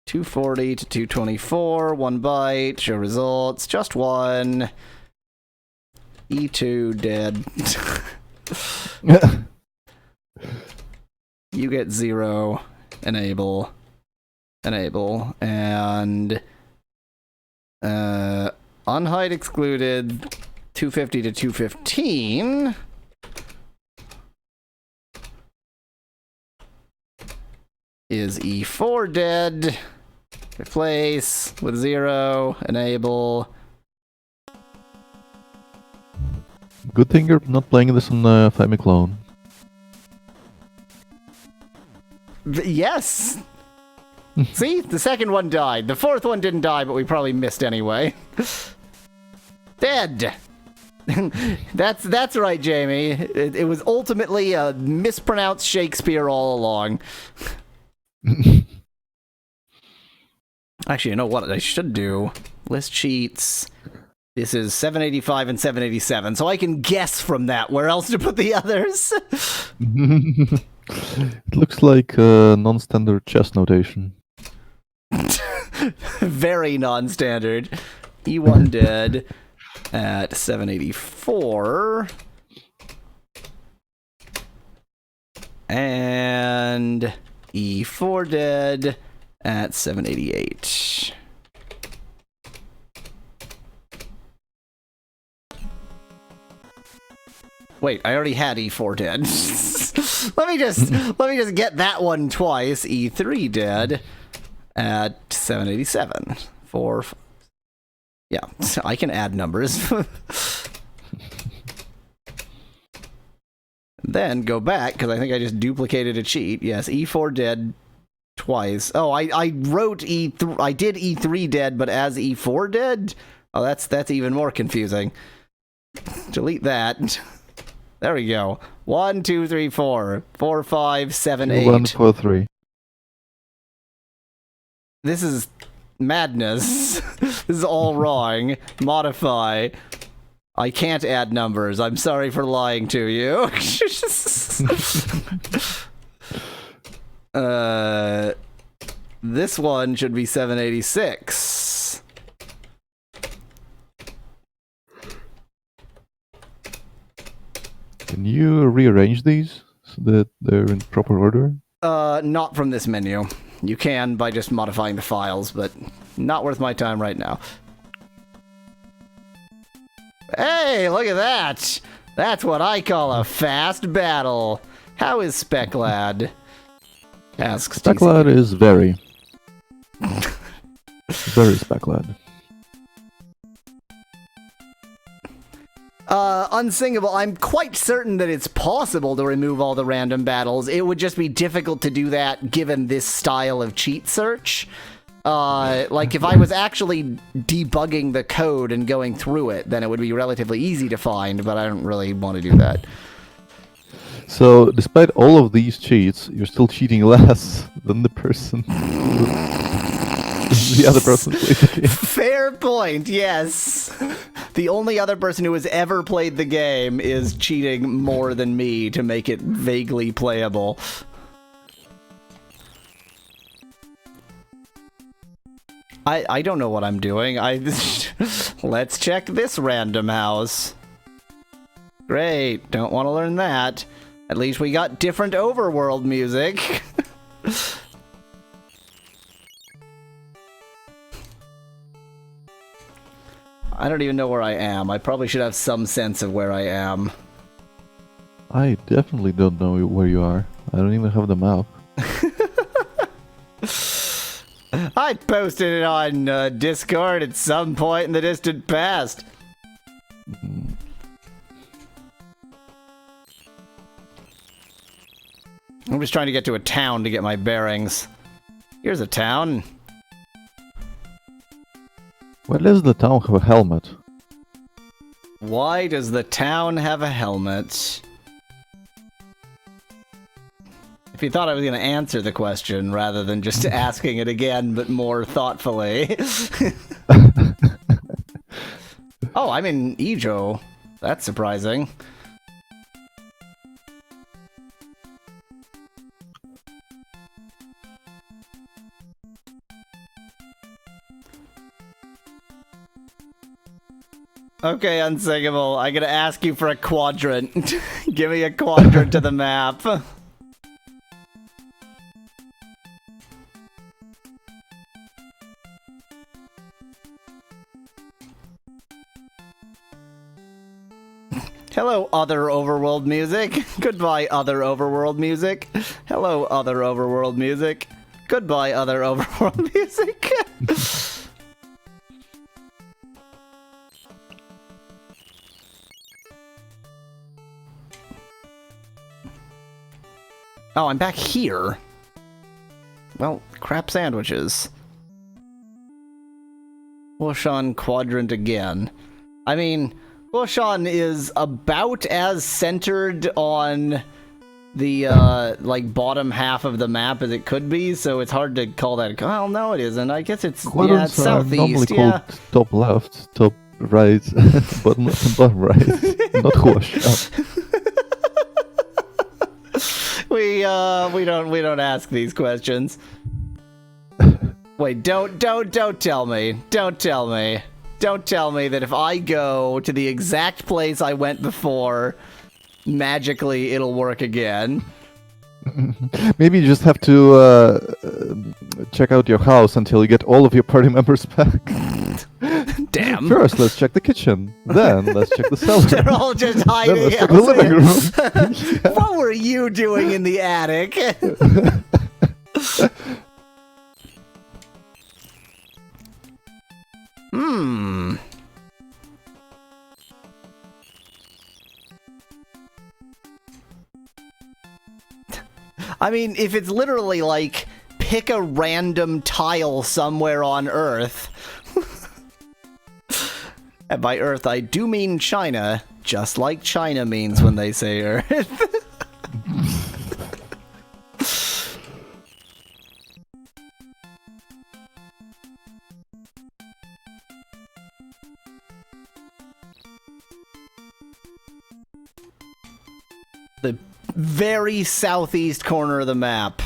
240 to 224. 1 byte. Show results. Just 1. E2 dead. You get 0. Enable. Enable. And unhide excluded. 250 to 215 is E4 dead. Replace with 0. Enable. Good thing you're not playing this on Famicom. Yes. See, the second one died. The fourth one didn't die, but we probably missed anyway. Dead. That's right, Jamie. It was ultimately a mispronounced Shakespeare all along. Actually, you know what I should do? List cheats. This is 785 and 787, so I can guess from that where else to put the others. It looks like non-standard chess notation. Very non-standard. E1 dead. At 784 and E4 dead at 788. Wait, I already had E4 dead. let me just get that one twice. E3 dead at 787. Yeah, so I can add numbers. Then go back, because I think I just duplicated a cheat. Yes, E4 dead twice. Oh, I wrote E3. I did E3 dead, but as E4 dead? Oh, that's even more confusing. Delete that. There we go. 1, 2, 3, 4. 4, 5, 7, 8. 1, 4, 3. This is madness. This is all wrong. Modify. I can't add numbers. I'm sorry for lying to you. This one should be 786. Can you rearrange these so that they're in proper order? Not from this menu. You can by just modifying the files, but not worth my time right now. Hey, look at that! That's what I call a fast battle. How is SpecLad? Asks SpecLad is very SpecLad. Unsingable. I'm quite certain that it's possible to remove all the random battles. It would just be difficult to do that given this style of cheat search. Like, if I was actually debugging the code and going through it, then it would be relatively easy to find, but I don't really want to do that. So, despite all of these cheats, you're still cheating less than the person the other person played the game. Fair point, yes. The only other person who has ever played the game is cheating more than me to make it vaguely playable. I don't know what I'm doing. Let's check this random house. Great, don't want to learn that. At least we got different overworld music. I don't even know where I am. I probably should have some sense of where I am. I definitely don't know where you are. I don't even have the map. I posted it on Discord at some point in the distant past. I'm just trying to get to a town to get my bearings. Here's a town. Why does the town have a helmet? Why does the town have a helmet? If you thought I was going to answer the question rather than just asking it again, but more thoughtfully. Oh, I'm in Ejo. That's surprising. Okay, Unsingable. I'm gonna ask you for a quadrant. Give me a quadrant to the map. Hello, other overworld music. Goodbye, other overworld music. Hello, other overworld music. Goodbye, other overworld music. Oh, I'm back here. Well, crap sandwiches. Wushan quadrant again. I mean, Wushan is about as centered on the, like, bottom half of the map as it could be, so it's hard to call that... Well, no, it isn't. I guess it's, yeah, it's southeast, yeah. Top left, top right, bottom left and bottom right. Not Wushan. We don't ask these questions. Wait, don't tell me. Don't tell me. Don't tell me that if I go to the exact place I went before, magically it'll work again. Maybe you just have to check out your house until you get all of your party members back. Damn. them. First, let's check the kitchen. Then, let's check the cellar. They're all just Then hiding. let's check the living room. Yeah. What were you doing in the attic? I mean, if it's literally like, pick a random tile somewhere on Earth. And by Earth, I do mean China, just like China means when they say Earth. The very southeast corner of the map.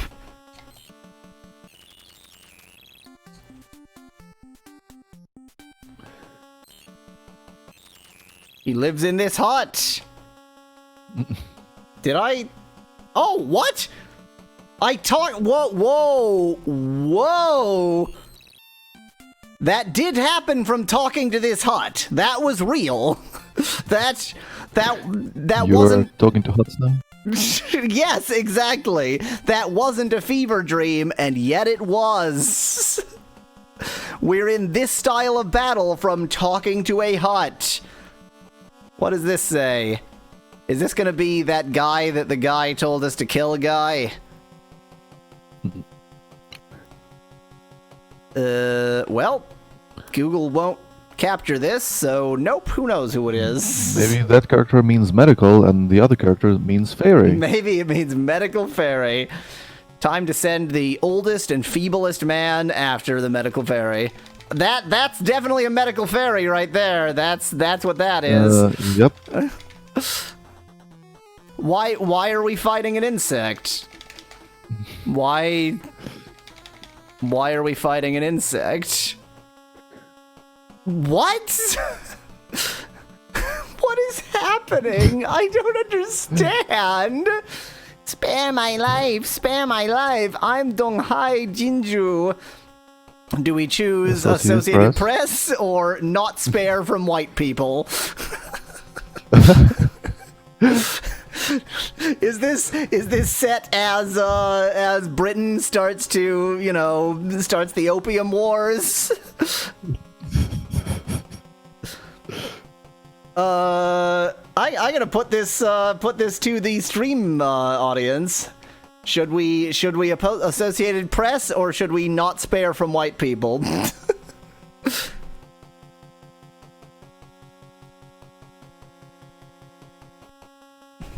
He lives in this hut. Did I? Oh, what? I talked. Whoa. That did happen from talking to this hut. That was real. that You're wasn't talking to huts now? Yes, exactly. That wasn't a fever dream, and yet it was. We're in this style of battle from talking to a hut. What does this say? Is this gonna be that guy that the guy told us to kill a guy? Well, Google won't capture this, so nope, who knows who it is. Maybe that character means medical and the other character means fairy. Maybe it means medical fairy. Time to send the oldest and feeblest man after the medical fairy. That's definitely a medical fairy right there. That's what that is. Yep. Why are we fighting an insect? Why are we fighting an insect? What? What is happening? I don't understand. Spare my life, spare my life. I'm Donghai Jinju. Do we choose Associated Press or not spare from white people? Is this set as Britain starts to, starts the Opium Wars? I'm gonna put this to the stream audience. Should we oppose Associated Press or should we not spare from white people?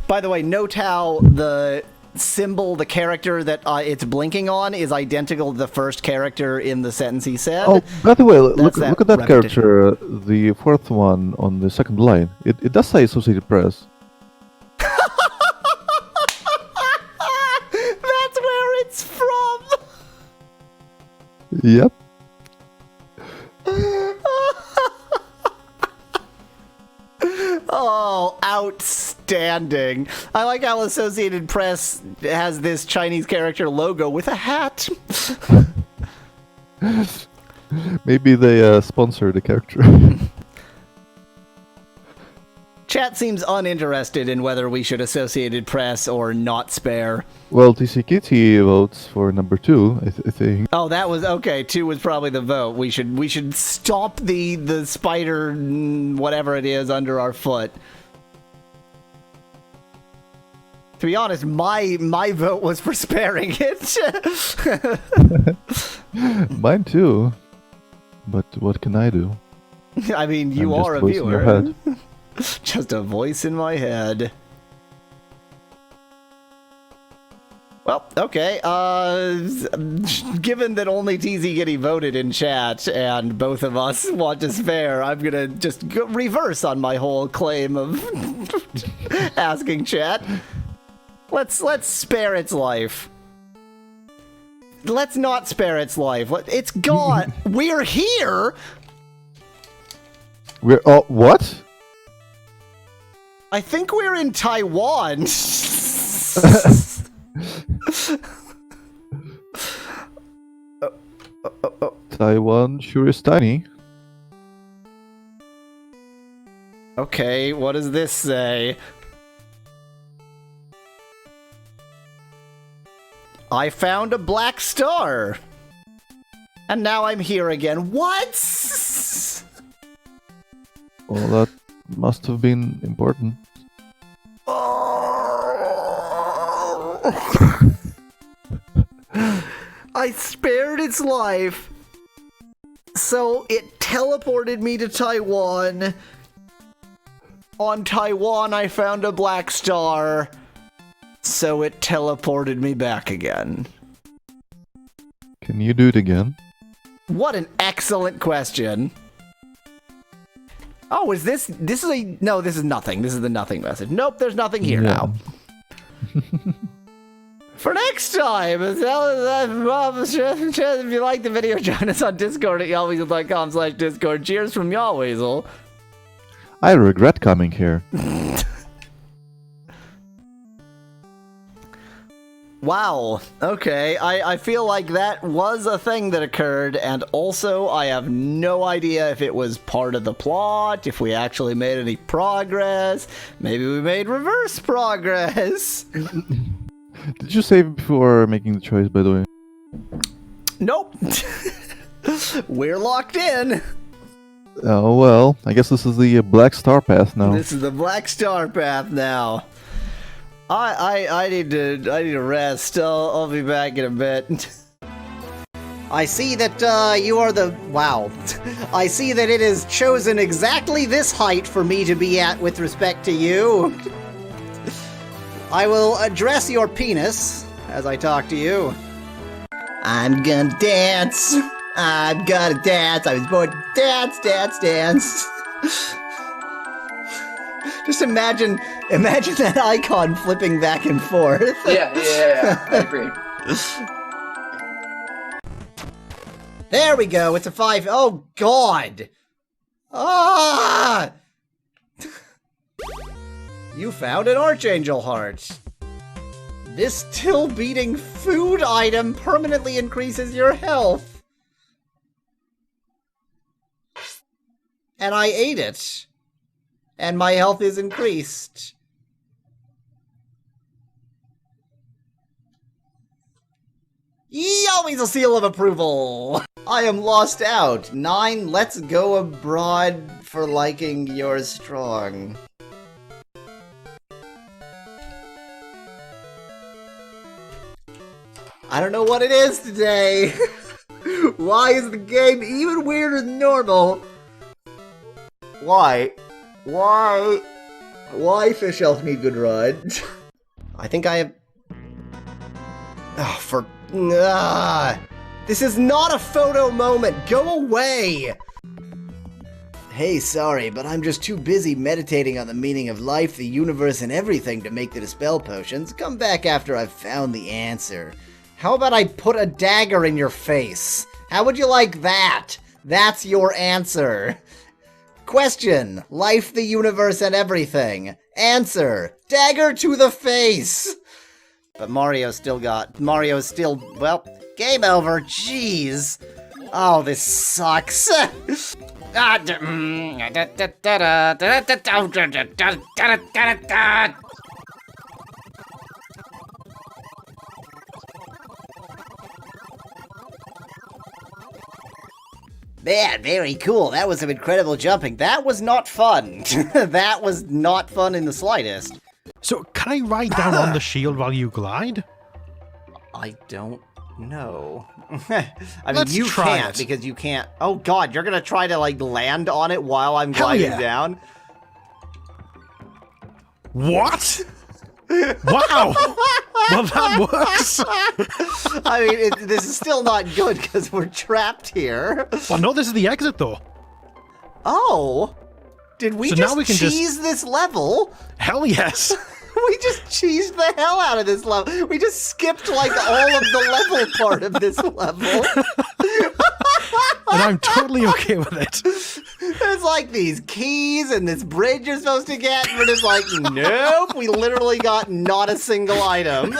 By the way, note how the symbol, the character that it's blinking on, is identical to the first character in the sentence he said. Oh, by the way, look that at that repetition. character, the fourth one on the second line. It does say Associated Press. That's where it's from! Yep. Oh, outstanding. I like how Associated Press has this Chinese character logo with a hat. Maybe they sponsor the character. Chat seems uninterested in whether we should Associated Press or not spare. Well, TC Kitty votes for number 2, I think. Oh, that was okay. 2 was probably the vote. We should stop the spider, whatever it is, under our foot. To be honest, my vote was for sparing it. Mine too. But what can I do? I mean, you I'm just are a voicing your viewer. head. Just a voice in my head. Well, okay. Given that only TZ Giddy voted in chat and both of us want to spare, I'm gonna just reverse on my whole claim of asking chat. Let's spare its life. Let's not spare its life. It's gone. We're here. What? I think we're in Taiwan. Taiwan sure is tiny. Okay, what does this say? I found a black star. And now I'm here again. What? Well, that must have been important. I spared its life. So it teleported me to Taiwan. On Taiwan, I found a black star. So it teleported me back again. Can you do it again? What an excellent question. Oh, is this is a, no, this is nothing. This is the nothing message. Nope, there's nothing here now. For next time, if you like the video, join us on Discord at yahweasel.com/Discord. Cheers from Yahweasel. I regret coming here. Wow, okay, I feel like that was a thing that occurred, and also I have no idea if it was part of the plot, if we actually made any progress. Maybe we made reverse progress. Did you save before making the choice, by the way? Nope. We're locked in. Oh well, I guess this is the Black Star path now. This is the Black Star path now. I need to rest. I'll be back in a bit. I see that you are the wow. I see that it is chosen exactly this height for me to be at with respect to you. I will address your penis as I talk to you. I'm gonna dance. I'm gonna dance. I was born to dance, dance, dance. Just imagine that icon flipping back and forth. Yeah, I agree. There we go, it's a 5. Oh, God! Ah! You found an Archangel Heart. This still-beating food item permanently increases your health. And I ate it. And my health is increased. Always a seal of approval. I am lost out. 9, let's go abroad for liking your strong. I don't know what it is today. Why is the game even weirder than normal? Why? Why Fish Elf need good ride? I think I have... Oh, this is not a photo moment! Go away! Hey, sorry, but I'm just too busy meditating on the meaning of life, the universe, and everything to make the dispel potions. Come back after I've found the answer. How about I put a dagger in your face? How would you like that? That's your answer. Question: life, the universe, and everything. Answer: dagger to the face! But Mario's still, well, game over, jeez. Oh, this sucks. Man, very cool. That was some incredible jumping. That was not fun. That was not fun in the slightest. So, can I ride down on the shield while you glide? I don't know. I mean, Let's you try can't, it. because you can't... Oh god, you're gonna try to, like, land on it while I'm Hell gliding yeah. down? What? Wow! Well, that works! I mean, this is still not good, because we're trapped here. Well, no, this is the exit, though. Oh! Did we So just now we can cheese this level? Hell yes! We just cheesed the hell out of this level. We just skipped, like, all of the level part of this level. And I'm totally okay with it. There's, like, these keys and this bridge you're supposed to get, and we're just like, nope, we literally got not a single item.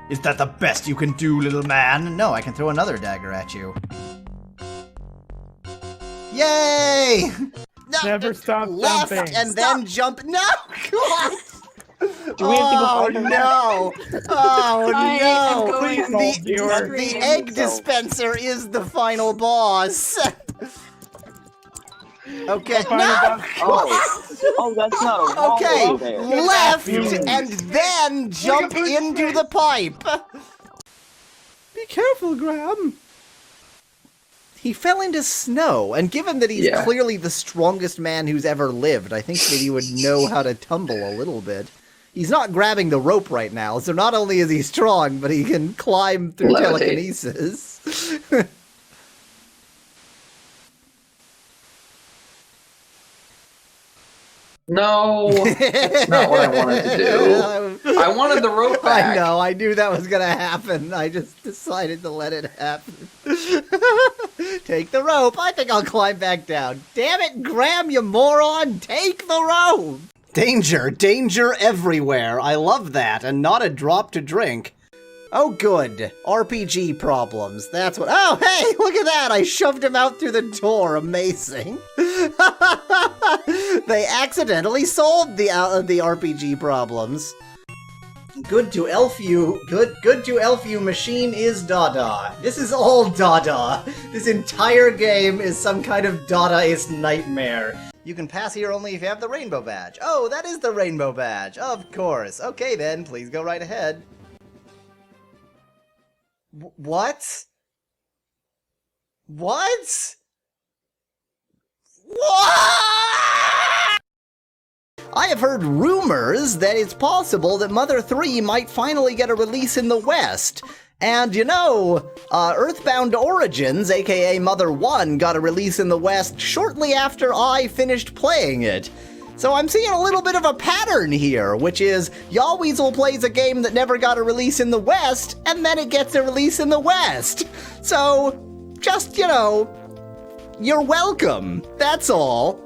Is that the best you can do, little man? No, I can throw another dagger at you. Yay! No! Never stop left jumping. and then jump. No, God. Do we have to go Oh farther back? no! Oh I am no! going on The egg dispenser is the final boss. Okay. No! Oh, that's not a wall Okay, over there. left and then jump into the pipe. Be careful, Graham. He fell into snow, and given that he's clearly the strongest man who's ever lived, I think that he would know how to tumble a little bit. He's not grabbing the rope right now, so not only is he strong, but he can climb through telekinesis. No, that's not what I wanted to do. I wanted the rope back. I know, I knew that was gonna happen. I just decided to let it happen. Take the rope. I think I'll climb back down. Damn it, Graham, you moron! Take the rope! Danger, danger everywhere. I love that, and not a drop to drink. Oh, good. RPG problems. That's what. Oh, hey, look at that. I shoved him out through the door. Amazing. They accidentally solved the RPG problems. Good to Elfu. Good to Elfu. Machine is Dada. This is all Dada. This entire game is some kind of Dadaist nightmare. You can pass here only if you have the rainbow badge. Oh, that is the rainbow badge. Of course. Okay, then. Please go right ahead. What? What? What? I have heard rumors that it's possible that Mother 3 might finally get a release in the West. And you know, Earthbound Origins, aka Mother 1, got a release in the West shortly after I finished playing it. So I'm seeing a little bit of a pattern here, which is Yahweasel plays a game that never got a release in the West, and then it gets a release in the West. So, just, you know, you're welcome. That's all.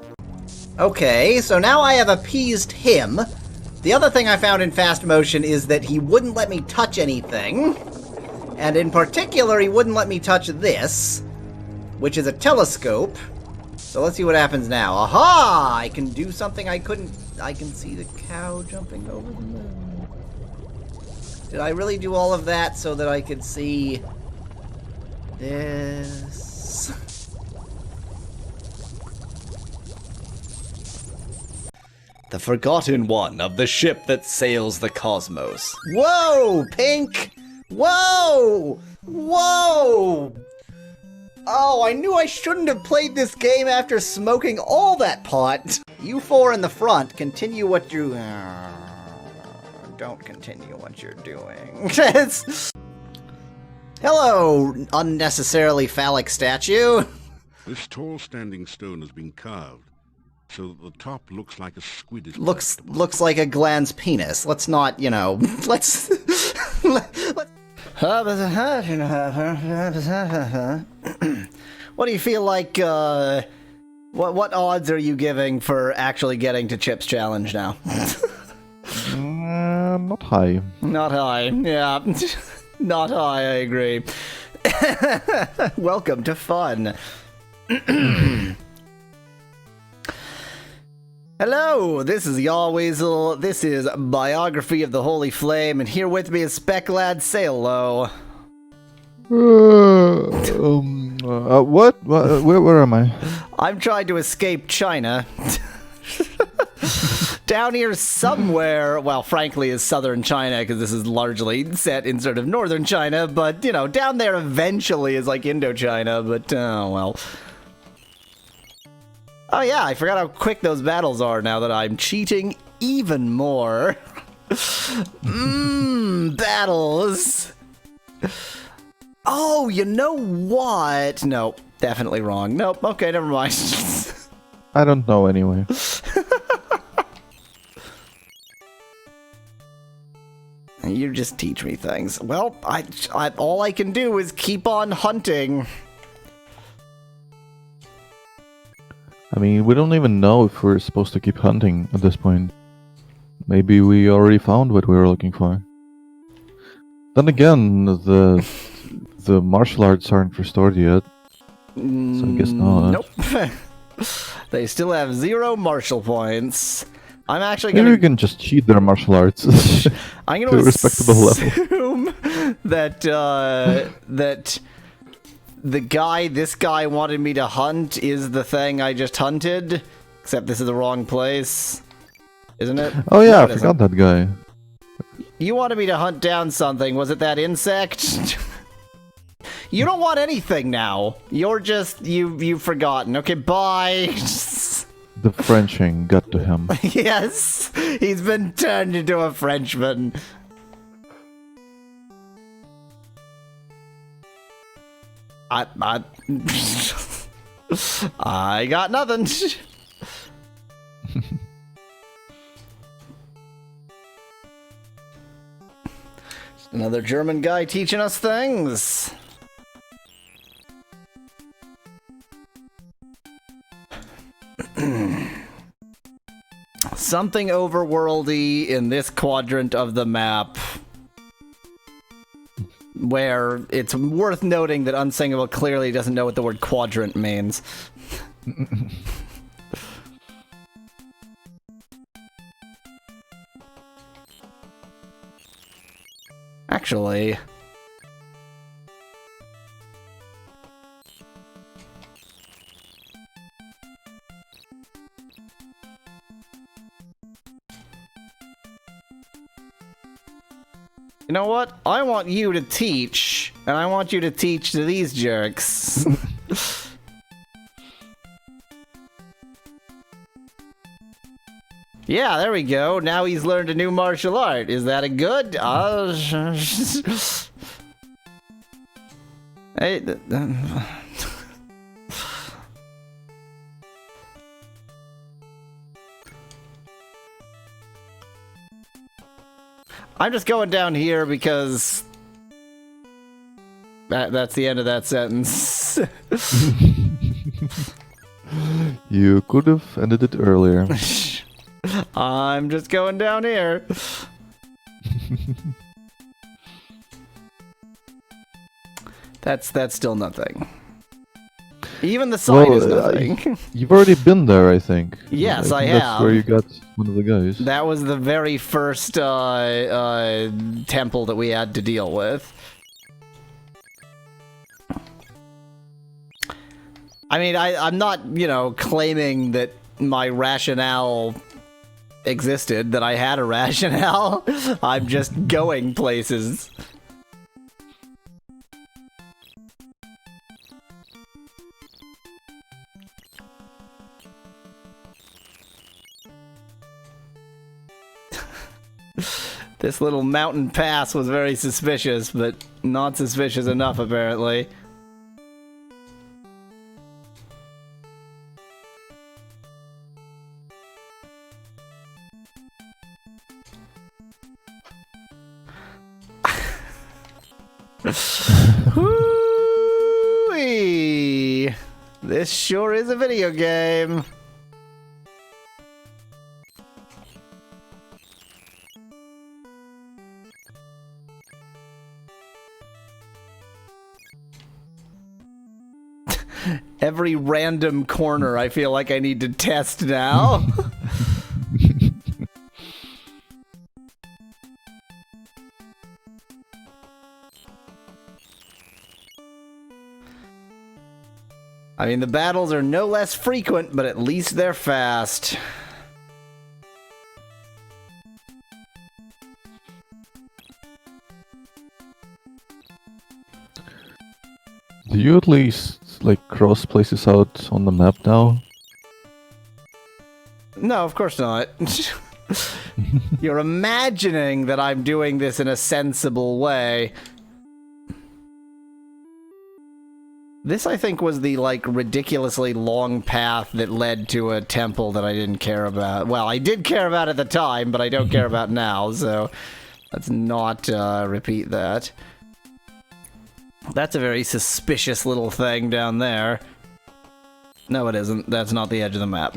Okay, so now I have appeased him. The other thing I found in Fast Motion is that he wouldn't let me touch anything. And in particular, he wouldn't let me touch this, which is a telescope. So let's see what happens now. Aha! I can do something I couldn't... I can see the cow jumping over the moon. Did I really do all of that so that I could see... this? The forgotten one of the ship that sails the cosmos. Whoa, Pink! Whoa! Whoa! Oh, I knew I shouldn't have played this game after smoking all that pot. You four in the front, continue what you... don't continue what you're doing. Hello, unnecessarily phallic statue. This tall standing stone has been carved, so that the top looks like a squid is Looks like a gland's penis. Let's not, you know, let's... What do you feel like, what odds are you giving for actually getting to Chip's challenge now? Not high. Not high, yeah. Not high, I agree. Welcome to fun. Hello, this is Yahweasel. This is Biography of the Holy Flame, and here with me is SpecLad. Say hello. What? Where am I? I'm trying to escape China. Down here somewhere, well, frankly, is southern China, because this is largely set in sort of northern China, but, you know, down there eventually is like Indochina, but, oh, well. Oh yeah, I forgot how quick those battles are now that I'm cheating even more. Battles. Oh, you know what? Nope, definitely wrong. Nope, okay, never mind. I don't know anyway. You just teach me things. Well, I all I can do is keep on hunting. I mean, we don't even know if we're supposed to keep hunting at this point. Maybe we already found what we were looking for. Then again, the martial arts aren't restored yet, so I guess not. Nope. They still have 0 martial points. I'm actually Maybe gonna. you can just cheat their martial arts I'm to gonna a respectable level. assume that that this guy wanted me to hunt is the thing I just hunted. Except this is the wrong place, isn't it? Oh yeah, No, I it forgot isn't. that guy. You wanted me to hunt down something. Was it that insect? You don't want anything now. You're just you've forgotten. Okay, bye. The Frenching got to him. Yes, he's been turned into a Frenchman. I I got nothing. Another German guy teaching us things. Something overworldy in this quadrant of the map, where it's worth noting that Unsingable clearly doesn't know what the word quadrant means. Actually... You know what? I want you to teach, and I want you to teach to these jerks. Yeah, there we go. Now he's learned a new martial art. Is that a good? Hey, I'm just going down here because that's the end of that sentence. You could have ended it earlier. I'm just going down here. That's still nothing. Even the sign is nothing. You've already been there, I think. Yes, I think have. That's where you got one of the guys. That was the very first temple that we had to deal with. I mean, I'm not, claiming that my rationale existed, that I had a rationale. I'm just going places. This little mountain pass was very suspicious, but not suspicious enough, apparently. Whoo-wee. This sure is a video game. Every random corner I feel like I need to test now. I mean, the battles are no less frequent, but at least they're fast. Do you at least, cross places out on the map now? No, of course not. You're imagining that I'm doing this in a sensible way. This, I think, was the, ridiculously long path that led to a temple that I didn't care about. Well, I did care about at the time, but I don't care about now, so let's not repeat that. That's a very suspicious little thing down there. No, it isn't. That's not the edge of the map.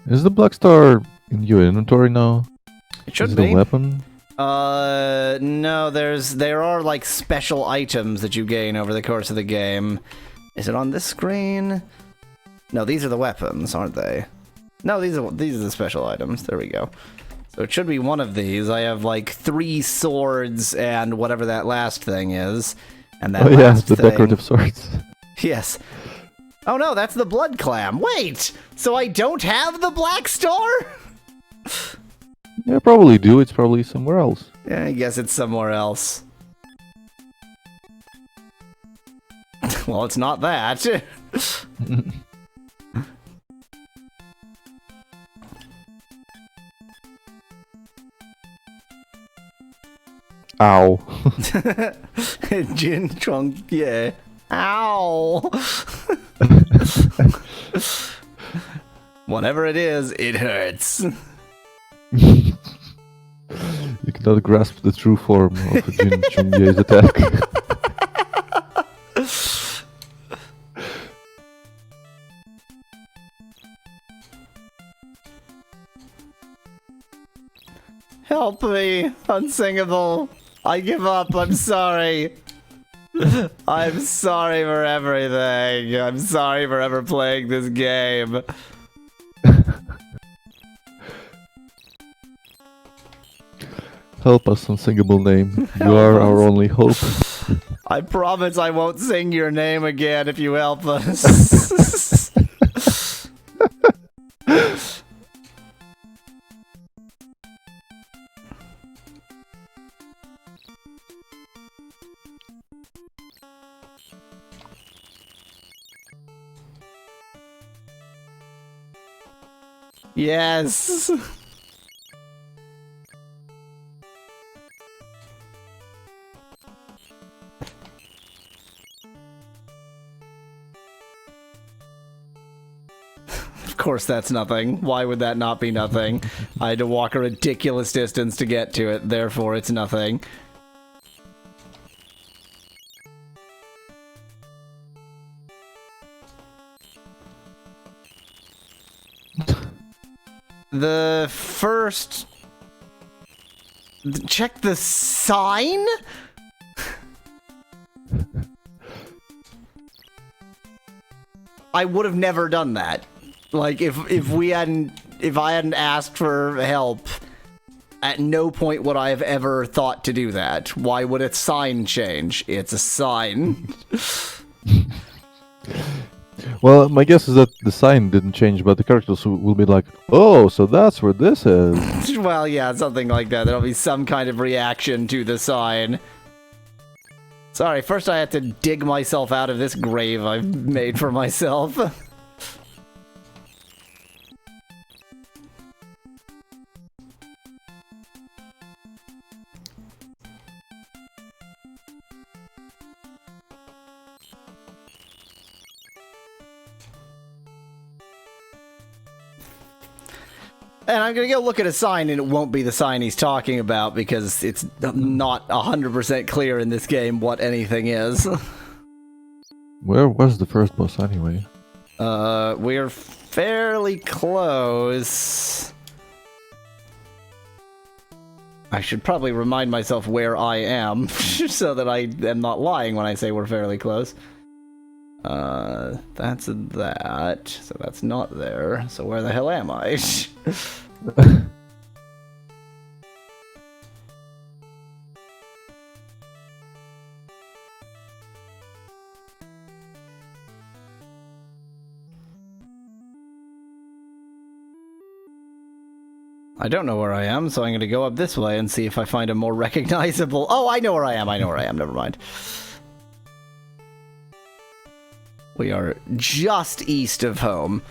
Is the black star in your inventory now? It should Is it be. a weapon? No, there are like special items that you gain over the course of the game. Is it on this screen? No, these are the weapons, aren't they? No, these are the special items. There we go. So it should be one of these. I have like 3 swords and whatever that last thing is. And that last the thing... decorative swords. Yes. Oh no, that's the blood clam. Wait! So I don't have the black star? Yeah, probably do. It's probably somewhere else. Yeah, I guess it's somewhere else. Well, it's not that. Ow. Jin Chung, yeah. Ow! Whatever it is, it hurts. You cannot grasp the true form of Jin Chungye's attack. Help me, unsingable. I give up, I'm sorry. I'm sorry for everything. I'm sorry for ever playing this game. Help us, unsingable name. You are our only hope. I promise I won't sing your name again if you help us. Yes. Of course that's nothing. Why would that not be nothing? I had to walk a ridiculous distance to get to it, therefore it's nothing. The first... Check the sign? I would have never done that. Like, if I hadn't asked for help, at no point would I have ever thought to do that. Why would a sign change? It's a sign. Well, my guess is that the sign didn't change, but the characters will be like, oh, so that's where this is. Well, yeah, something like that. There'll be some kind of reaction to the sign. Sorry, first I had to dig myself out of this grave I've made for myself. And I'm gonna go look at a sign, and it won't be the sign he's talking about, because it's not 100% clear in this game what anything is. Where was the first boss anyway? We're fairly close. I should probably remind myself where I am, so that I am not lying when I say we're fairly close. That's that, so that's not there. So where the hell am I? I don't know where I am, so I'm going to go up this way and see if I find a more recognizable... Oh, I know where I am, never mind. We are just east of home.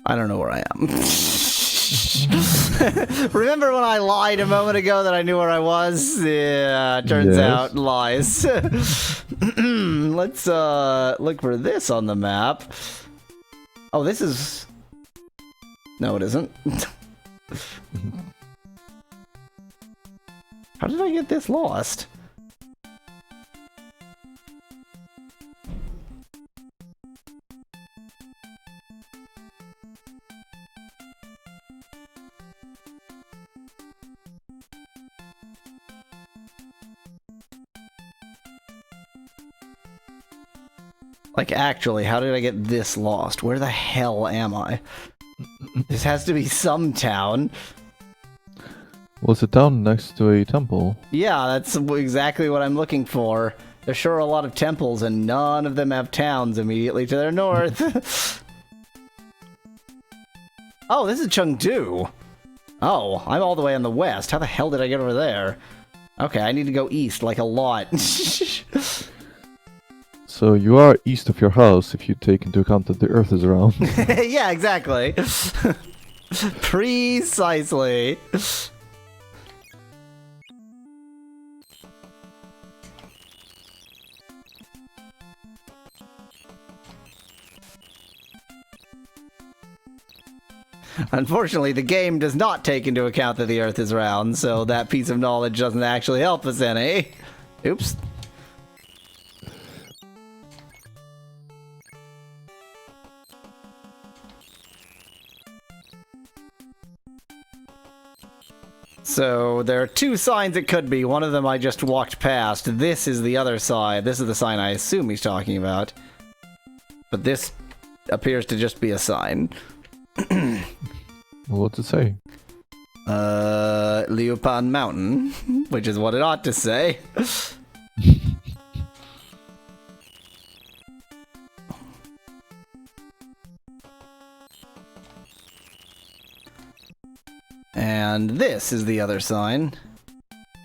I don't know where I am. Remember when I lied a moment ago that I knew where I was? Yeah, turns out lies. Let's look for this on the map. Oh, this is... No, it isn't. How did I get this lost? Like, actually, how did I get this lost? Where the hell am I? This has to be some town. Well, it's a town next to a temple. Yeah, that's exactly what I'm looking for. There's sure a lot of temples, and none of them have towns immediately to their north. Oh, this is Chengdu. Oh, I'm all the way on the west. How the hell did I get over there? Okay, I need to go east, like a lot. So you are east of your house if you take into account that the Earth is around. Yeah, exactly. Precisely. Unfortunately, the game does not take into account that the Earth is round, so that piece of knowledge doesn't actually help us any. Oops. So there are two signs it could be. One of them I just walked past. This is the other side. This is the sign I assume he's talking about. But this appears to just be a sign. What's it say? Liupan Mountain, which is what it ought to say. And this is the other sign,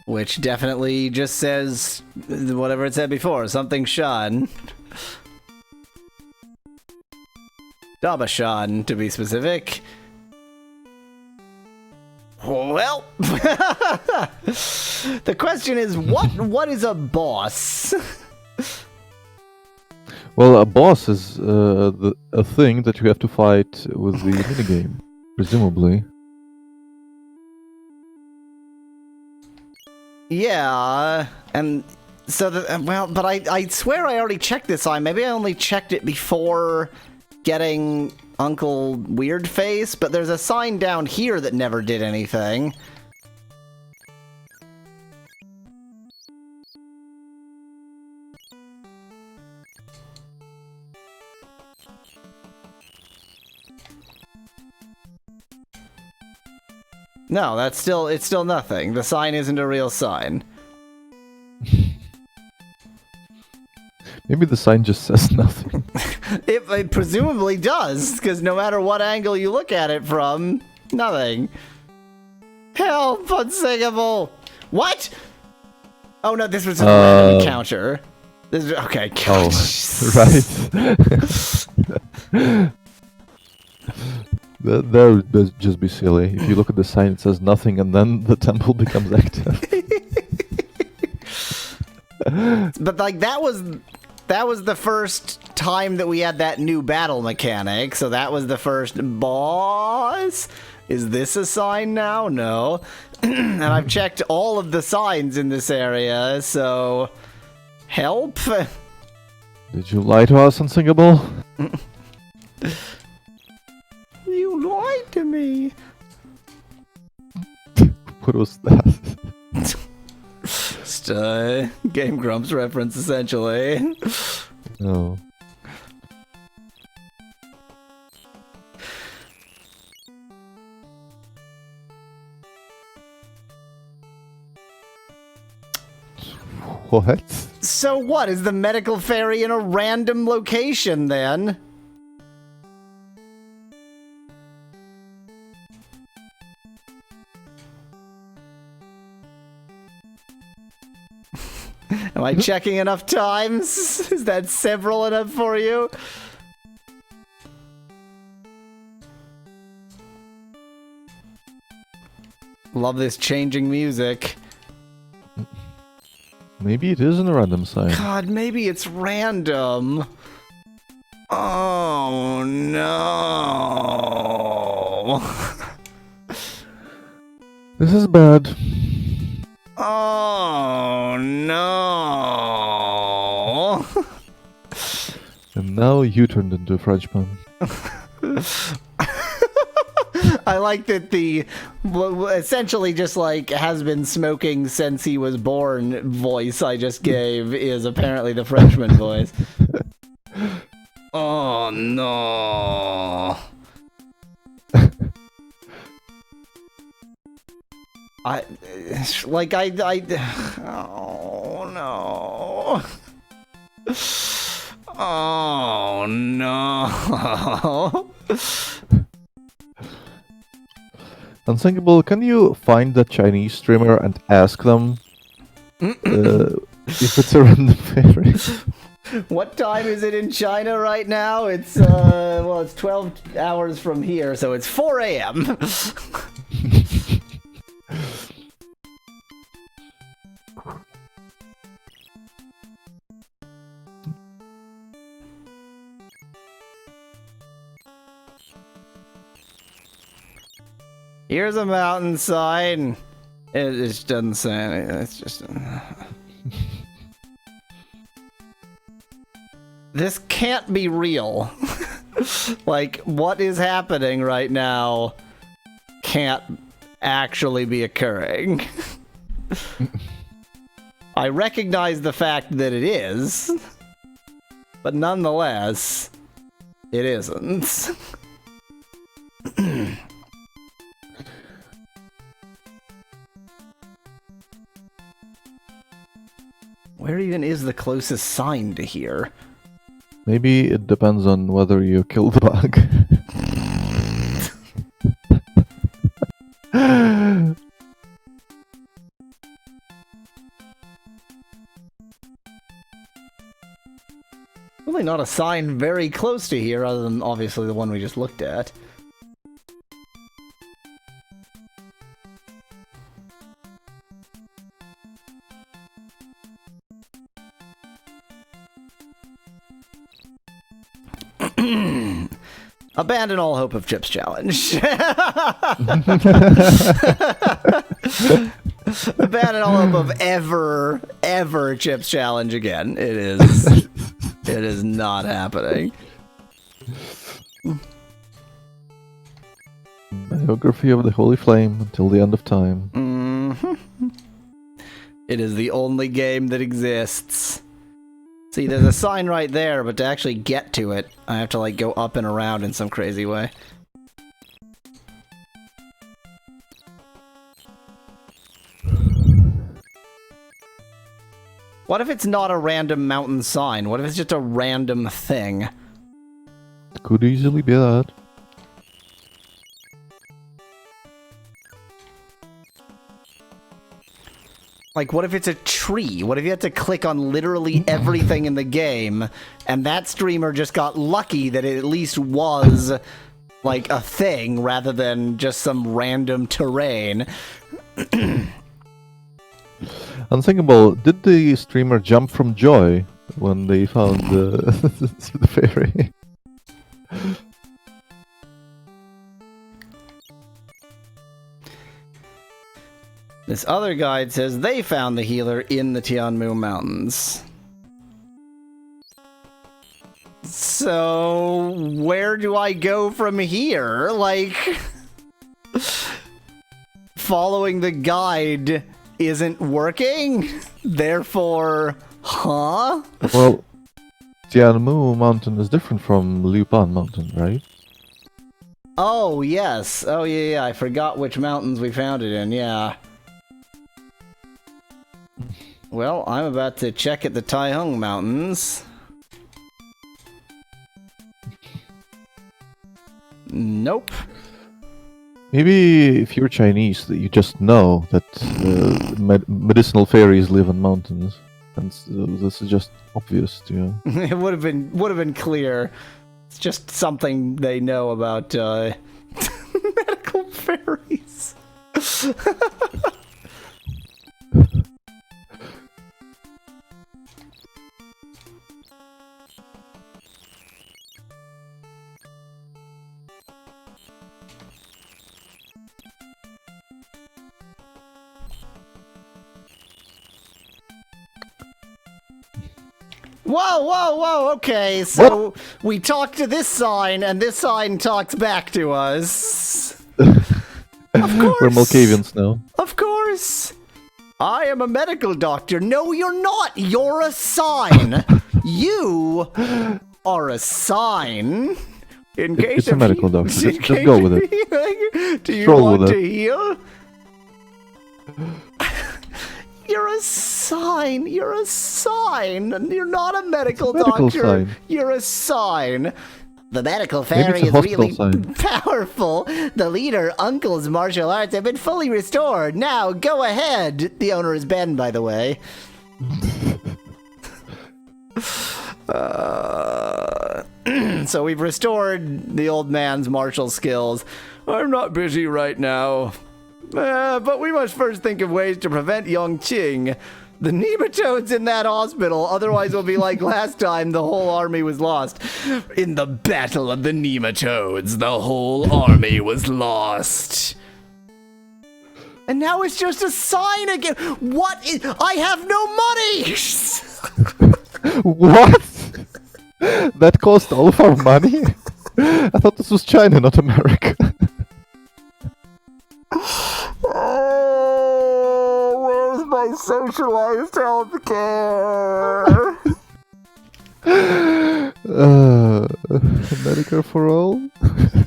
which definitely just says whatever it said before, something Shan. Dabashan, to be specific. Well, the question is, what is a boss? Well, a boss is a thing that you have to fight with the minigame, presumably. Yeah, and so, but I swear I already checked this sign. Maybe I only checked it before getting Uncle Weird Face, but there's a sign down here that never did anything. No, it's still nothing. The sign isn't a real sign. Maybe the sign just says nothing. It presumably does, because no matter what angle you look at it from, nothing. Help, unsingable! What? Oh no, this was a random encounter. This is, okay, Oh, right. That would just be silly. If you look at the sign, it says nothing, and then the temple becomes active. But like that was the first time that we had that new battle mechanic, so that was the first boss. Is this a sign now? No. And I've checked all of the signs in this area, so help. Did you lie to us, Unsingable? You lied to me. What was that? Just Game Grumps reference, essentially. Oh. What? So what, is the medical fairy in a random location then? Am I checking enough times? Is that several enough for you? Love this changing music. Maybe it isn't a random sign. God, maybe it's random. Oh no. This is bad. Oh no. And now you turned into a Frenchman. I like that the essentially just like has been smoking since he was born voice I just gave is apparently the Frenchman voice. Oh no. I oh no. Oh no. Unthinkable, can you find the Chinese streamer and ask them if it's a random fairy? What time is it in China right now? It's well, it's 12 hours from here, so it's 4 a.m. Here's a mountain sign. It just doesn't say anything. It's just. This can't be real. Like, what is happening right now can't actually be occurring. I recognize the fact that it is, but nonetheless, it isn't. Where even is the closest sign to here? Maybe it depends on whether you kill the bug. Really not a sign very close to here, other than obviously the one we just looked at. Abandon all hope of Chips Challenge. Abandon all hope of ever Chips Challenge again. It is not happening. Biography of the Holy Flame until the end of time. Mm-hmm. It is the only game that exists. See, there's a sign right there, but to actually get to it, I have to, like, go up and around in some crazy way. What if it's not a random mountain sign? What if it's just a random thing? It could easily be that. Like, what if it's a tree? What if you had to click on literally everything in the game, and that streamer just got lucky that it at least was, like, a thing, rather than just some random terrain? Unthinkable, did the streamer jump from joy when they found the fairy? This other guide says they found the healer in the Tianmu Mountains. So, where do I go from here? Like, following the guide isn't working? Therefore, huh? Well, Tianmu Mountain is different from Liupan Mountain, right? Oh, yes. Oh, yeah, I forgot which mountains we found it in, yeah. Well, I'm about to check at the Taihung Mountains. Nope. Maybe if you're Chinese, that you just know that medicinal fairies live in mountains, and so this is just obvious to you. It would have been clear. It's just something they know about medical fairies. Whoa, okay, so we talk to this sign, and this sign talks back to us. Of course! We're Malkavians now. Of course! I am a medical doctor. No, you're not! You're a sign! You are a sign. In case It's a of medical doctor. Just go with it. Do you Stroll want with to it. heal? You're a sign. You're a sign. You're not a medical medical doctor. sign. You're a sign. The medical Maybe fairy it's a is hospital really sign. powerful. The leader, Uncle's martial arts have been fully restored. Now, go ahead. The owner is Ben, by the way. So we've restored the old man's martial skills. I'm not busy right now. But we must first think of ways to prevent young Qing. The nematodes in that hospital, otherwise we'll be like last time the whole army was lost. In the battle of the nematodes, the whole army was lost. And now it's just a sign again. What is... I have no money! What? That cost all of our money? I thought this was China, not America. Where's my socialized health care? Medicare for all?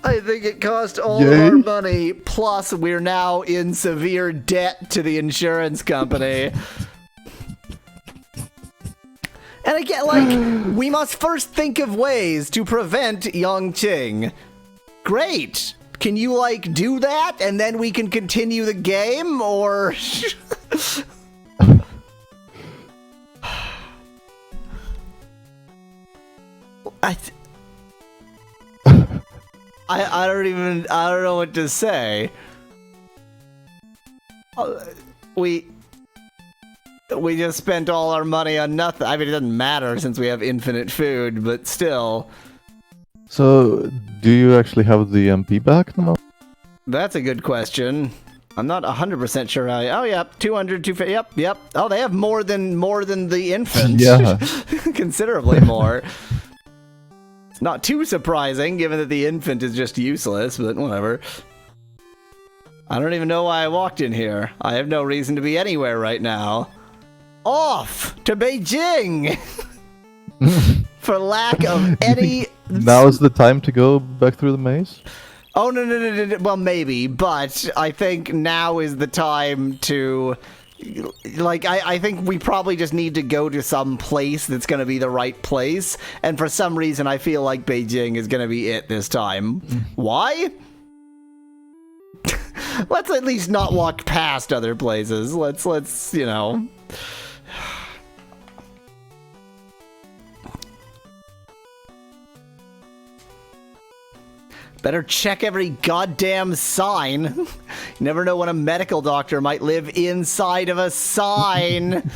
I think it cost all Yay. of our money, plus we're now in severe debt to the insurance company. And again, like, we must first think of ways to prevent young Qing. Great! Can you, like, do that, and then we can continue the game, or... I don't know what to say. We just spent all our money on nothing. I mean, it doesn't matter since we have infinite food, but still. So, do you actually have the MP back now? That's a good question. I'm not 100% sure how. Oh, yep, 200, 250. Yep. Oh, they have more than the infant. Yeah. Considerably more. It's not too surprising, given that the infant is just useless, but whatever. I don't even know why I walked in here. I have no reason to be anywhere right now. Off to Beijing! For lack of any... Now is the time to go back through the maze? Oh, no. Well, maybe, but I think now is the time to... Like, I think we probably just need to go to some place that's going to be the right place, and for some reason I feel like Beijing is going to be it this time. Why? Let's at least not walk past other places. Let's, you know... Better check every goddamn sign. You never know when a medical doctor might live inside of a sign.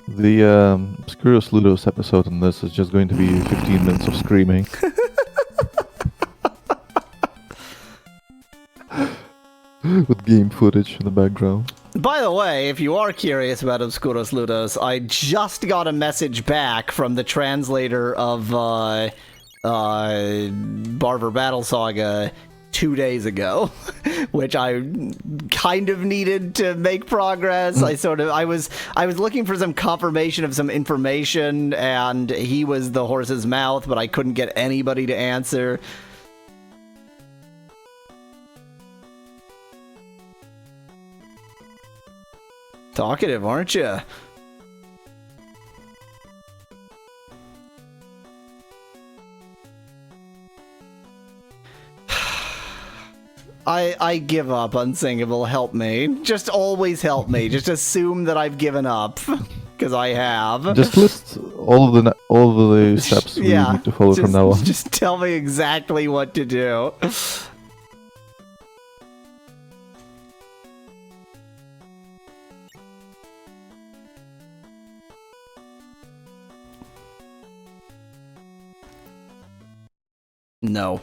The Obscurus Ludus episode on this is just going to be 15 minutes of screaming. With game footage in the background. By the way, if you are curious about Obscurus Ludus, I just got a message back from the translator of Barber Battle Saga 2 days ago, which I kind of needed to make progress. I was looking for some confirmation of some information, and he was the horse's mouth, but I couldn't get anybody to answer. Talkative, aren't you? I give up, Unsingable. Help me. Just always help me. Just assume that I've given up, because I have. Just list all of the steps we need to follow from now on. Just tell me exactly what to do. No.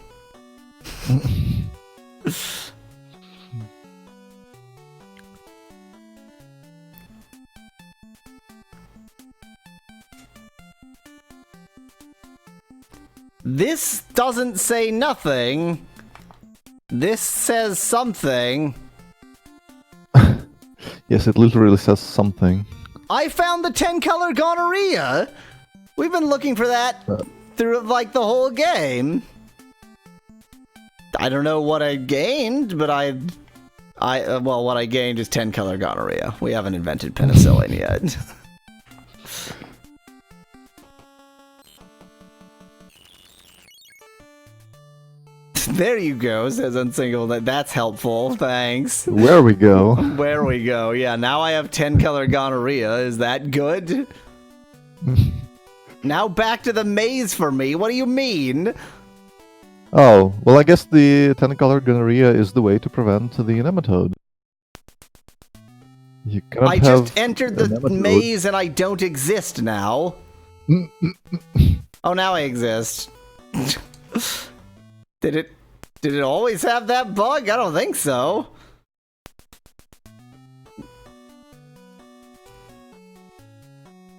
This doesn't say nothing. This says something. Yes, it literally says something. I found the 10-color gonorrhea. We've been looking for that through like the whole game. I don't know what I gained, but well, what I gained is 10-color gonorrhea. We haven't invented penicillin yet. There you go, says Unsingle. That's helpful, thanks. Where we go. Where we go, yeah. Now I have 10-color gonorrhea. Is that good? Now back to the maze for me. What do you mean? Oh, well, I guess the 10-color gonorrhea is the way to prevent the nematode. You cannot I just entered the maze and I don't exist now. Oh, now I exist. Did it always have that bug? I don't think so.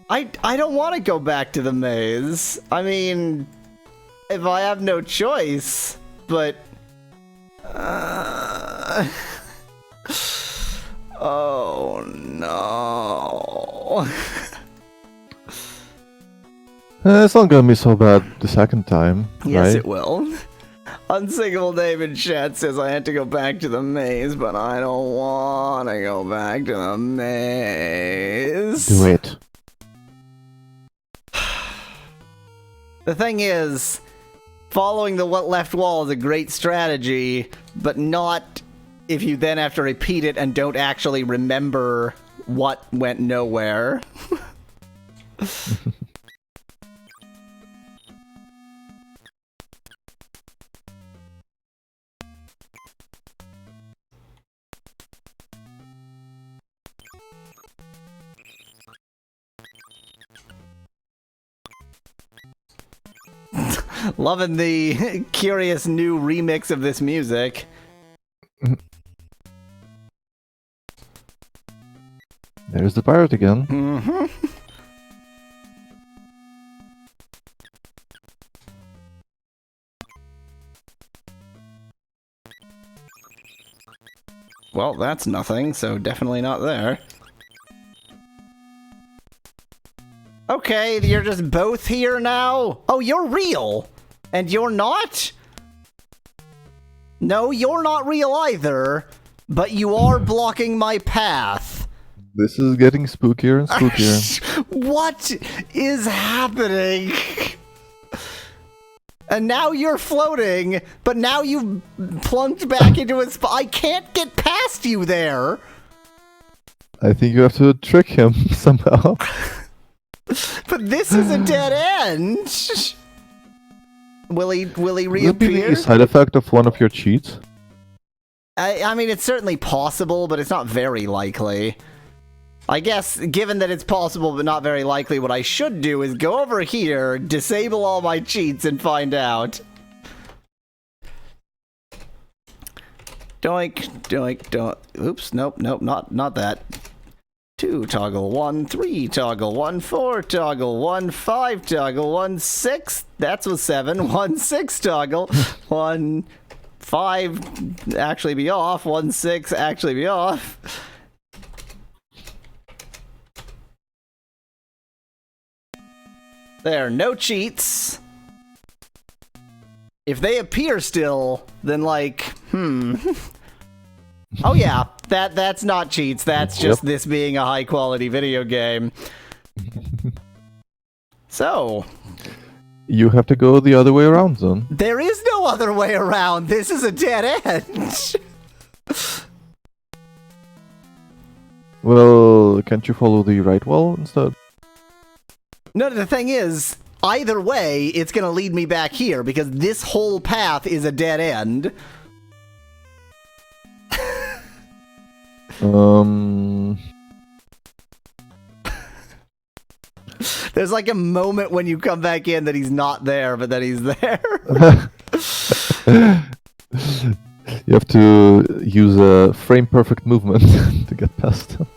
I don't want to go back to the maze. I mean, if I have no choice, but oh no. It's not gonna be so bad the second time, Yes, right? it will. Unsinkable Dave in chat says I had to go back to the maze, but I don't want to go back to the maze. Do it. The thing is, following the left wall is a great strategy, but not if you then have to repeat it and don't actually remember what went nowhere. Loving the curious new remix of this music. There's the pirate again. Mm-hmm. Well, that's nothing, so definitely not there. Okay, you're just both here now? Oh, you're real! And you're not? No, you're not real either, but you are blocking my path. This is getting spookier and spookier. What is happening? And now you're floating, but now you've plunked back into a spot. I can't get past you there. I think you have to trick him somehow. But this is a dead end. Will he Will it be reappear? the side effect of one of your cheats? I mean, it's certainly possible, but it's not very likely. I guess, given that it's possible but not very likely, what I should do is go over here, disable all my cheats, and find out. Doink, doink, doink. Oops, nope, not that. 2 toggle 1, 3 toggle 1, 4 toggle 1, 5 toggle 1, 6. That's a 7. 1 6 toggle 1 5 actually be off. 1 6 actually be off. There, no cheats. If they appear still, then like, Oh yeah, that's not cheats, that's just this being a high quality video game. So, You have to go the other way around then. there is no other way around. This is a dead end. Well, can't you follow the right wall instead? No, the thing is, either way, it's gonna lead me back here because this whole path is a dead end. There's like a moment when you come back in that he's not there, but then he's there. You have to use a frame perfect movement to get past them.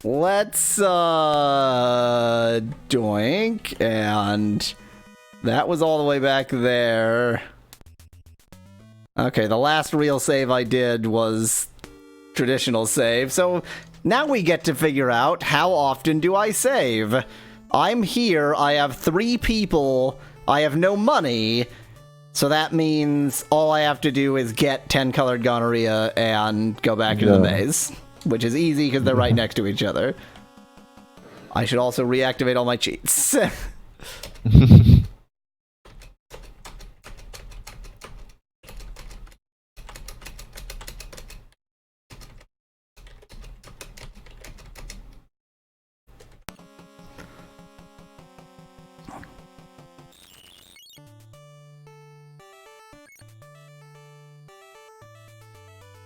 Let's doink, and that was all the way back there. Okay, the last real save I did was traditional save, so now we get to figure out how often do I save. I'm here, I have 3 people, I have no money, so that means all I have to do is get 10 colored gonorrhea and go back into the maze. Which is easy because they're right next to each other. I should also reactivate all my cheats.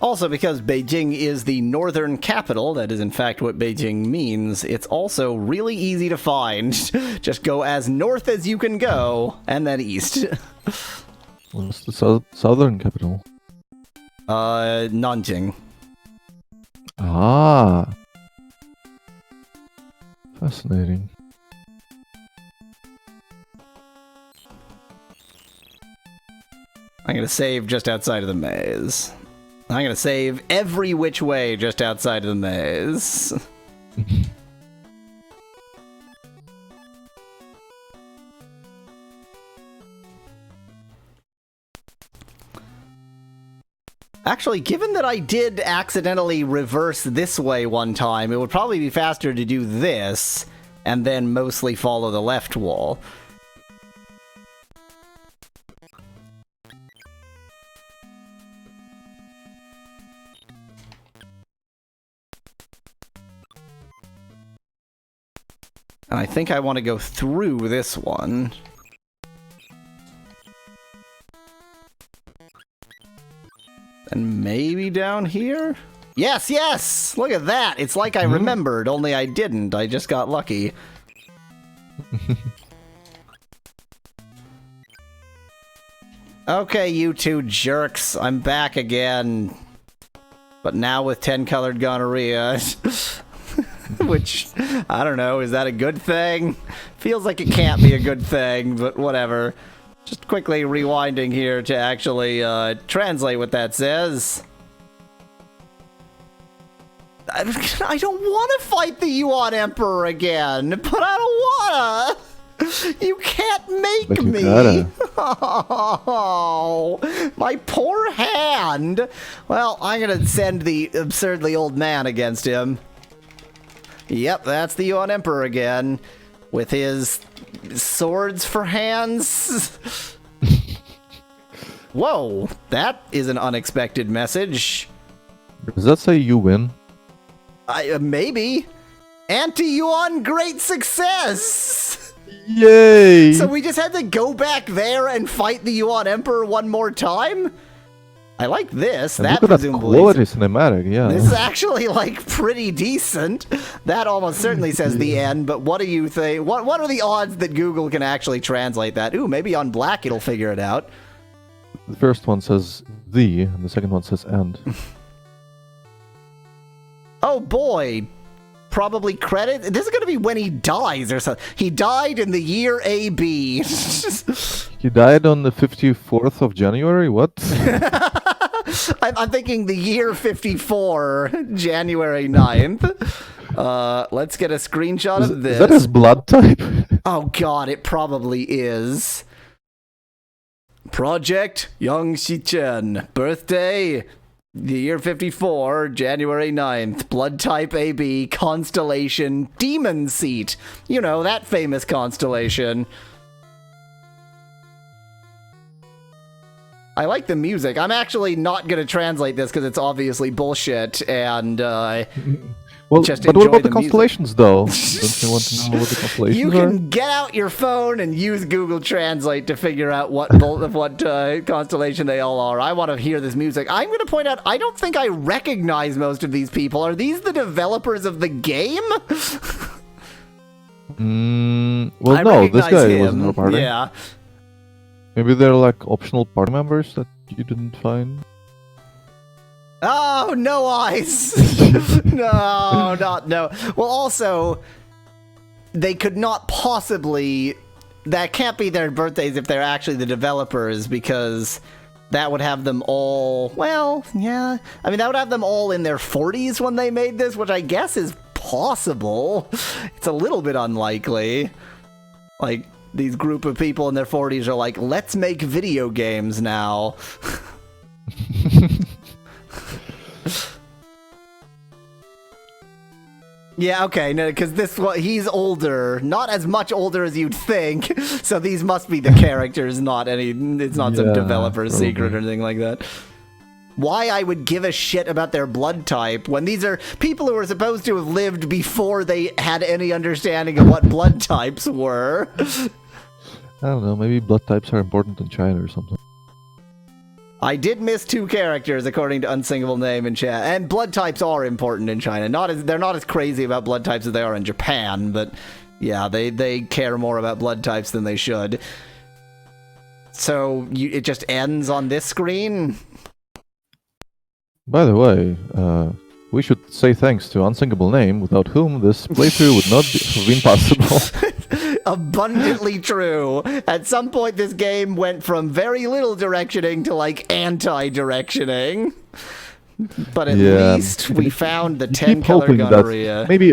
Also, because Beijing is the northern capital, that is in fact what Beijing means, it's also really easy to find. Just go as north as you can go, and then east. What's the southern capital? Nanjing. Ah. Fascinating. I'm gonna save just outside of the maze. I'm gonna save every which way just outside of the maze. Actually, given that I did accidentally reverse this way one time, it would probably be faster to do this, and then mostly follow the left wall. And I think I want to go through this one. And maybe down here? Yes, yes! Look at that! It's like I remembered, only I didn't. I just got lucky. Okay, you two jerks. I'm back again. But now with 10 colored gonorrhea. Which, I don't know, is that a good thing? Feels like it can't be a good thing, but whatever. Just quickly rewinding here to actually translate what that says. I don't want to fight the Yuan Emperor again, but I don't wanna! You can't make But you me! gotta. Oh, my poor hand! Well, I'm gonna send the absurdly old man against him. Yep, that's the Yuan Emperor again, with his swords for hands. Whoa, that is an unexpected message. Does that say you win? Maybe. Anti-Yuan, great success! Yay! So we just had to go back there and fight the Yuan Emperor one more time? I like this. And that look at that presumably. quality cinematic, yeah. This is actually, like, pretty decent. That almost certainly says the end, but what do you think? What are the odds that Google can actually translate that? Ooh, maybe on black it'll figure it out. The first one says the, and the second one says and. Oh boy. Probably credit. This is going to be when he dies or something. He died in the year AB. He died on the 54th of January? What? I'm thinking the year 54, January 9th. Let's get a screenshot of this. Is that his blood type? Oh god, it probably is. Project Young Shichen. Birthday, the year 54, January 9th. Blood type AB. Constellation Demon Seat. You know, that famous constellation. I like the music. I'm actually not going to translate this because it's obviously bullshit, and Well, just but what enjoy about the the music. constellations, though? Don't you want to know what the constellations you are? can get out your phone and use Google Translate to figure out what constellation they all are. I want to hear this music. I'm going to point out, I don't think I recognize most of these people. Are these the developers of the game? Well, I no, this recognize guy him. wasn't a party. Yeah. Maybe they're like optional party members that you didn't find. Oh, no eyes! No, not no. Well, also, they could not possibly... That can't be their birthdays if they're actually the developers, because that would have them all... Well, yeah. I mean, that would have them all in their 40s when they made this, which I guess is possible. It's a little bit unlikely. Like, these group of people in their 40s are like, let's make video games now. Yeah, okay, no, because he's older, not as much older as you'd think, so these must be the characters, it's not some developer's probably. secret or anything like that. Why I would give a shit about their blood type when these are people who are supposed to have lived before they had any understanding of what blood types were. I don't know, maybe blood types are important in China or something. I did miss 2 characters according to Unsinkable Name in chat, and blood types are important in China. They're not as crazy about blood types as they are in Japan, but yeah, they care more about blood types than they should. So it just ends on this screen? By the way, we should say thanks to Unsinkable Name, without whom this playthrough would not have been possible. Abundantly true. At some point, this game went from very little directioning to, like, anti-directioning. But at least we found the 10-color gonorrhea. Maybe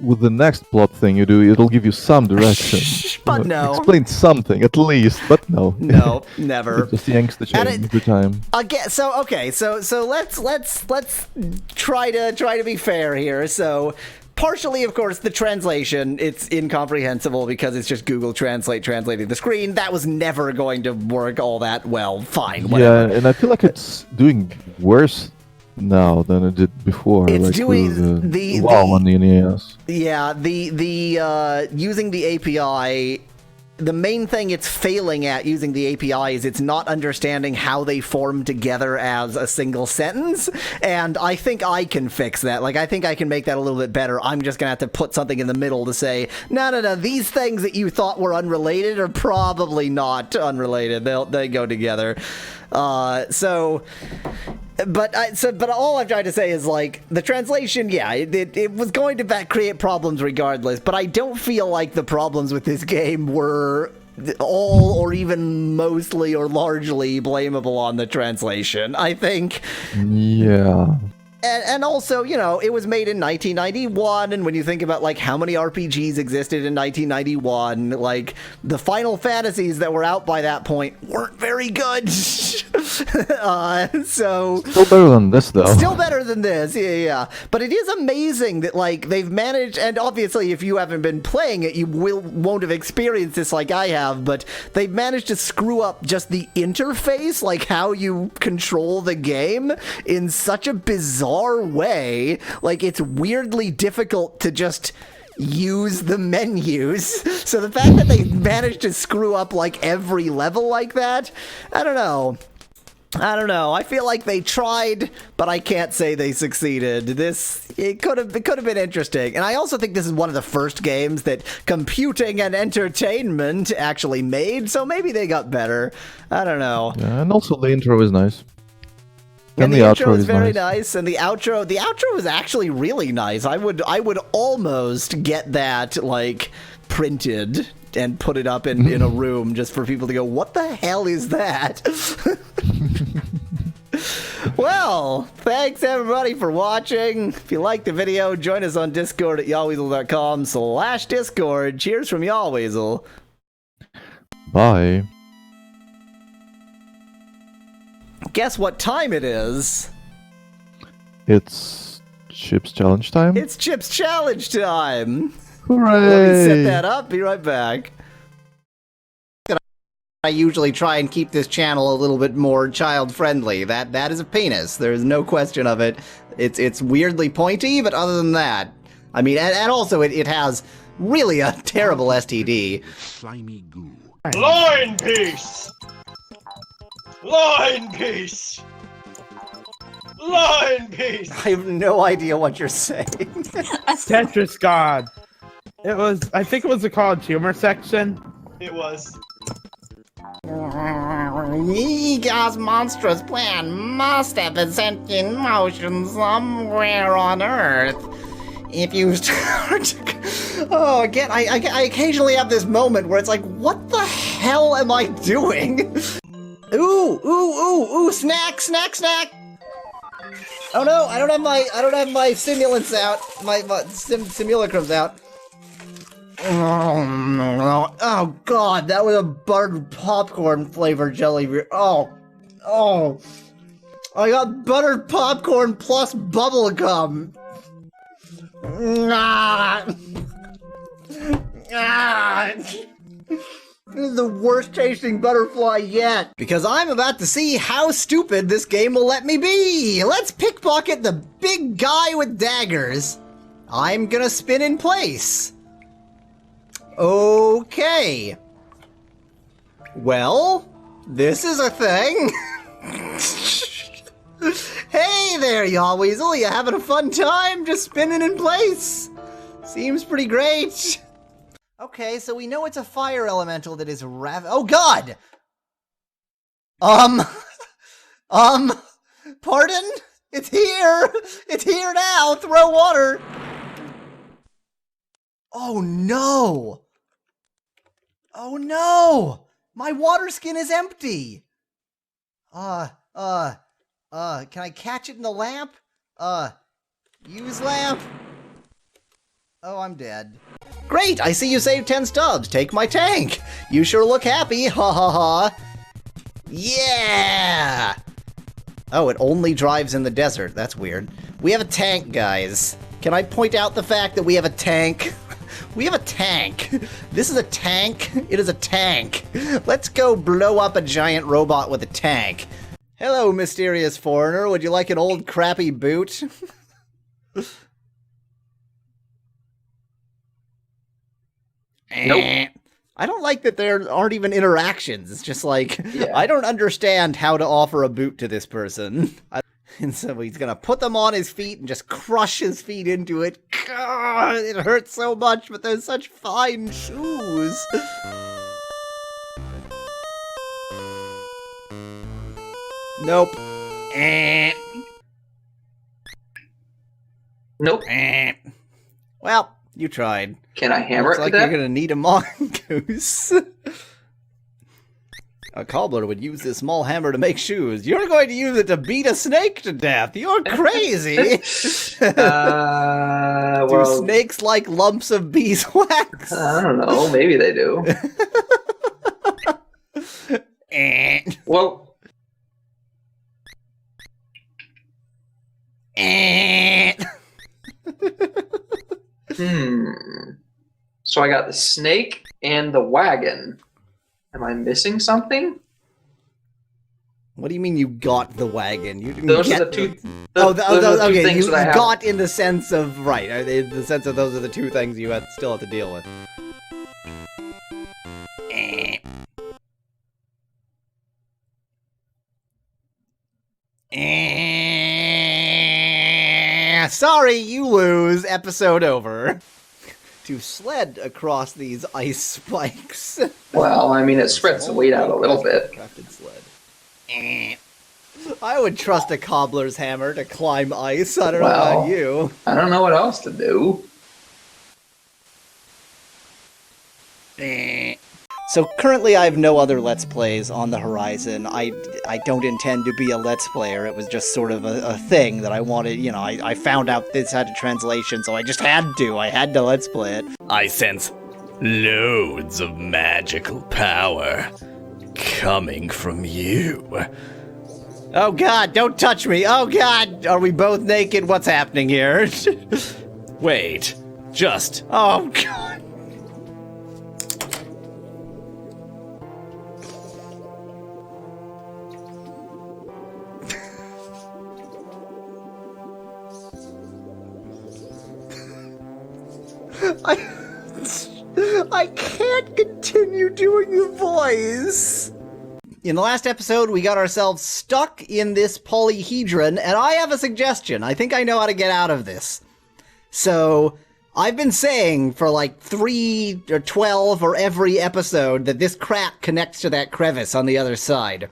with the next plot thing you do, it'll give you some direction. But no. Explain something, at least, but no. No, never. It just yanks the chain every time. Again, so let's try to be fair here. So partially, of course, the translation, it's incomprehensible because it's just Google Translate translating the screen. That was never going to work all that well. Fine, whatever. Yeah, and I feel like it's doing worse now than it did before. It's like doing the WoW on the NES. Yeah, the using the API, the main thing it's failing at using the API is it's not understanding how they form together as a single sentence, and I think I can fix that. Like, I think I can make that a little bit better. I'm just gonna have to put something in the middle to say, no, these things that you thought were unrelated are probably not unrelated. They go together. But all I'm trying to say is, like, the translation, yeah, it was going to create problems regardless, but I don't feel like the problems with this game were all or even mostly or largely blamable on the translation. I think... Yeah. And also, you know, it was made in 1991, and when you think about, like, how many RPGs existed in 1991, like, the Final Fantasies that were out by that point weren't very good. So... Still better than this, though. Still better than this, yeah. But it is amazing that, like, they've managed, and obviously if you haven't been playing it, you won't have experienced this like I have, but they've managed to screw up just the interface, like how you control the game, in such a bizarre way. Like, it's weirdly difficult to just use the menus. So the fact that they managed to screw up, like, every level like that, I don't know. I feel like they tried, but I can't say they succeeded. It could have been interesting. And I also think this is one of the first games that computing and entertainment actually made, so maybe they got better. I don't know. Yeah, and also the intro is nice. And the outro is very nice, and the outro is actually really nice. I would almost get that, like, printed and put it up in a room just for people to go, what the hell is that? Well, thanks everybody for watching. If you liked the video, join us on Discord at Yahweasel.com/Discord. Cheers from Yahweasel. Bye. Guess what time it is? It's Chips Challenge time? It's Chips Challenge time! Hooray! Let me set that up, be right back. I usually try and keep this channel a little bit more child-friendly. That is a penis. There is no question of it. It's weirdly pointy, but other than that... I mean, and also it has really a terrible STD. Slimy goo. Line piece! Line piece! Line piece! I have no idea what you're saying. Tetris God. I think it was the College Humor section. It was. Yiga's monstrous plan must have been sent in motion somewhere on Earth. If you start to... Oh, again, I occasionally have this moment where it's like, what the hell am I doing? Ooh, snack! Oh no, I don't have my stimulants out. My simulacrums out. Oh god, that was a buttered popcorn flavored jelly beer. Oh. I got buttered popcorn plus bubble gum. This is the worst tasting butterfly yet. Because I'm about to see how stupid this game will let me be. Let's pickpocket the big guy with daggers. I'm gonna spin in place. Okay. Well, this is a thing. Hey there, Yahweasel. You having a fun time just spinning in place? Seems pretty great. Okay, so we know it's a fire elemental that is oh god! Pardon? It's here! It's here now! Throw water! Oh no! Oh no! My water skin is empty! Can I catch it in the lamp? Use lamp? Oh, I'm dead. Great! I see you saved 10 stubs. Take my tank. You sure look happy. Ha ha ha. Yeah! Oh, it only drives in the desert. That's weird. We have a tank, guys. Can I point out the fact that we have a tank? We have a tank. This is a tank. It is a tank. Let's go blow up a giant robot with a tank. Hello, mysterious foreigner. Would you like an old crappy boot? Nope. I don't like that there aren't even interactions. It's just like, I don't understand how to offer a boot to this person. And so he's gonna put them on his feet and just crush his feet into it. God, it hurts so much, but they're such fine shoes. Nope. Nope. Well, you tried. Can I hammer Looks it like to you're death? gonna need a mongoose. A cobbler would use this small hammer to make shoes. You're going to use it to beat a snake to death. You're crazy. Do Well, snakes like lumps of beeswax? I don't know. Maybe they do. Well, So I got the snake and the wagon. Am I missing something? What do you mean you got the wagon? You didn't Those get are the two. those are the two things you that I have. got in the sense of right. In the sense of those are the two things you still have to deal with. Sorry, you lose. Episode over. To sled across these ice spikes. Well, I mean, it spreads the weight out a little bit. Crafted sled. I would trust a cobbler's hammer to climb ice. I don't know about you. I don't know what else to do. So currently I have no other Let's Plays on the horizon. I don't intend to be a Let's Player. It was just sort of a thing that I wanted, you know, I found out this had a translation, so I just had to. I had to Let's Play it. I sense loads of magical power coming from you. Oh god, don't touch me! Oh god! Are we both naked? What's happening here? Wait, just... Oh god! I can't continue doing the voice. In the last episode, we got ourselves stuck in this polyhedron, and I have a suggestion. I think I know how to get out of this. So, I've been saying for like 3 or 12 or every episode that this crack connects to that crevice on the other side.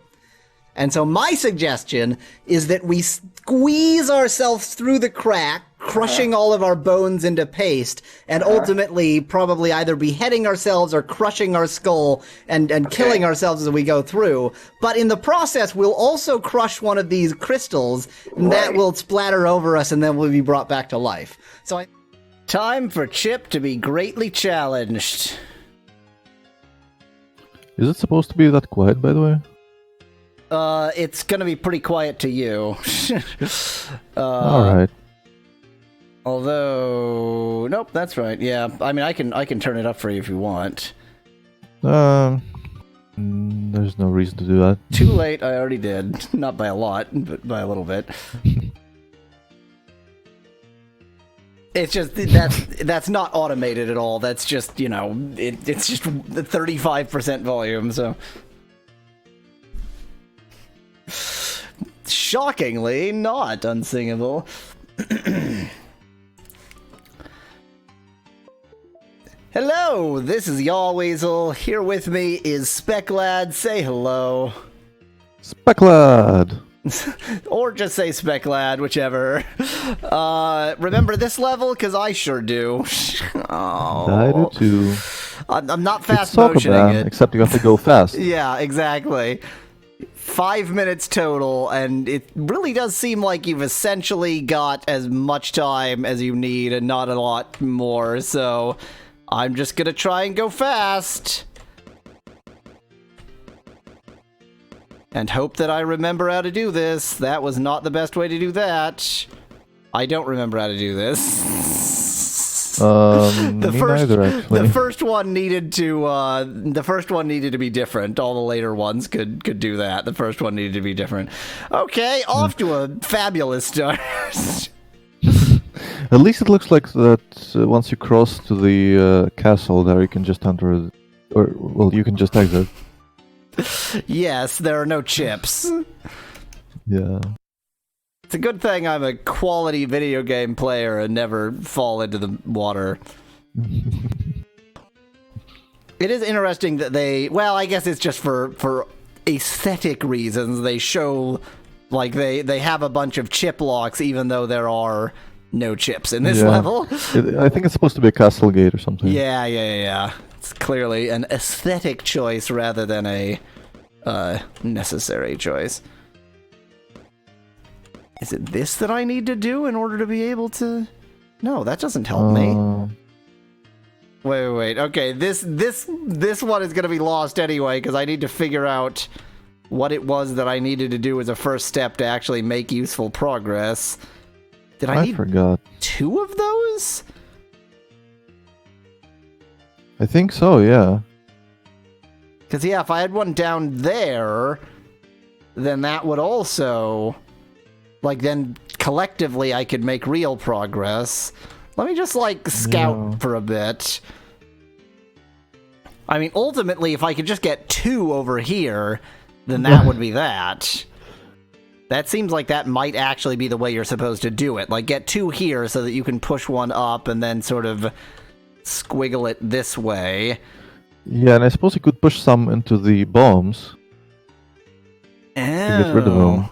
And so my suggestion is that we squeeze ourselves through the crack, crushing all of our bones into paste, and ultimately probably either beheading ourselves or crushing our skull and killing ourselves as we go through. But in the process, we'll also crush one of these crystals, and that will splatter over us, and then we'll be brought back to life. So time for Chip to be greatly challenged. Is it supposed to be that quiet, by the way? It's gonna be pretty quiet to you. Alright. Although, nope, that's right. Yeah, I mean, I can turn it up for you if you want. There's no reason to do that. Too late, I already did. Not by a lot, but by a little bit. It's just, that's not automated at all. That's just, you know, it's just 35% volume, so... Shockingly, not unsingable. Hello, this is Yahweasel. Here with me is SpecLad. Say hello. SpecLad! Or just say SpecLad, whichever. Remember this level? Because I sure do. Oh. I do too. I'm not fast It's Soccer motioning Man, it. except you have to go fast. Yeah, exactly. 5 minutes total, and it really does seem like you've essentially got as much time as you need and not a lot more, so I'm just gonna try and go fast. And hope that I remember how to do this. That was not the best way to do that. I don't remember how to do this. Neither, actually. The first one needed to be different. All the later ones could do that. The first one needed to be different. Okay, off to a fabulous start. At least it looks like that once you cross to the castle there, you can just enter, or, well, you can just exit. Yes, there are no chips. Yeah. It's a good thing I'm a quality video game player and never fall into the water. It is interesting that well, I guess it's just for aesthetic reasons, they show, like, they have a bunch of chip locks even though there are no chips in this level. I think it's supposed to be a castle gate or something. Yeah. It's clearly an aesthetic choice rather than a necessary choice. Is it this that I need to do in order to be able to... No, that doesn't help me. Wait. Okay, this one is going to be lost anyway, because I need to figure out what it was that I needed to do as a first step to actually make useful progress. Did I need forgot. 2 of those? I think so, yeah. Because, yeah, if I had one down there, then that would also... Like, then collectively I could make real progress. Let me just, like, scout for a bit. I mean, ultimately, if I could just get 2 over here, then that would be that. That seems like that might actually be the way you're supposed to do it. Like, get 2 here so that you can push one up and then sort of squiggle it this way. Yeah, and I suppose you could push some into the bombs. To get rid of them.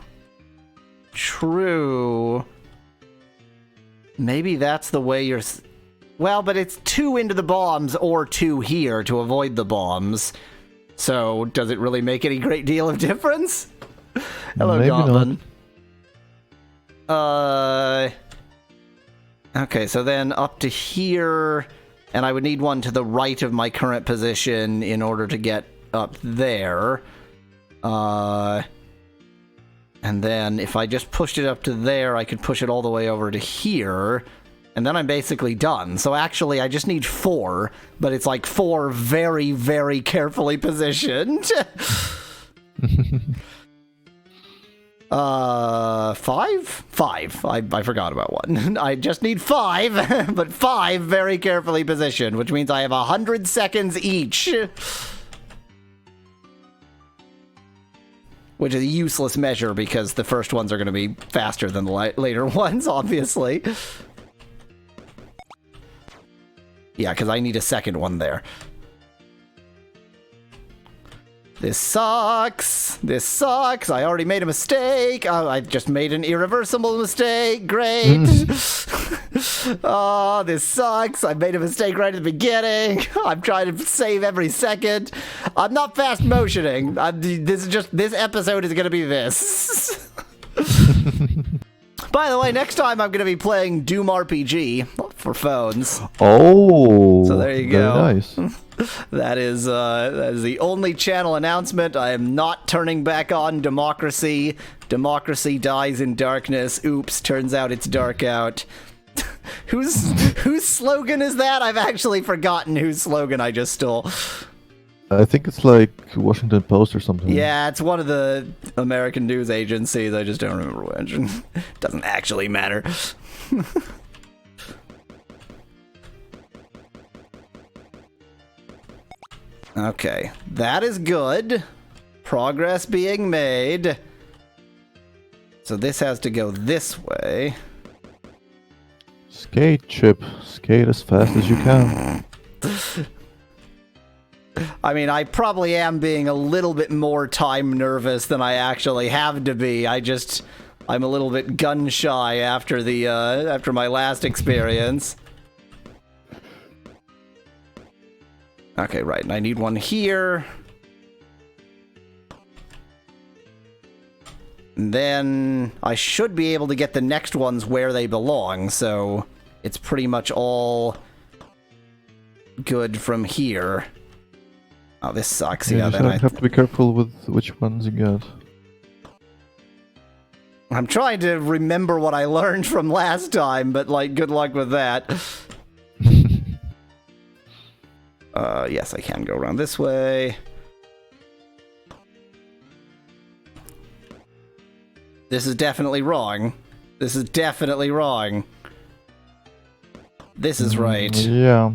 True. Maybe that's the way you're... Well, but it's 2 into the bombs or 2 here to avoid the bombs. So, does it really make any great deal of difference? Hello, Maybe Goblin. Okay, so then up to here, and I would need one to the right of my current position in order to get up there. And then if I just pushed it up to there, I could push it all the way over to here, and then I'm basically done. So actually, I just need 4, but it's like 4 very, very carefully positioned. 5? 5. I forgot about one. I just need 5, but 5 very carefully positioned, which means I have 100 seconds each. Which is a useless measure because the first ones are going to be faster than the later ones, obviously. Yeah, because I need a second one there. This sucks. This sucks. I already made a mistake. I just made an irreversible mistake. Great. Oh, this sucks. I made a mistake right at the beginning. I'm trying to save every second. I'm not fast motioning. This episode is going to be this. By the way, next time I'm going to be playing Doom RPG for phones. Oh, so there you go. Very nice. That is the only channel announcement. I am not turning back on democracy. Democracy dies in darkness. Oops, turns out it's dark out. Whose slogan is that? I've actually forgotten whose slogan I just stole. I think it's like Washington Post or something. Yeah, it's one of the American news agencies. I just don't remember which. Doesn't actually matter. Okay, that is good. Progress being made. So this has to go this way. Skate, Chip. Skate as fast as you can. I mean, I probably am being a little bit more time nervous than I actually have to be. I'm a little bit gun shy after after my last experience. Okay, right, and I need one here. And then I should be able to get the next ones where they belong, so it's pretty much all good from here. Oh, this sucks. Yeah, Then I have to be careful with which ones you get. I'm trying to remember what I learned from last time, but, like, good luck with that. Yes, I can go around this way. This is definitely wrong. This is definitely wrong. This is right. Yeah.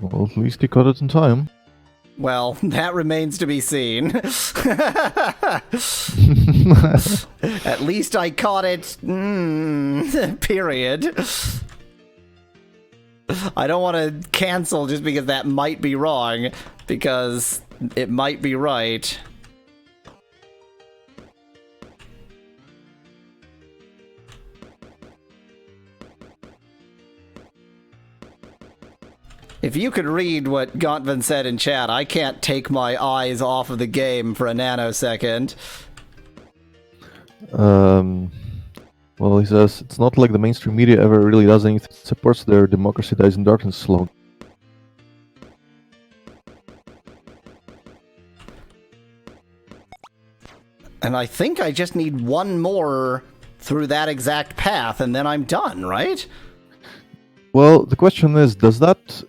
Well, at least you got it in time. Well, that remains to be seen. At least I caught it. Period. I don't want to cancel just because that might be wrong, because it might be right. If you could read what Gontvin said in chat, I can't take my eyes off of the game for a nanosecond. Well, he says, it's not like the mainstream media ever really does anything that supports their democracy dies in darkness slogan. And I think I just need one more through that exact path, and then I'm done, right? Well, the question is, does that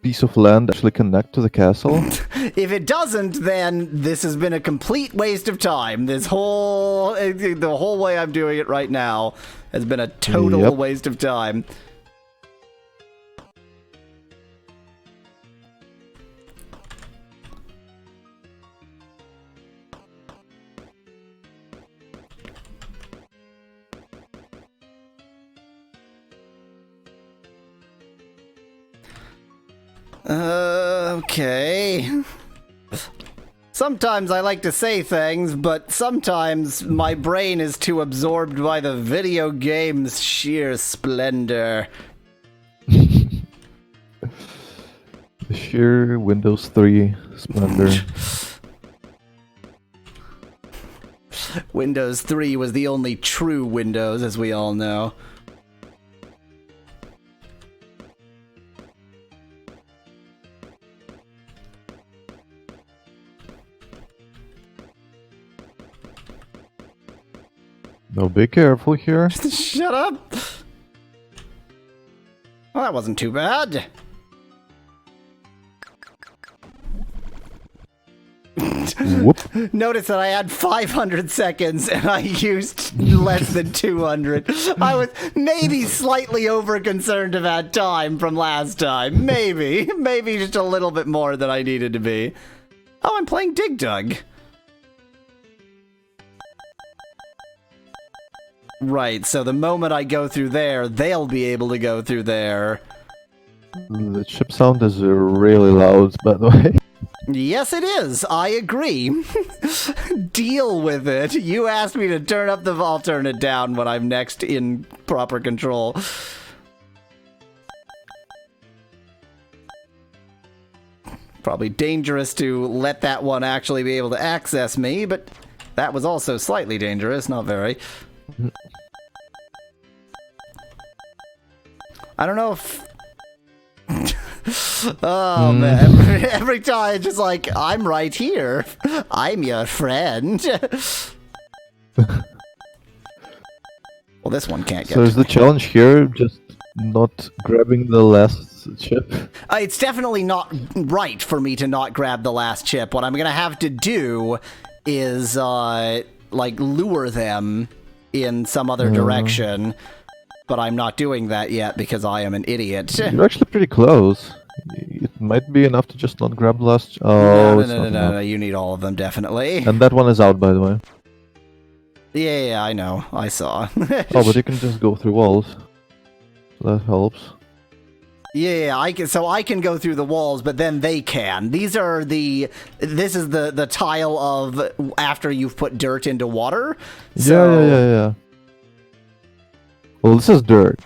piece of land actually connect to the castle? If it doesn't, then this has been a complete waste of time. The whole way I'm doing it right now has been a total waste of time. Okay. Sometimes I like to say things, but sometimes my brain is too absorbed by the video game's sheer splendor. The sheer Windows 3 splendor. Windows 3 was the only true Windows, as we all know. No, be careful here. Shut up! Well, that wasn't too bad. Whoop. Notice that I had 500 seconds and I used less than 200. I was maybe slightly over-concerned about time from last time. Maybe. Maybe just a little bit more than I needed to be. Oh, I'm playing Dig Dug. Right, so the moment I go through there, they'll be able to go through there. The chip sound is really loud, by the way. Yes, it is. I agree. Deal with it. You asked me to turn up the... I'll turn it down when I'm next in proper control. Probably dangerous to let that one actually be able to access me, but that was also slightly dangerous, not very. I don't know if... Oh man, every time it's just like, I'm right here. I'm your friend. Well, this one can't get So is to the me. challenge here just not grabbing the last chip? It's definitely not right for me to not grab the last chip. What I'm gonna have to do is, like, lure them in some other direction. But I'm not doing that yet because I am an idiot. You're actually pretty close. It might be enough to just not grab the last... No, it's not enough. you need all of them, definitely. And that one is out, by the way. Yeah, I know. I saw. Oh, but you can just go through walls. That helps. Yeah, I can go through the walls, but then they can. This is the tile of after you've put dirt into water. So, Yeah. Well, this is dirt.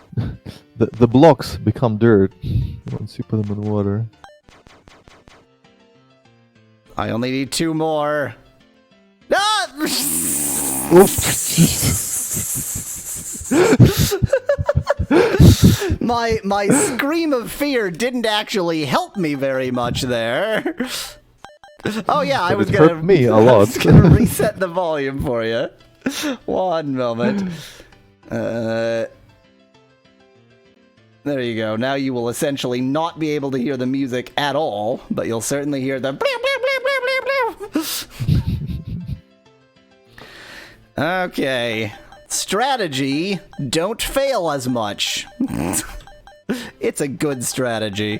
The blocks become dirt once you put them in water. I only need 2 more. Ah! My scream of fear didn't actually help me very much there. Oh yeah, I But was it gonna hurt me a I lot. was gonna reset the volume for you. One moment. There you go. Now you will essentially not be able to hear the music at all, but you'll certainly hear the bleep, bleep, bleep, bleep, bleep, bleep. Okay. Strategy, don't fail as much. It's a good strategy.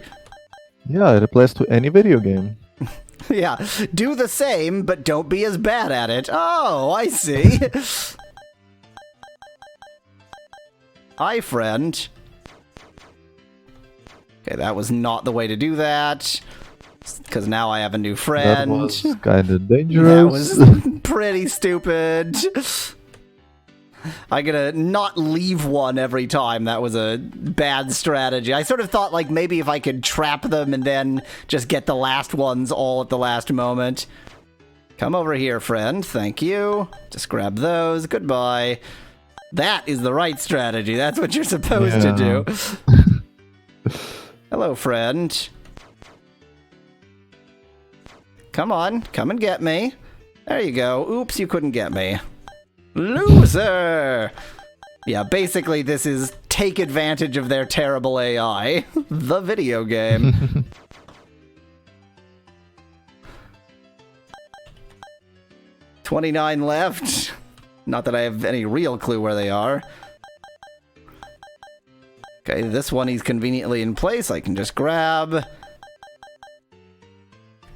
Yeah, it applies to any video game. Yeah, do the same, but don't be as bad at it. Oh, I see. Hi, friend. Okay, that was not the way to do that. Because now I have a new friend. That was kind of dangerous. That was pretty stupid. I'm gonna not leave one every time. That was a bad strategy. I sort of thought, like, maybe if I could trap them and then just get the last ones all at the last moment. Come over here, friend. Thank you. Just grab those. Goodbye. That is the right strategy. That's what you're supposed to do. Hello, friend. Come on. Come and get me. There you go. Oops, you couldn't get me. Loser! Yeah, basically this is take advantage of their terrible AI. The video game. $29 left. Not that I have any real clue where they are. Okay, this one he's conveniently in place. I can just grab.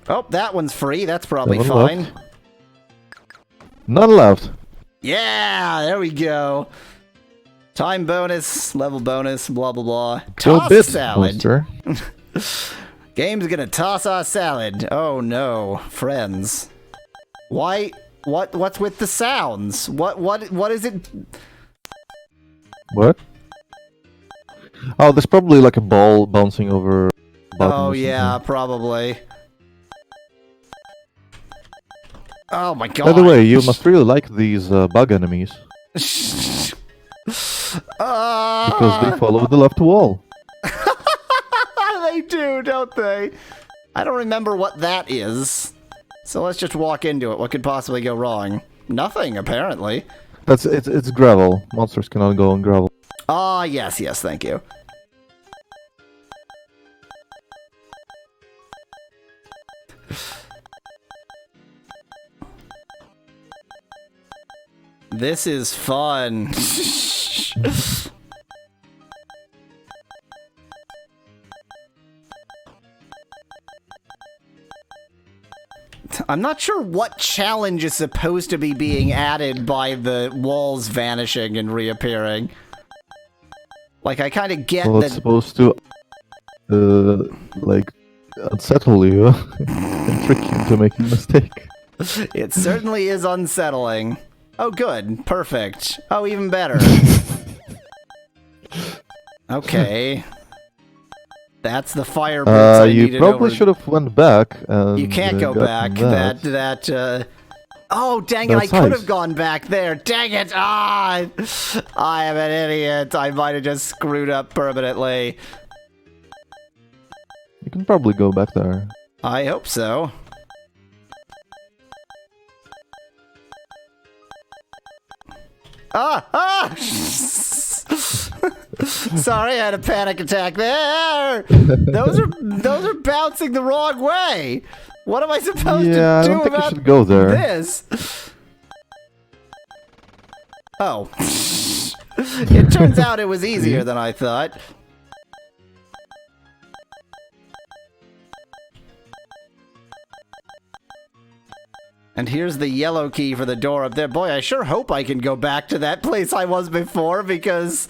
Oh, that one's free. That's probably That fine. one left. None left. Yeah, there we go. Time bonus, level bonus, blah, blah, blah. Kill Toss bit, salad. monster. Game's gonna toss our salad. Oh no, friends. Why? What's with the sounds? What is it? What? Oh, there's probably like a ball bouncing over. a button Oh or yeah, something. probably. Oh my god. By the way, you must really like these bug enemies because they follow the left wall. They do, don't they? I don't remember what that is. So let's just walk into it. What could possibly go wrong? Nothing, apparently. It's gravel. Monsters cannot go on gravel. Ah, yes, thank you. This is fun. I'm not sure what challenge is supposed to be being added by the walls vanishing and reappearing. Like, I kind of get Well, that... it's supposed to, like, unsettle you and trick you into making a mistake. It certainly is unsettling. Oh, good. Perfect. Oh, even better. Okay. That's the fire boots I you needed probably over... should have went back. And, You can't go back. Oh, dang it, I That's could nice. have gone back there. Dang it. I am an idiot. I might have just screwed up permanently. You can probably go back there. I hope so. Ah! Sorry, I had a panic attack there. Those are bouncing the wrong way. What am I supposed Yeah, I to do don't think you about should go there. this? Oh. It turns out it was easier than I thought. And here's the yellow key for the door up there. Boy, I sure hope I can go back to that place I was before, because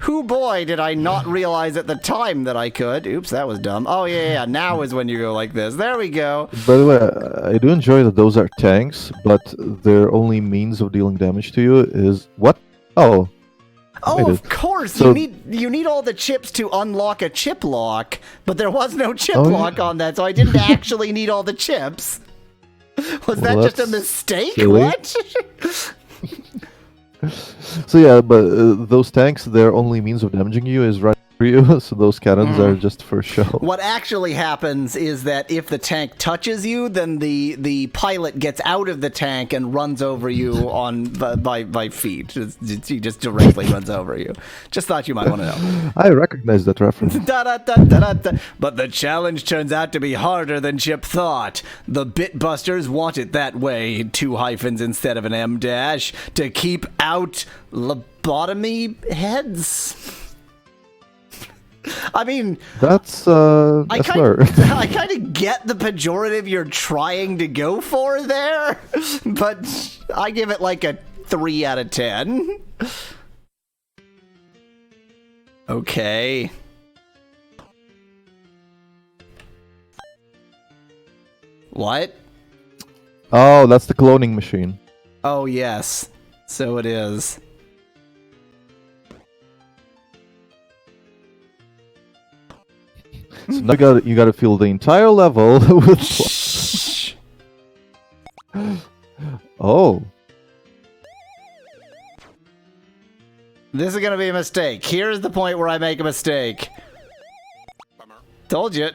whoo boy, did I not realize at the time that I could. Oops, that was dumb. Oh, yeah, now is when you go like this. There we go. By the way, I do enjoy that those are tanks, but their only means of dealing damage to you is... What? Oh. Oh, Made of it. course, So- you need all the chips to unlock a chip lock, but there was no chip Oh, lock yeah. on that, so I didn't actually need all the chips. Was that Well, just a that's mistake? silly. What? So yeah, but those tanks, their only means of damaging you is right for you, so those cannons are just for show. What actually happens is that if the tank touches you, then the pilot gets out of the tank and runs over you on by feet. He just directly runs over you. Just thought you might want to know. I recognize that reference. Da-da-da-da-da-da. But the challenge turns out to be harder than Chip thought. The Bitbusters want it that way, 2 hyphens instead of an M dash, to keep out lobotomy heads. I mean, That's a slur. I kind of get the pejorative you're trying to go for there, but I give it like a 3 out of 10. Okay. What? Oh, that's the cloning machine. Oh, yes. So it is. So now you gotta fill the entire level with... Oh. This is gonna be a mistake. Here's the point where I make a mistake. Told you.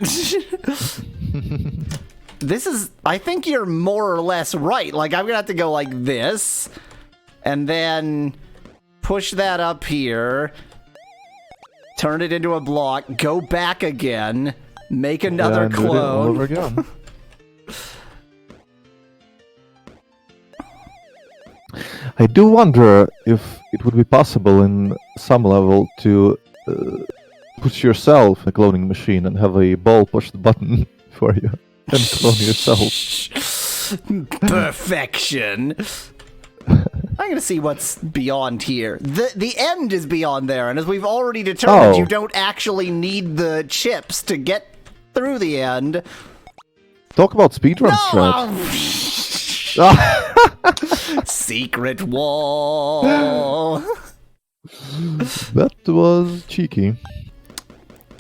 This is... I think you're more or less right. Like, I'm gonna have to go like this, and then push that up here, turn it into a block, go back again, make another and do it all clone. over again. I do wonder if it would be possible in some level to put yourself in a cloning machine and have a ball push the button for you and clone yourself. Perfection. I'm gonna see what's beyond here. The end is beyond there, and as we've already determined, Oh. you don't actually need the chips to get through the end. Talk about speedrun strats. Secret wall. That was cheeky.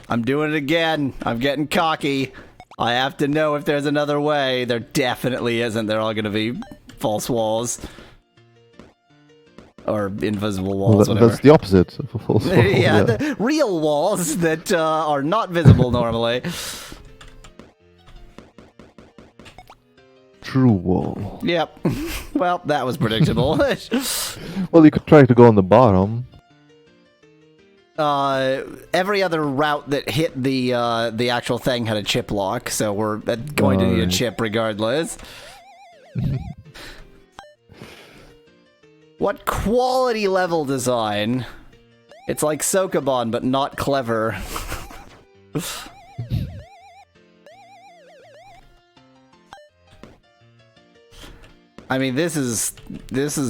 I'm doing it again. I'm getting cocky. I have to know if there's another way. There definitely isn't. They're all gonna be false walls. Or invisible walls, Well, whatever. that's the opposite of a false wall. Yeah, the real walls that are not visible normally. True wall. Yep. Well, that was predictable. Well, you could try to go on the bottom. Every other route that hit the actual thing had a chip lock, so we're going to need a Alright. chip regardless. What quality level design? It's like Sokoban, but not clever. I mean, this is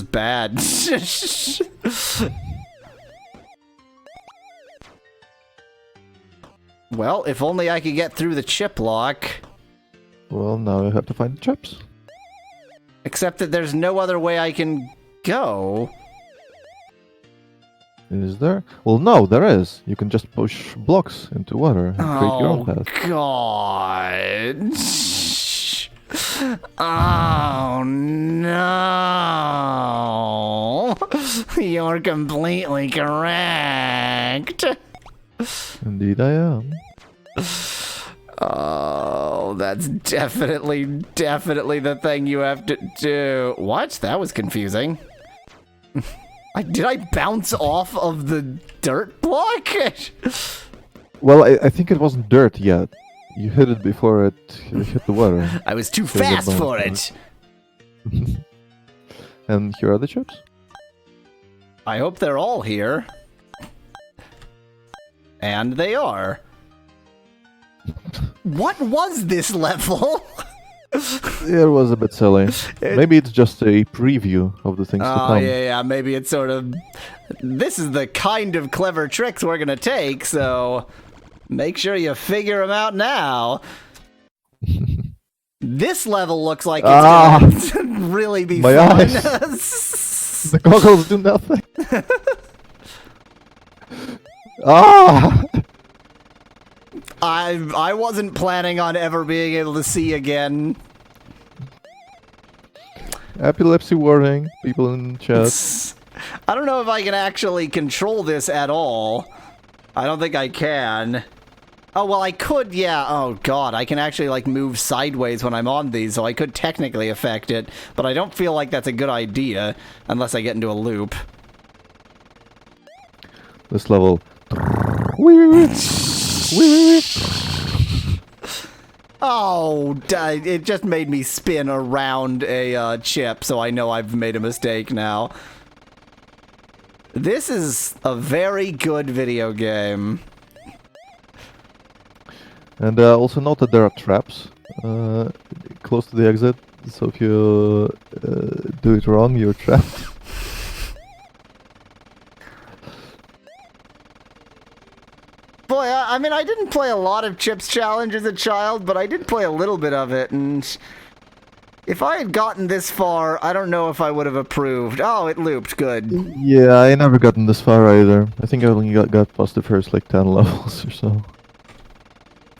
bad. Well, if only I could get through the chip lock. Well, now I have to find the chips. Except that there's no other way I can go. Is there? Well, no, there is. You can just push blocks into water and create your own path. God. Oh no. You're completely correct. Indeed, I am. Oh, that's definitely the thing you have to do. What? That was confusing. Did I bounce off of the dirt block? Well, I think it wasn't dirt yet. You hit it before it hit the water. I was too There's a fast bonus for point. it. And here are the chips. I hope they're all here. And they are. What was this level? It was a bit silly. Maybe it's just a preview of the things to Oh, come. yeah, maybe it's sort of... This is the kind of clever tricks we're gonna take, so... Make sure you figure them out now. This level looks like it's gonna really be My fun. eyes. The goggles do nothing. I wasn't planning on ever being able to see again. Epilepsy warning, people in chat. I don't know if I can actually control this at all. I don't think I can. Oh, well, I could, yeah. Oh, God, I can actually, like, move sideways when I'm on these, so I could technically affect it, but I don't feel like that's a good idea, unless I get into a loop. This level. Oh, it just made me spin around a chip, so I know I've made a mistake now. This is a very good video game. And also note that there are traps close to the exit, so if you do it wrong, you're trapped. Boy, I mean, I didn't play a lot of Chips Challenge as a child, but I did play a little bit of it, and if I had gotten this far, I don't know if I would have approved. Oh, it looped, good. Yeah, I never gotten this far either. I think I only got past the first, like, 10 levels or so.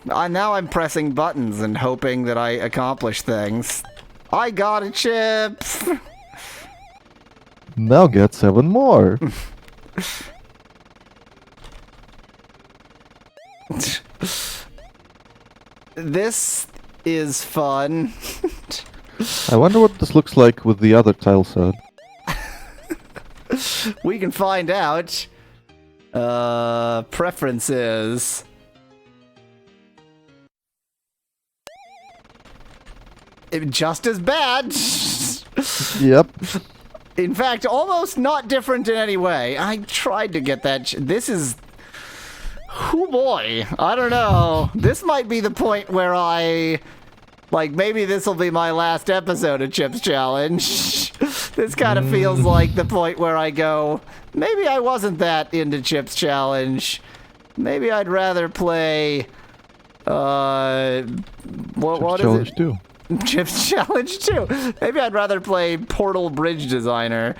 Now I'm pressing buttons and hoping that I accomplish things. I got a chip! Now get 7 more! This is fun. I wonder what this looks like with the other tile set. We can find out. Preferences. Just as bad. Yep. In fact, almost not different in any way. I tried to get that. This is... Oh boy, I don't know. This might be the point where I... Like, maybe this will be my last episode of Chips Challenge. This kind of feels like the point where I go, maybe I wasn't that into Chips Challenge. Maybe I'd rather play... what is Challenge it? 2. Chips Challenge 2. Maybe I'd rather play Portal Bridge Designer.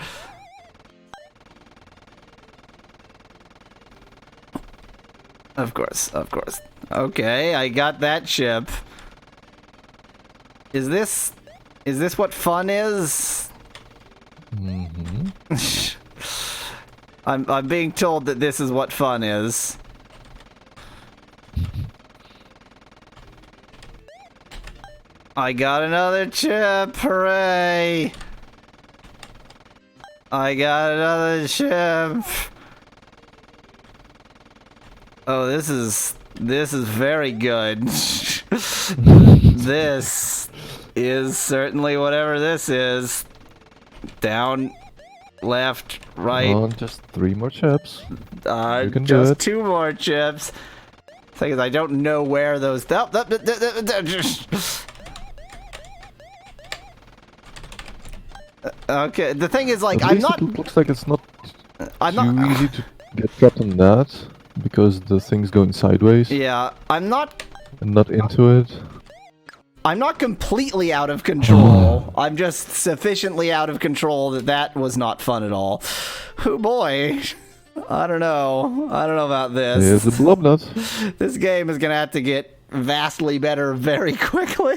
Of course, of course. Okay, I got that chip. Is this what fun is? Mm-hmm. I'm being told that this is what fun is. I got another chip, hooray! I got another chip. Oh, this is very good. This is certainly whatever this is. Down, left, right. Oh, just 3 more chips. You can do Just it. 2 more chips. Thing is, I don't know where those. Okay, the thing is, like, At I'm least not... It looks like it's not I'm too not... easy to get trapped on that, because the thing's going sideways Yeah, I'm not... and not into it. I'm not completely out of control. I'm just sufficiently out of control that was not fun at all. Oh boy. I don't know. I don't know about this. There's a blob nut. This game is gonna have to get vastly better very quickly.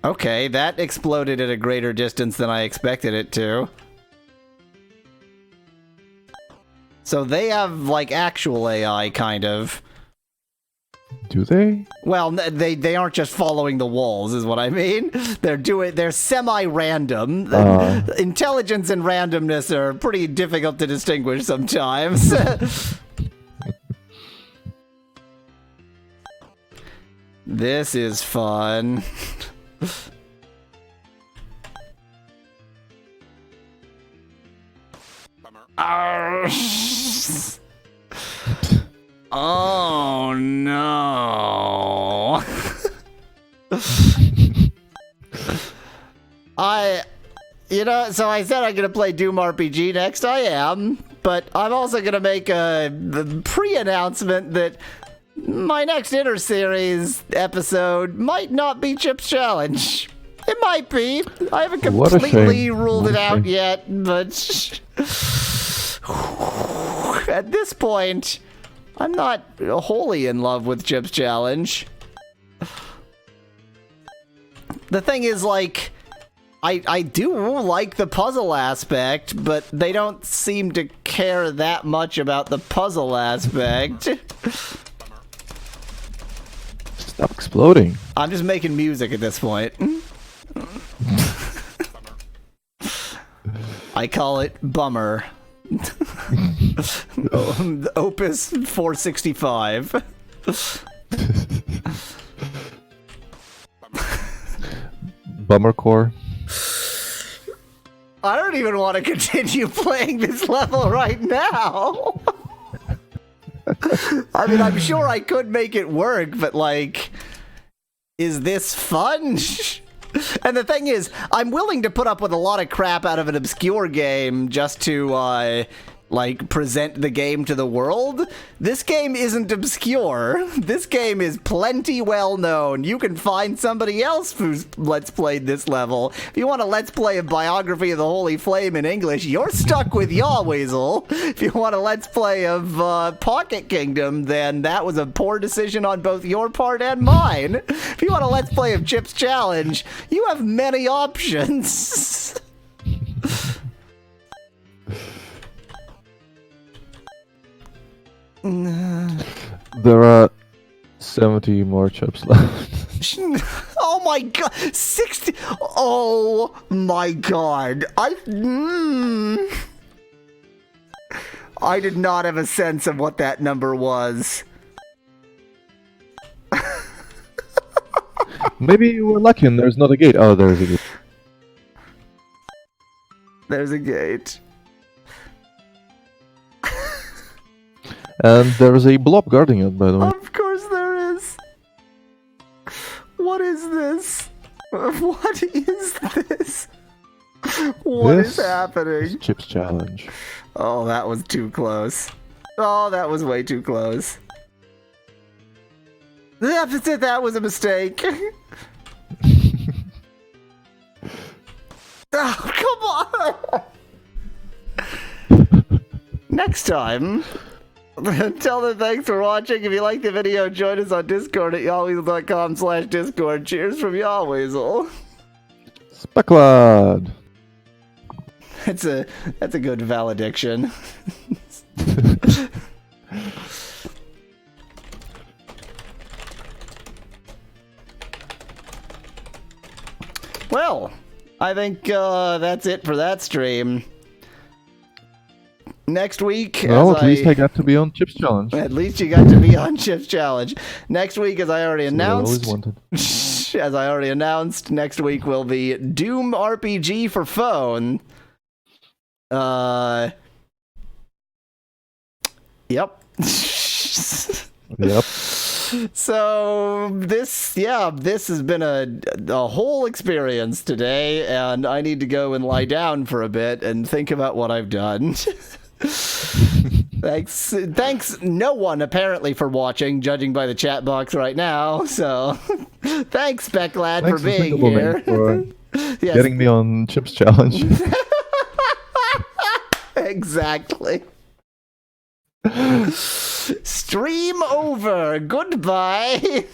Okay, that exploded at a greater distance than I expected it to. So they have, like, actual AI, kind of. Do they? Well, they aren't just following the walls, is what I mean. They're semi-random. Intelligence and randomness are pretty difficult to distinguish sometimes. This is fun. Oh no. So I said I'm gonna play Doom RPG next. I am, but I'm also gonna make a pre-announcement that my next Inner Series episode might not be Chip's Challenge. It might be. I haven't What a completely shame. ruled What it a out shame. yet, but at this point, I'm not wholly in love with Chip's Challenge. The thing is, like, I do like the puzzle aspect, but they don't seem to care that much about the puzzle aspect. Stop exploding. I'm just making music at this point. I call it Bummer. Opus 465. Bummercore. I don't even want to continue playing this level right now. I mean, I'm sure I could make it work, but, like, is this fun? And the thing is, I'm willing to put up with a lot of crap out of an obscure game just to, like, present the game to the world. This game isn't obscure. This game is plenty well known. You can find somebody else who's Let's Played this level. If you want to Let's Play a Biography of the Holy Flame in English, you're stuck with Yahweasel. If you want a Let's Play of Pocket Kingdom, then that was a poor decision on both your part and mine. If you want a Let's Play of Chip's Challenge, you have many options. There are 70 more chips left. Oh my god, 60. Oh my god. I did not have a sense of what that number was. Maybe you were lucky and there's not a gate. Oh, there's a gate. There's a gate. And there's a blob guarding it, by the way. Of course there is. What is this? What is this? What is This happening? is Chip's Challenge. Oh, that was too close. Oh, that was way too close. That was a mistake. Oh, come on! Next time. Tell them thanks for watching. If you like the video, join us on Discord at yahweasel.com/Discord. Cheers from Yahweasel. SpecLad. That's a good valediction. Well, I think that's it for that stream. Next week, Well, at least I got to be on Chip's Challenge. At least you got to be on Chip's Challenge. Next week, as I already That's what I always announced, wanted. as I already announced, next week will be Doom RPG for phone. Yep. Yep. So this has been a whole experience today, and I need to go and lie down for a bit and think about what I've done. Thanks no one apparently for watching, judging by the chat box right now. So thanks, SpecLad, for being here. For Yes. getting me on Chips Challenge. Exactly. Stream over. Goodbye.